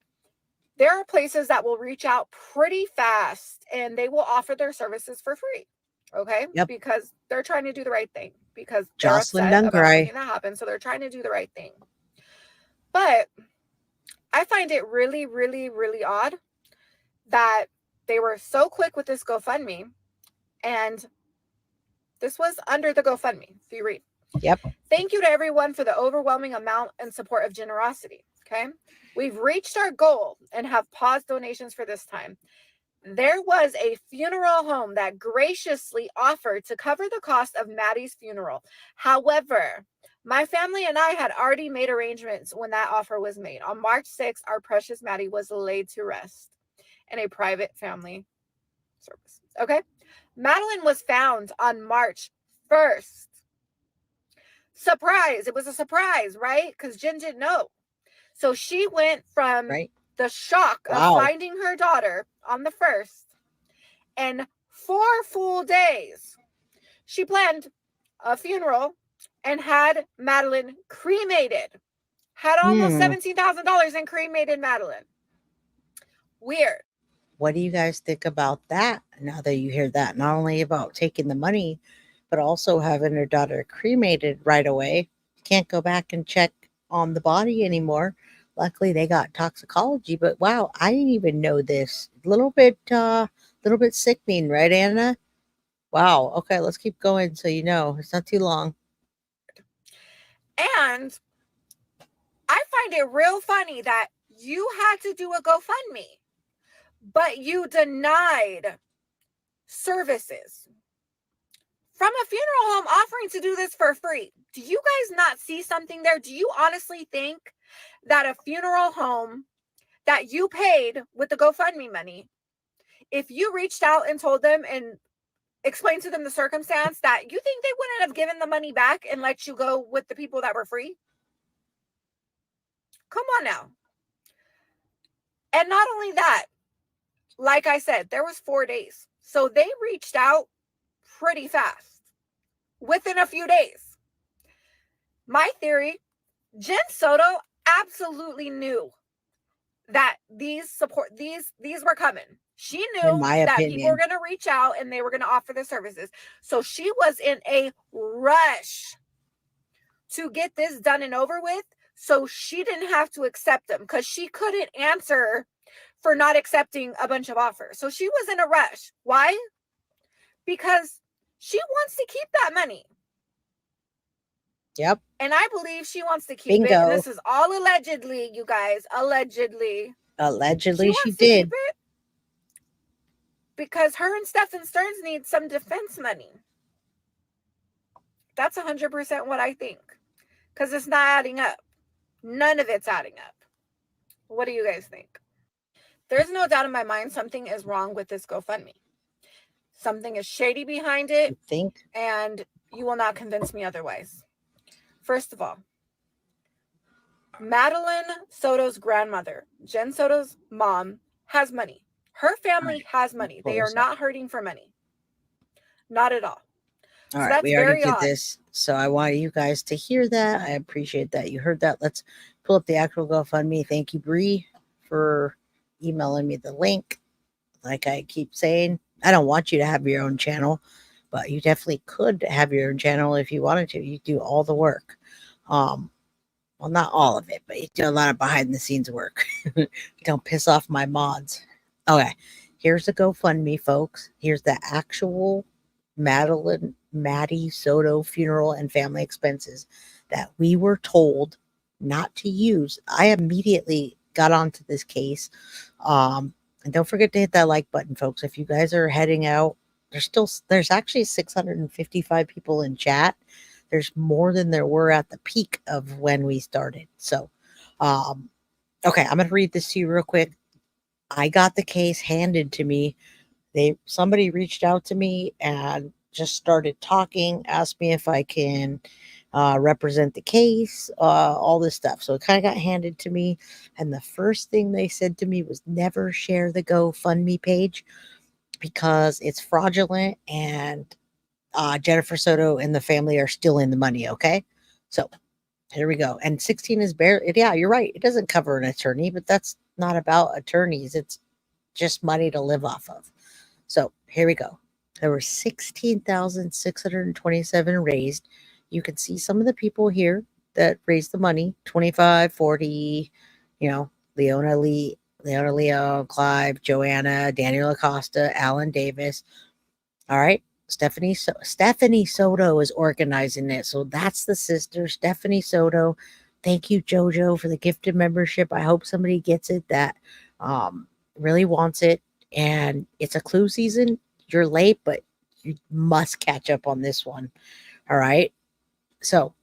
There are places that will reach out pretty fast and they will offer their services for free. Okay? Yep. Because they're trying to do the right thing. Because Jocelyn they're upset about Dungray. everything that happened. So they're trying to do the right thing. But I find it really, really, really odd that they were so quick with this GoFundMe, and this was under the GoFundMe, if you read. Yep. Thank you to everyone for the overwhelming amount and support of generosity. Okay. We've reached our goal and have paused donations for this time. There was a funeral home that graciously offered to cover the cost of Maddie's funeral. However, my family and I had already made arrangements when that offer was made. On March 6th, our precious Maddie was laid to rest in a private family service. Okay. Madeline was found on March 1st. Surprise. It was a surprise, right? Because Jenn didn't know. So she went from the shock of finding her daughter on the 1st, and 4 full days, she planned a funeral and had Madeline cremated. Had almost $17,000 in cremated Madeline. Weird. What do you guys think about that? Now that you hear that, not only about taking the money, but also having her daughter cremated right away. Can't go back and check on the body anymore. Luckily, they got toxicology, but wow, I didn't even know this. Little bit sickening, right, Anna? Wow. Okay, let's keep going so you know. It's not too long. And I find it real funny that you had to do a GoFundMe, but you denied services from a funeral home offering to do this for free. Do you guys not see something there? Do you honestly think that a funeral home that you paid with the GoFundMe money, if you reached out and told them and explained to them the circumstance, that you think they wouldn't have given the money back and let you go with the people that were free? Come on now. And not only that, like I said, there was 4 days. So they reached out pretty fast, within a few days. My theory, Jenn Soto absolutely knew that these were coming. She knew that people were going to reach out and they were going to offer the services. So she was in a rush to get this done and over with So she didn't have to accept them because she couldn't answer for not accepting a bunch of offers. So she was in a rush. Why? Because she wants to keep that money. Yep. And I believe she wants to keep it. And this is all allegedly, you guys. Allegedly. Allegedly she wants to keep did. it because her and Stephan Stearns need some defense money. That's 100% what I think. Because it's not adding up. None of it's adding up. What do you guys think? There's no doubt in my mind something is wrong with this GoFundMe. Something is shady behind it. And you will not convince me otherwise. First of all, Madeline Soto's grandmother, Jenn Soto's mom, has money. Her family has money. They are not hurting for money. Not at all. All right, we already did this, so I want you guys to hear that. I appreciate that you heard that. Let's pull up the actual GoFundMe. Thank you, Bree, for emailing me the link. Like I keep saying, I don't want you to have your own channel, but you definitely could have your own channel if you wanted to. You do all the work. Well, not all of it, but you do a lot of behind the scenes work. Don't piss off my mods. Okay, here's the GoFundMe, folks. Here's the actual Maddie Soto funeral and family expenses that we were told not to use. I immediately got onto this case. And don't forget to hit that like button, folks. If you guys are heading out, there's actually 655 people in chat. There's more than there were at the peak of when we started. So, okay, I'm going to read this to you real quick. I got the case handed to me. Somebody reached out to me and just started talking, asked me if I can represent the case, all this stuff. So it kind of got handed to me. And the first thing they said to me was never share the GoFundMe page because it's fraudulent and Jennifer Soto and the family are still in the money. Okay. So here we go. And 16 is barely, yeah, you're right. It doesn't cover an attorney, but that's not about attorneys. It's just money to live off of. So here we go. There were 16,627 raised. You can see some of the people here that raised the money, 25, 40, Leona Leo, Clive, Joanna, Daniel Acosta, Alan Davis. All right. Stephanie Soto is organizing it. So that's the sister, Stephanie Soto. Thank you, Jojo, for the gifted membership. I hope somebody gets it that really wants it. And it's a clue season. You're late, but you must catch up on this one. All right. So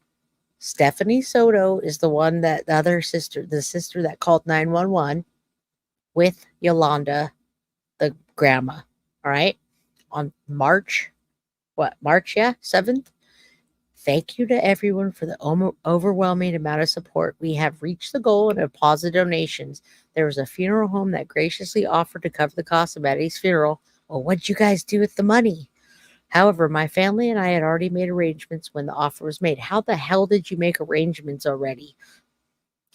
Stephanie Soto is the one that the sister that called 911 with Yolanda, the grandma. All right. On March 7th. Thank you to everyone for the overwhelming amount of support. We have reached the goal and deposit donations. There was a funeral home that graciously offered to cover the cost of Maddie's funeral. Well, what'd you guys do with the money? However, my family and I had already made arrangements when the offer was made. How the hell did you make arrangements already?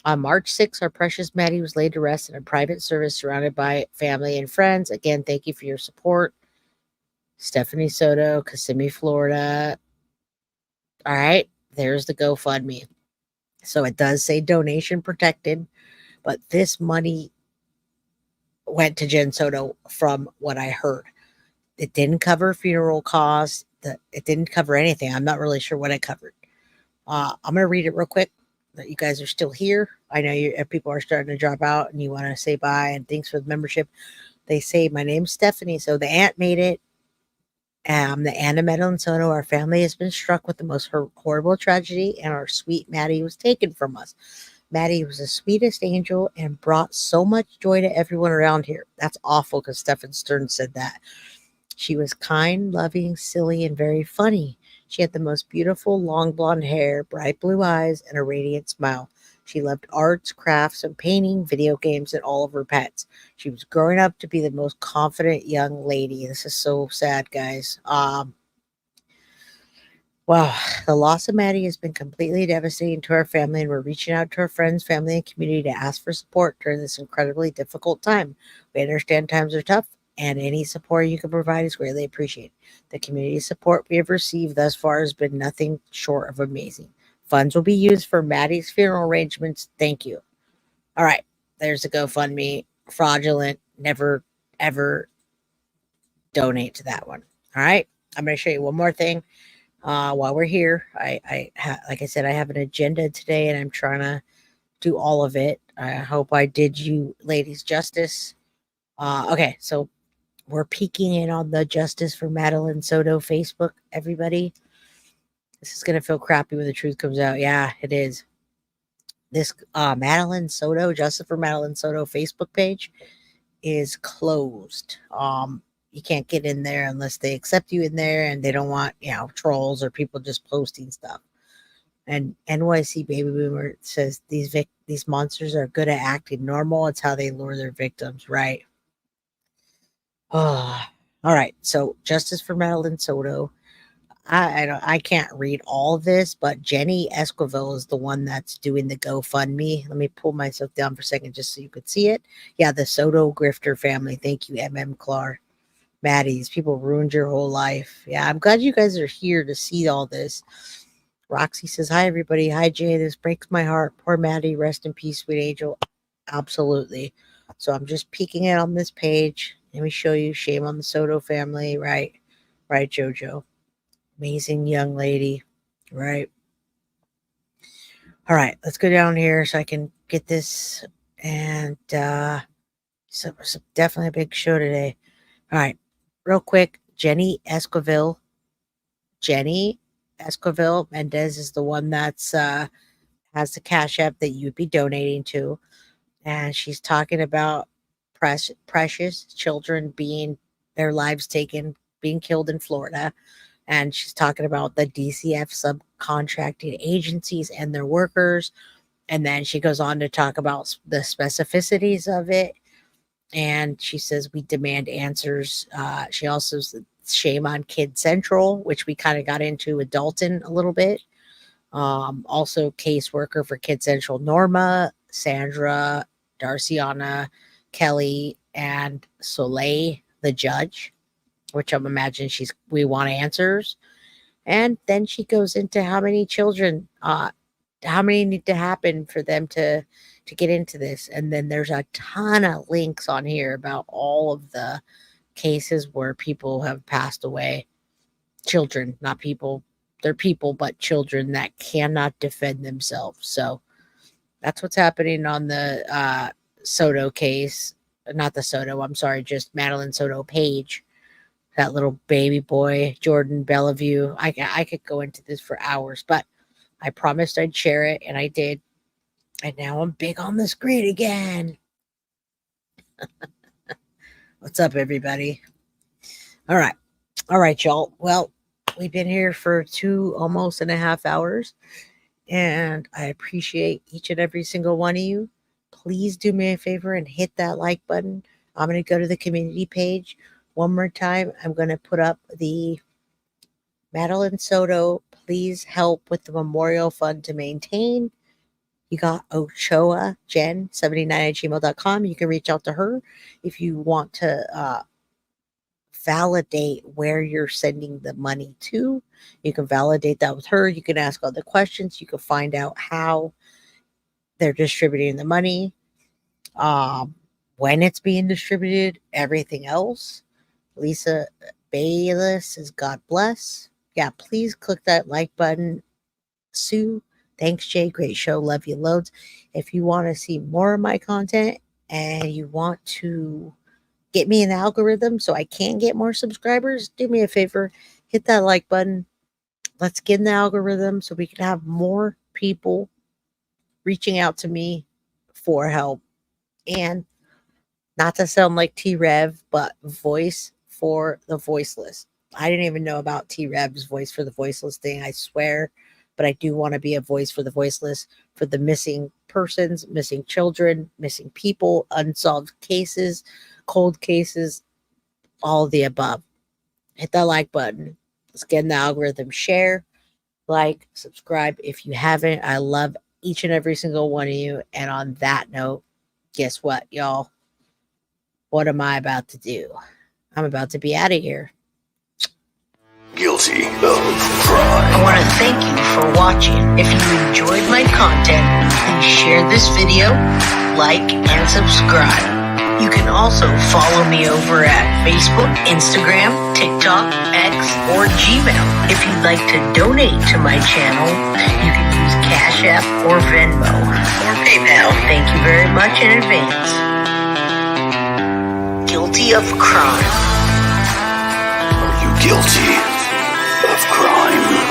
On March 6th, our precious Maddie was laid to rest in a private service surrounded by family and friends. Again, thank you for your support. Stephanie Soto, Kissimmee, Florida. All right, there's the GoFundMe. So it does say donation protected, but this money went to Jenn Soto from what I heard. It didn't cover funeral costs. It didn't cover anything. I'm not really sure what it covered. I'm going to read it real quick. That you guys are still here. I know people are starting to drop out and you want to say bye and thanks for the membership. They say, my name's Stephanie. So the aunt made it. The Aunt of Madeline Soto, our family has been struck with the most horrible tragedy, and our sweet Maddie was taken from us. Maddie was the sweetest angel and brought so much joy to everyone around here. That's awful because Stephan Stearns said that. She was kind, loving, silly, and very funny. She had the most beautiful long blonde hair, bright blue eyes, and a radiant smile. She loved arts, crafts, and painting, video games, and all of her pets. She was growing up to be the most confident young lady. This is so sad, guys. Wow, the loss of Maddie has been completely devastating to our family, and we're reaching out to our friends, family, and community to ask for support during this incredibly difficult time. We understand times are tough, and any support you can provide is greatly appreciated. The community support we have received thus far has been nothing short of amazing. Funds will be used for Maddie's funeral arrangements. Thank you. All right. There's a GoFundMe. Fraudulent. Never, ever donate to that one. All right. I'm going to show you one more thing while we're here. Like I said, I have an agenda today and I'm trying to do all of it. I hope I did you ladies justice. Okay. So we're peeking in on the Justice for Madeline Soto Facebook, everybody. This is going to feel crappy when the truth comes out. Yeah, it is. This Madeline Soto, Justice for Madeline Soto Facebook page is closed. You can't get in there unless they accept you in there, and they don't want, trolls or people just posting stuff. And NYC Baby Boomer says these monsters are good at acting normal. It's how they lure their victims, right? Oh, all right. So Justice for Madeline Soto. I can't read all of this, but Jenny Esquivel is the one that's doing the GoFundMe. Let me pull myself down for a second just so you could see it. Yeah, the Soto Grifter family. Thank you, MM Clark. Maddie's people ruined your whole life. Yeah, I'm glad you guys are here to see all this. Roxy says, hi, everybody. Hi, Jay. This breaks my heart. Poor Maddie. Rest in peace, sweet angel. Absolutely. So I'm just peeking it on this page. Let me show you. Shame on the Soto family. Right, Jojo. Amazing young lady, right? All right, let's go down here so I can get this. And so definitely a big show today. All right, real quick, Jenny Esquivel Mendez is the one that's has the Cash App that you'd be donating to, and she's talking about precious children being their lives taken, being killed in Florida. And she's talking about the DCF subcontracting agencies and their workers. And then she goes on to talk about the specificities of it. And she says, we demand answers. She also said, shame on Kid Central, which we kind of got into with Dalton a little bit. Also, caseworker for Kid Central, Norma, Sandra, Darciana, Kelly, and Soleil, the judge, which I'm imagining we want answers. And then she goes into how many children, how many need to happen for them to get into this. And then there's a ton of links on here about all of the cases where people have passed away. Children, not people. They're people, but children that cannot defend themselves. So that's what's happening on the Soto case. Not the Soto, I'm sorry, just Madeline Soto page. That little baby boy, Jordan Bellevue. I could go into this for hours, but I promised I'd share it, and I did. And now I'm big on the screen again. What's up, everybody? All right, y'all. Well, we've been here for almost 2.5 hours, and I appreciate each and every single one of you. Please do me a favor and hit that like button. I'm going to go to the community page. One more time, I'm going to put up the Madeline Soto, please help with the memorial fund to maintain. You got Ochoa Jenn 79@gmail.com. You can reach out to her if you want to validate where you're sending the money to. You can validate that with her. You can ask other questions. You can find out how they're distributing the money, when it's being distributed, everything else. Lisa Bayless says, God bless. Yeah, please click that like button. Sue, thanks, Jay. Great show. Love you loads. If you want to see more of my content and you want to get me an algorithm so I can get more subscribers, do me a favor. Hit that like button. Let's get in the algorithm so we can have more people reaching out to me for help. And not to sound like T-Rev, but voice for the voiceless. I didn't even know about T-Rev's voice for the voiceless thing, I swear. But I do want to be a voice for the voiceless, for the missing persons, missing children, missing people, unsolved cases, cold cases, all of the above. Hit that like button. Let's get in the algorithm. Share, like, subscribe if you haven't. I love each and every single one of you. And on that note, guess what, y'all? What am I about to do? I'm about to be out of here. Guilty of crime. I want to thank you for watching. If you enjoyed my content, please share this video, like, and subscribe. You can also follow me over at Facebook, Instagram, TikTok, X, or Gmail. If you'd like to donate to my channel, you can use Cash App or Venmo or PayPal. Thank you very much in advance. Guilty of crime. Are you guilty of crime?